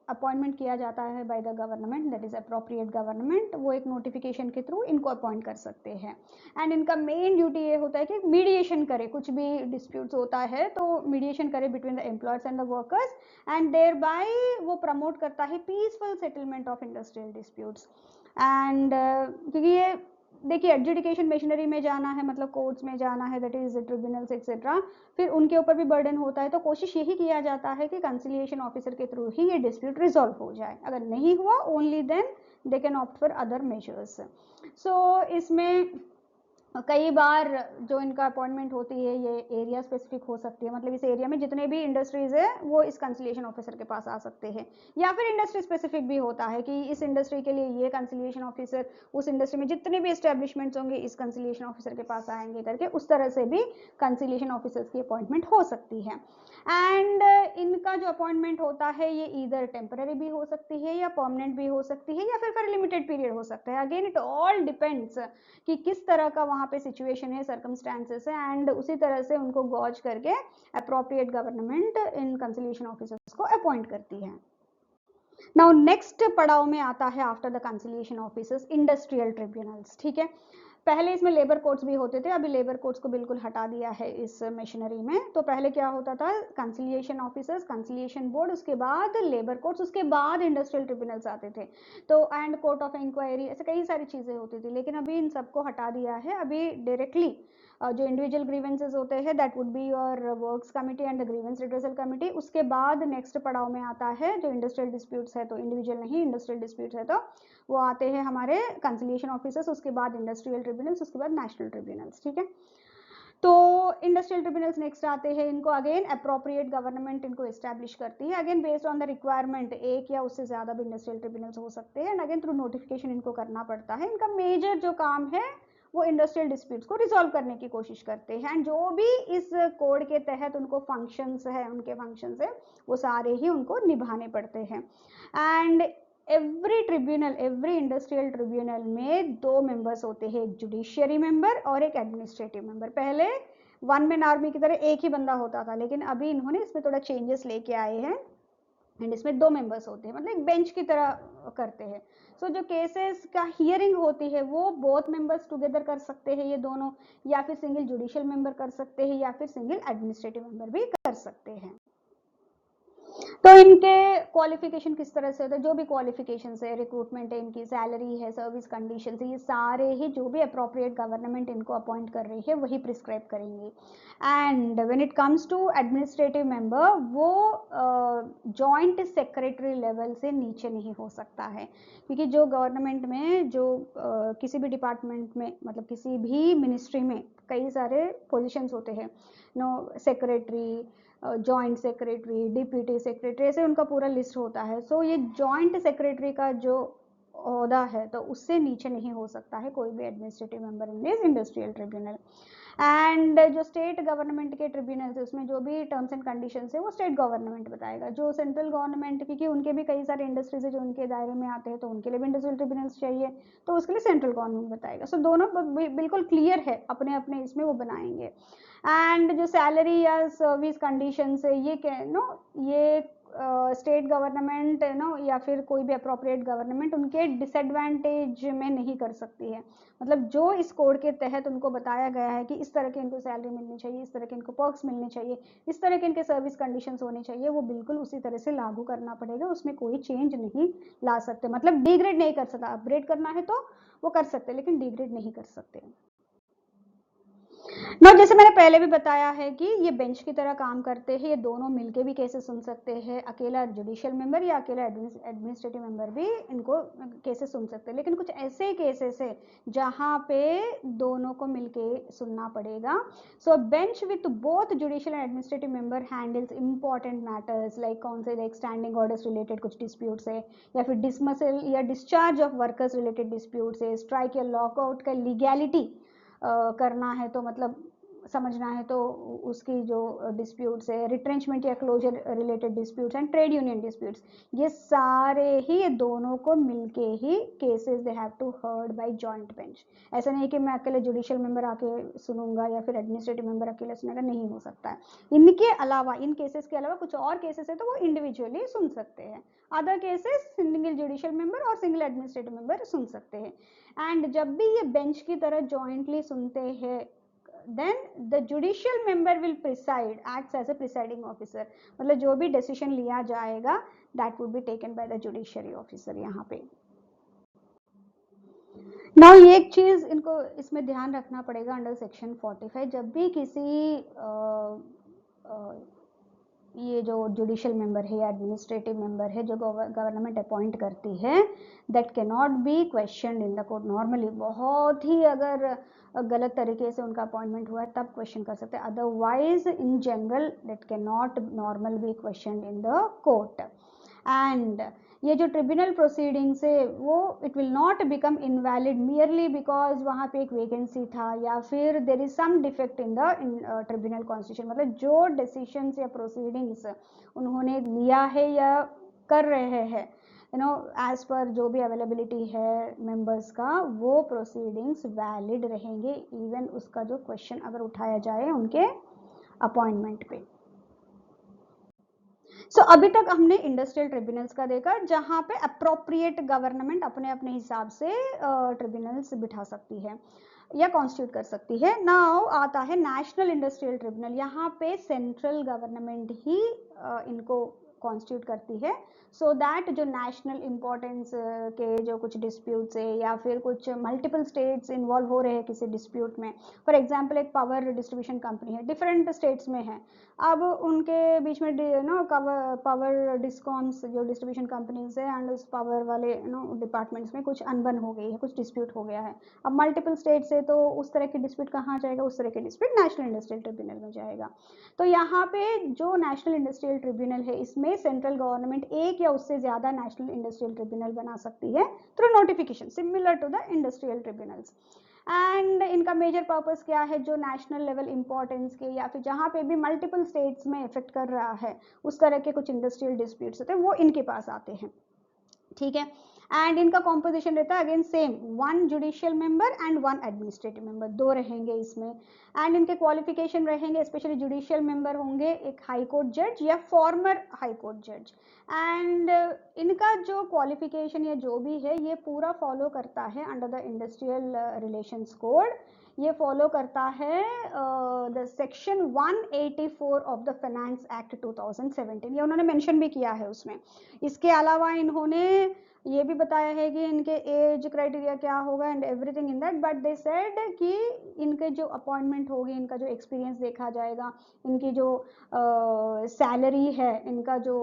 अपॉइंटमेंट किया जाता है by the government, that is appropriate government. वो एक नोटिफिकेशन के थ्रू इनको अपॉइंट कर सकते हैं। एंड इनका मेन ड्यूटी ये होता है कि मीडिएशन करे, कुछ भी डिस्प्यूट्स होता है तो मीडिएशन करे between the employers and the workers, and thereby वो प्रमोट करता है peaceful settlement of industrial disputes. And क्योंकि ये देखिए एडजुडिकेशन मशीनरी में जाना है, मतलब कोर्ट्स में जाना है, दैट इज ट्रिब्यूनल्स एक्सेट्रा, फिर उनके ऊपर भी बर्डन होता है। तो कोशिश यही किया जाता है कि कंसिलिएशन ऑफिसर के थ्रू ही ये डिस्प्यूट रिजॉल्व हो जाए। अगर नहीं हुआ only then they can opt for other measures. So इसमें कई बार जो इनका अपॉइंटमेंट होती है ये एरिया स्पेसिफिक हो सकती है, मतलब इस एरिया में जितने भी इंडस्ट्रीज है वो इस कंसिलिएशन ऑफिसर के पास आ सकते हैं। या फिर इंडस्ट्री स्पेसिफिक भी होता है कि इस इंडस्ट्री के लिए ये कंसिलिएशन ऑफिसर, उस इंडस्ट्री में जितने भी एस्टेब्लिशमेंट्स होंगे इस कंसिलिएशन ऑफिसर के पास आएंगे करके, उस तरह से भी कंसिलिएशन ऑफिसर्स की अपॉइंटमेंट हो सकती है। एंड इनका जो अपॉइंटमेंट होता है ये ईदर टेम्पररी भी हो सकती है या परमानेंट भी हो सकती है या फिर फॉर लिमिटेड पीरियड हो सकता है। अगेन इट ऑल डिपेंड्स कि किस तरह का वहाँ पे सिचुएशन है, सर्कमस्टांसेस है, एंड उसी तरह से उनको गॉज करके appropriate government in conciliation officers को अपॉइंट करती है। नाउ नेक्स्ट पड़ाव में आता है after the conciliation officers industrial tribunals. ठीक है, पहले इसमें लेबर कोर्ट्स भी होते थे, अभी लेबर कोर्ट्स को बिल्कुल हटा दिया है इस मशीनरी में। तो पहले क्या होता था, कंसिलिएशन ऑफिसर्स, कंसिलिएशन बोर्ड, उसके बाद लेबर कोर्ट्स, उसके बाद इंडस्ट्रियल ट्रिब्यूनल्स आते थे। तो एंड कोर्ट ऑफ इंक्वायरी, ऐसे कई सारी चीजें होती थी, लेकिन अभी इन सबको हटा दिया है। अभी डायरेक्टली जो इंडिविजुअल ग्रीवेंसेस होते हैं that would be your works committee and the grievance redressal committee. उसके बाद नेक्स्ट पड़ाव में आता है जो इंडस्ट्रियल डिस्प्यूट्स है, तो इंडिविजुअल नहीं, इंडस्ट्रियल डिस्प्यूट्स है तो वो आते हैं हमारे कंसिलिएशन ऑफिसर्स, उसके बाद इंडस्ट्रियल ट्रिब्यूनल्स, उसके बाद नेशनल ट्रिब्यूनल्स। ठीक है, तो इंडस्ट्रियल ट्रिब्यूनल्स नेक्स्ट आते हैं, इनको अगेन अप्रोप्रिएट गवर्नमेंट इनको एस्टैब्लिश करती है, again based on the requirement, एक या उससे ज्यादा भी इंडस्ट्रियल ट्रिब्यूनल्स हो सकते हैं, एंड अगेन थ्रू नोटिफिकेशन इनको करना पड़ता है। इनका मेजर जो काम है वो इंडस्ट्रियल डिस्प्यूट्स को रिजॉल्व करने की कोशिश करते हैं, एंड जो भी इस कोड के तहत उनको फंक्शंस है, उनके फंक्शंस है, वो सारे ही उनको निभाने पड़ते हैं। And every tribunal, every industrial tribunal में 2 मेंबर्स होते हैं, एक जुडिशियरी मेंबर और एक एडमिनिस्ट्रेटिव मेंबर। पहले वन मैन आर्मी की तरह एक ही बंदा होता था, लेकिन अभी इन्होंने इसमें थोड़ा चेंजेस लेके आए हैं, एंड इसमें 2 मेंबर्स होते हैं, मतलब एक बेंच की तरह करते हैं। सो जो केसेस का हियरिंग होती है वो बोथ मेंबर्स टुगेदर कर सकते हैं, ये दोनों, या फिर सिंगल जुडिशियल मेंबर कर सकते हैं, या फिर सिंगल एडमिनिस्ट्रेटिव मेंबर भी कर सकते हैं। तो इनके क्वालिफिकेशन किस तरह से होता है, जो भी क्वालिफिकेशन है, रिक्रूटमेंट है, इनकी सैलरी है, सर्विस कंडीशन है, ये सारे ही जो भी अप्रोप्रिएट गवर्नमेंट इनको अपॉइंट कर रही है वही प्रिस्क्राइब करेंगे। And when it comes to administrative member, वो जॉइंट सेक्रेटरी लेवल से नीचे नहीं हो सकता है, क्योंकि जो गवर्नमेंट में जो किसी भी डिपार्टमेंट में, मतलब किसी भी मिनिस्ट्री में कई सारे पोजिशंस होते हैं, secretary, joint secretary, deputy secretary, ऐसे उनका पूरा लिस्ट होता है। सो ये जॉइंट सेक्रेटरी का जो ओहदा है तो उससे नीचे नहीं हो सकता है कोई भी administrative member in this industrial tribunal. And जो स्टेट गवर्नमेंट के ट्रिब्यूनल है उसमें जो भी टर्म्स एंड कंडीशंस है वो स्टेट गवर्नमेंट बताएगा। जो सेंट्रल गवर्नमेंट, क्योंकि उनके भी कई सारे इंडस्ट्रीज है जो उनके दायरे में आते हैं, तो उनके लिए भी इंडस्ट्रियल ट्रिब्यूनल्स चाहिए, तो उसके लिए सेंट्रल गवर्नमेंट बताएगा। सो दोनों बिल्कुल क्लियर है, अपने अपने इसमें वो बनाएंगे। एंड जो सैलरी या सर्विस कंडीशंस है ये स्टेट गवर्नमेंट या फिर कोई भी अप्रोप्रिएट गवर्नमेंट उनके डिसएडवांटेज में नहीं कर सकती है। मतलब जो इस कोड के तहत उनको बताया गया है कि इस तरह की इनको सैलरी मिलनी चाहिए, इस तरह के इनको पर्क्स मिलने चाहिए, इस तरह के इनके सर्विस कंडीशंस होने चाहिए, वो बिल्कुल उसी तरह से लागू करना पड़ेगा, उसमें कोई चेंज नहीं ला सकते। मतलब डिग्रेड नहीं कर सकता, अपग्रेड करना है तो वो कर सकते, लेकिन डिग्रेड नहीं कर सकते। ना जैसे मैंने पहले भी बताया है कि ये बेंच की तरह काम करते हैं, ये दोनों मिलके भी केसेस सुन सकते हैं, अकेला जुडिशियल मेंबर या अकेला एडमिनिस्ट्रेटिव मेंबर भी इनको केसेस सुन सकते हैं। लेकिन कुछ ऐसे केसेस है जहां पे दोनों को मिलके सुनना पड़ेगा। So bench with both judicial and administrative member handles important matters like कौन से, लाइक स्टैंडिंग ऑर्डर्स रिलेटेड कुछ डिस्प्यूट्स है, या फिर डिसमिसल या discharge of workers related disputes है, स्ट्राइक या लॉकआउट का लीगैलिटी करना है, तो मतलब समझना है तो उसकी जो डिस्प्यूट्स है, रिट्रेंचमेंट या closure related disputes and trade union disputes, ये सारे ही ये दोनों को मिलके ही cases they have to heard by joint bench. ऐसा नहीं कि मैं अकेले जुडिशियल मेंबर आके सुनूंगा या फिर एडमिनिस्ट्रेटिव मेंबर अकेले सुनेगा, नहीं हो सकता है। इनके अलावा, इन केसेस के अलावा कुछ और केसेस है तो वो इंडिविजुअली सुन सकते हैं। Other cases single judicial member और सिंगल एडमिनिस्ट्रेटिव मेंबर सुन सकते हैं। एंड जब भी ये बेंच की तरह जॉइंटली सुनते हैं, then the judicial member will preside, acts as a presiding officer, मतलब जो भी डिसीजन लिया जाएगा that would be taken by the judiciary officer। यहाँ पे नाउ ये एक चीज इनको इसमें ध्यान रखना पड़ेगा अंडर सेक्शन 45, जब भी किसी ये जो जुडिशियल मेंबर है या एडमिनिस्ट्रेटिव मेंबर है जो गवर्नमेंट अपॉइंट करती है, that can not be question in the court. Normally बहुत ही अगर गलत तरीके से उनका अपॉइंटमेंट हुआ है तब क्वेश्चन कर सकते हैं, otherwise in general that can not normal be question in the court. And ये जो ट्रिब्यूनल प्रोसीडिंग्स है वो it will not become invalid merely because वहाँ पे एक वैकेंसी था या फिर there is some defect in the tribunal constitution. मतलब जो डिसीजंस या प्रोसीडिंग्स उन्होंने लिया है या कर रहे हैं एज पर जो भी अवेलेबिलिटी है मेंबर्स का, वो प्रोसीडिंग्स वैलिड रहेंगे इवन उसका जो क्वेश्चन अगर उठाया जाए उनके अपॉइंटमेंट पे। सो अभी तक हमने इंडस्ट्रियल ट्रिब्यूनल्स का देखा जहां पे अप्रोप्रिएट गवर्नमेंट अपने अपने हिसाब से ट्रिब्यूनल्स बिठा सकती है या कॉन्स्टिट्यूट कर सकती है। नाउ आता है नेशनल इंडस्ट्रियल ट्रिब्यूनल। यहाँ पे सेंट्रल गवर्नमेंट ही इनको कॉन्स्टिट्यूट करती है, सो दैट जो नेशनल इंपॉर्टेंस के जो कुछ डिस्प्यूट्स है या फिर कुछ मल्टीपल स्टेट्स इन्वॉल्व हो रहे हैं किसी डिस्प्यूट में, फॉर एग्जांपल एक पावर डिस्ट्रीब्यूशन कंपनी है, डिफरेंट स्टेट्स में है, अब उनके बीच में पावर डिस्कॉम्स जो डिस्ट्रीब्यूशन कंपनीज है एंड उस पावर वाले डिपार्टमेंट्स में कुछ अनबन हो गई है, कुछ डिस्प्यूट हो गया है, अब मल्टीपल स्टेट से, तो उस तरह की डिस्प्यूट कहाँ जाएगा, उस तरह की डिस्प्यूट नेशनल इंडस्ट्रियल ट्रिब्यूनल में जाएगा। तो यहाँ पे जो नेशनल इंडस्ट्रियल ट्रिब्यूनल है, इसमें सेंट्रल गवर्नमेंट एक या उससे ज्यादा नेशनल इंडस्ट्रियल ट्रिब्यूनल बना सकती है through notification, similar to the industrial tribunals. And इनका मेजर पर्पस क्या है, जो नेशनल लेवल इंपॉर्टेंस के या फिर जहाँ पे भी मल्टीपल स्टेट्स में इफेक्ट कर रहा है उस तरह के कुछ इंडस्ट्रियल डिस्प्यूट्स होते हैं, वो इनके पास आते हैं, ठीक है। एंड इनका कॉम्पोजिशन रहता है again same, 1 judicial member and 1 administrative member, 2 रहेंगे इसमें। एंड इनके क्वालिफिकेशन रहेंगे, स्पेशली जुडिशियल मेंबर होंगे एक हाई कोर्ट जज या फॉर्मर हाई कोर्ट जज। एंड इनका जो क्वालिफिकेशन या जो भी है ये पूरा फॉलो करता है under the industrial relations code, ये फॉलो करता है the section 184 of the finance act 2017, ये उन्होंने मेंशन भी किया है उसमें। इसके अलावा इन्होंने ये भी बताया है कि इनके एज क्राइटेरिया क्या होगा and everything in that, but they said कि इनके जो अपॉइंटमेंट होगी, इनका जो एक्सपीरियंस देखा जाएगा, इनकी जो सैलरी है, इनका जो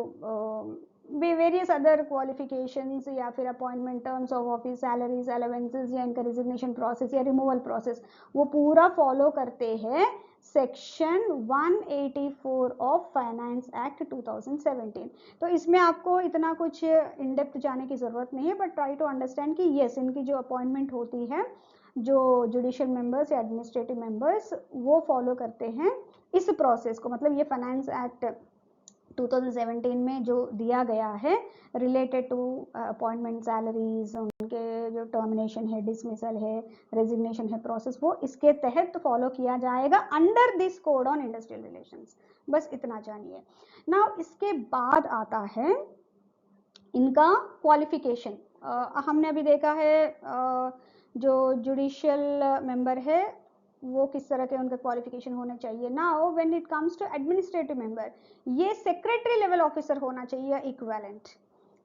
वेरियस अदर क्वालिफिकेशंस या फिर appointment terms of office, salaries, allowances या इनका रिजिग्नेशन प्रोसेस या रिमूवल प्रोसेस, वो पूरा फॉलो करते हैं सेक्शन 184 ऑफ फाइनेंस एक्ट 2017। तो इसमें आपको इतना कुछ इन डेप्थ जाने की जरूरत नहीं है, बट ट्राई टू अंडरस्टैंड कि यस, इनकी जो अपॉइंटमेंट होती है जो जुडिशियल मेंबर्स या एडमिनिस्ट्रेटिव मेंबर्स, वो फॉलो करते हैं इस प्रोसेस को। मतलब ये फाइनेंस एक्ट 2017 में जो दिया गया है रिलेटेड टू अपॉइंटमेंट, सैलरीज, उनके जो टर्मिनेशन है, डिसमिसल है, रेजिग्नेशन है, प्रोसेस, वो इसके तहत फॉलो किया जाएगा under this code on industrial relations. बस इतना जानिए। नाउ इसके बाद आता है इनका क्वालिफिकेशन। हमने अभी देखा है जो जुडिशियल मेंबर है वो किस तरह के उनके क्वालिफिकेशन होने चाहिए। Now when it comes to administrative member, ये सेक्रेटरी लेवल ऑफिसर होना चाहिए इक्विवेलेंट,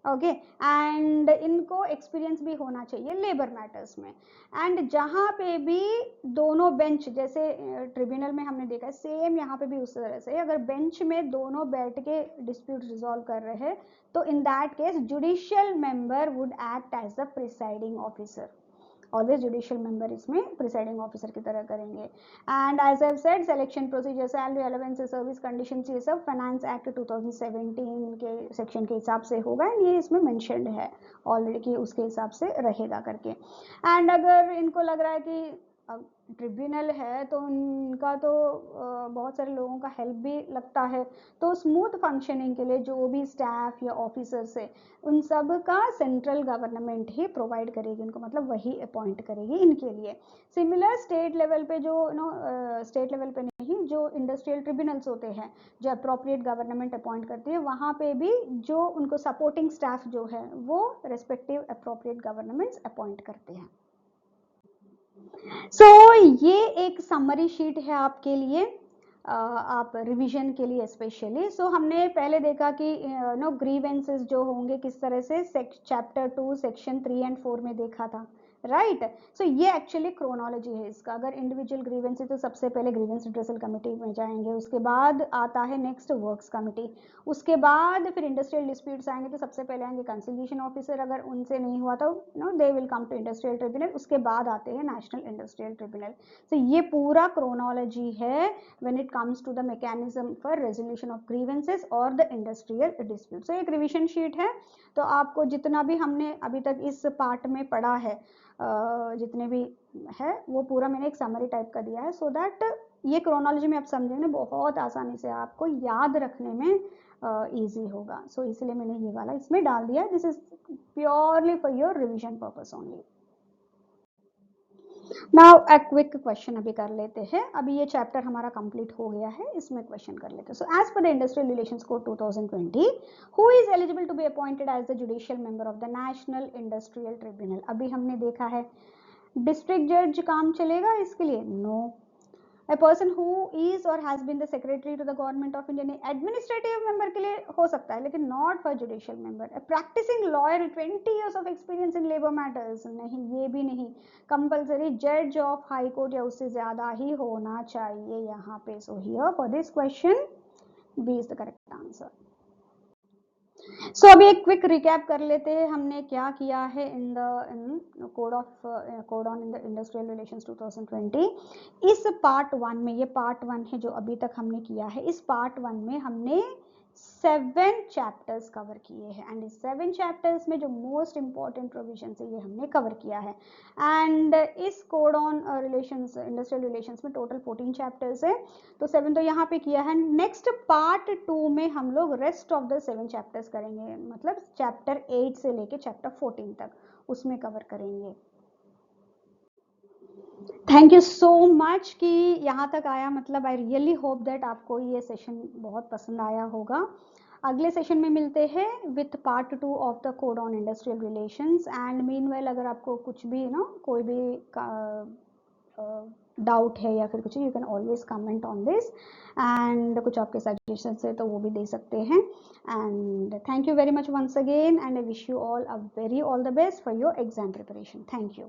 ओके। एंड इनको एक्सपीरियंस भी होना चाहिए लेबर मैटर्स में। एंड जहाँ पे भी दोनों बेंच, जैसे ट्रिब्यूनल में हमने देखा सेम यहाँ पे भी उस तरह से, अगर बेंच में दोनों बैठ के डिस्प्यूट रिजॉल्व कर रहे हैं तो in that case judicial member would act as the presiding officer. Always judicial member इसमें प्रिसाइडिंग ऑफिसर की तरह करेंगे। And as I said, selection procedure, salary, allowances, service conditions, ये सब फाइनेंस एक्ट 2017 के सेक्शन के हिसाब से होगा। ये इसमें मेंशन्ड है ऑलरेडी कि उसके हिसाब से रहेगा करके। एंड अगर इनको लग रहा है कि ट्रिब्यूनल है तो उनका तो बहुत सारे लोगों का हेल्प भी लगता है, तो स्मूथ फंक्शनिंग के लिए जो भी स्टाफ या ऑफिसर्स है उन सब का सेंट्रल गवर्नमेंट ही प्रोवाइड करेगी इनको, मतलब वही अपॉइंट करेगी इनके लिए। सिमिलर स्टेट लेवल पे जो स्टेट लेवल पे नहीं, जो इंडस्ट्रियल ट्रिब्यूनल्स होते हैं जो अप्रोप्रिएट गवर्नमेंट अपॉइंट करती है, वहाँ पे भी जो उनको सपोर्टिंग स्टाफ जो है वो रेस्पेक्टिव अप्रोप्रिएट गवर्नमेंट्स अपॉइंट करते हैं। सो ये एक समरी शीट है आपके लिए, आप रिवीजन के लिए स्पेशली। सो हमने पहले देखा कि ग्रीवेंसेस जो होंगे किस तरह से चैप्टर 2 सेक्शन 3 एंड 4 में देखा था, राइट। सो ये एक्चुअली क्रोनोलॉजी है इसका। अगर इंडिविजुअल ग्रीवेंस है तो सबसे पहले ग्रीवेंस रिड्रेसल कमेटी में जाएंगे, उसके बाद आता है नेक्स्ट वर्क्स कमेटी, उसके बाद फिर इंडस्ट्रियल डिस्प्यूट्स आएंगे तो सबसे पहले आएंगे कंसिलिएशन ऑफिसर, अगर उनसे नहीं हुआ तो they will come to industrial tribunal, उसके बाद आते हैं नेशनल इंडस्ट्रियल ट्रिब्यूनल। तो ये पूरा क्रोनोलॉजी है when it comes to the mechanism for resolution of grievances और द इंडस्ट्रियल डिस्प्यूट। सो एक रिविजन शीट है, तो आपको जितना भी हमने अभी तक इस पार्ट में पढ़ा है, जितने भी है वो पूरा मैंने एक समरी टाइप का दिया है, सो दैट ये क्रोनोलॉजी में आप समझेंगे बहुत आसानी से आपको याद रखने में इजी होगा। सो इसलिए मैंने ये वाला इसमें डाल दिया। This is purely for your revision purpose only. Now a quick question अभी कर लेते हैं। अभी ये चैप्टर हमारा कंप्लीट हो गया है, इसमें क्वेश्चन कर लेते हैं। So as per the industrial relations code 2020, who is eligible to be appointed as the judicial member of the national industrial tribunal. अभी हमने देखा है डिस्ट्रिक्ट जज काम चलेगा इसके लिए, no. A person who is और has been the secretary to the government of India, administrative member के लिए हो सकता है लेकिन not for judicial member. A practising lawyer 20 years of experience in labour matters, नहीं ये भी नहीं। कंपल्सरी जज ऑफ हाई कोर्ट या उससे ज्यादा ही होना चाहिए यहाँ पे। So here for this question B is the correct answer. So अभी एक क्विक रिकैप कर लेते हैं हमने क्या किया है in the code on industrial relations 2020। इस पार्ट 1 में, ये पार्ट 1 है जो अभी तक हमने किया है, इस पार्ट 1 में हमने 7 चैप्टर्स कवर किए हैं एंड इस 7 चैप्टर्स में जो मोस्ट इंपॉर्टेंट प्रोविजन है ये हमने कवर किया है। एंड इस code on relations industrial relations में टोटल 14 चैप्टर्स है, तो 7 तो यहाँ पे किया है। नेक्स्ट पार्ट 2 में हम लोग रेस्ट ऑफ द 7 चैप्टर्स करेंगे, मतलब चैप्टर 8 से लेके चैप्टर 14 तक उसमें कवर करेंगे। थैंक यू सो मच कि यहाँ तक आया, मतलब आई रियली होप दैट आपको ये सेशन बहुत पसंद आया होगा। अगले सेशन में मिलते हैं with part 2 of the code on industrial relations. And meanwhile अगर आपको कुछ भी कोई भी डाउट है या फिर कुछ, you can always comment on this, and कुछ आपके सजेशन है तो वो भी दे सकते हैं। And thank you very much once again and I wish you all a very all the best for your exam preparation. Thank you.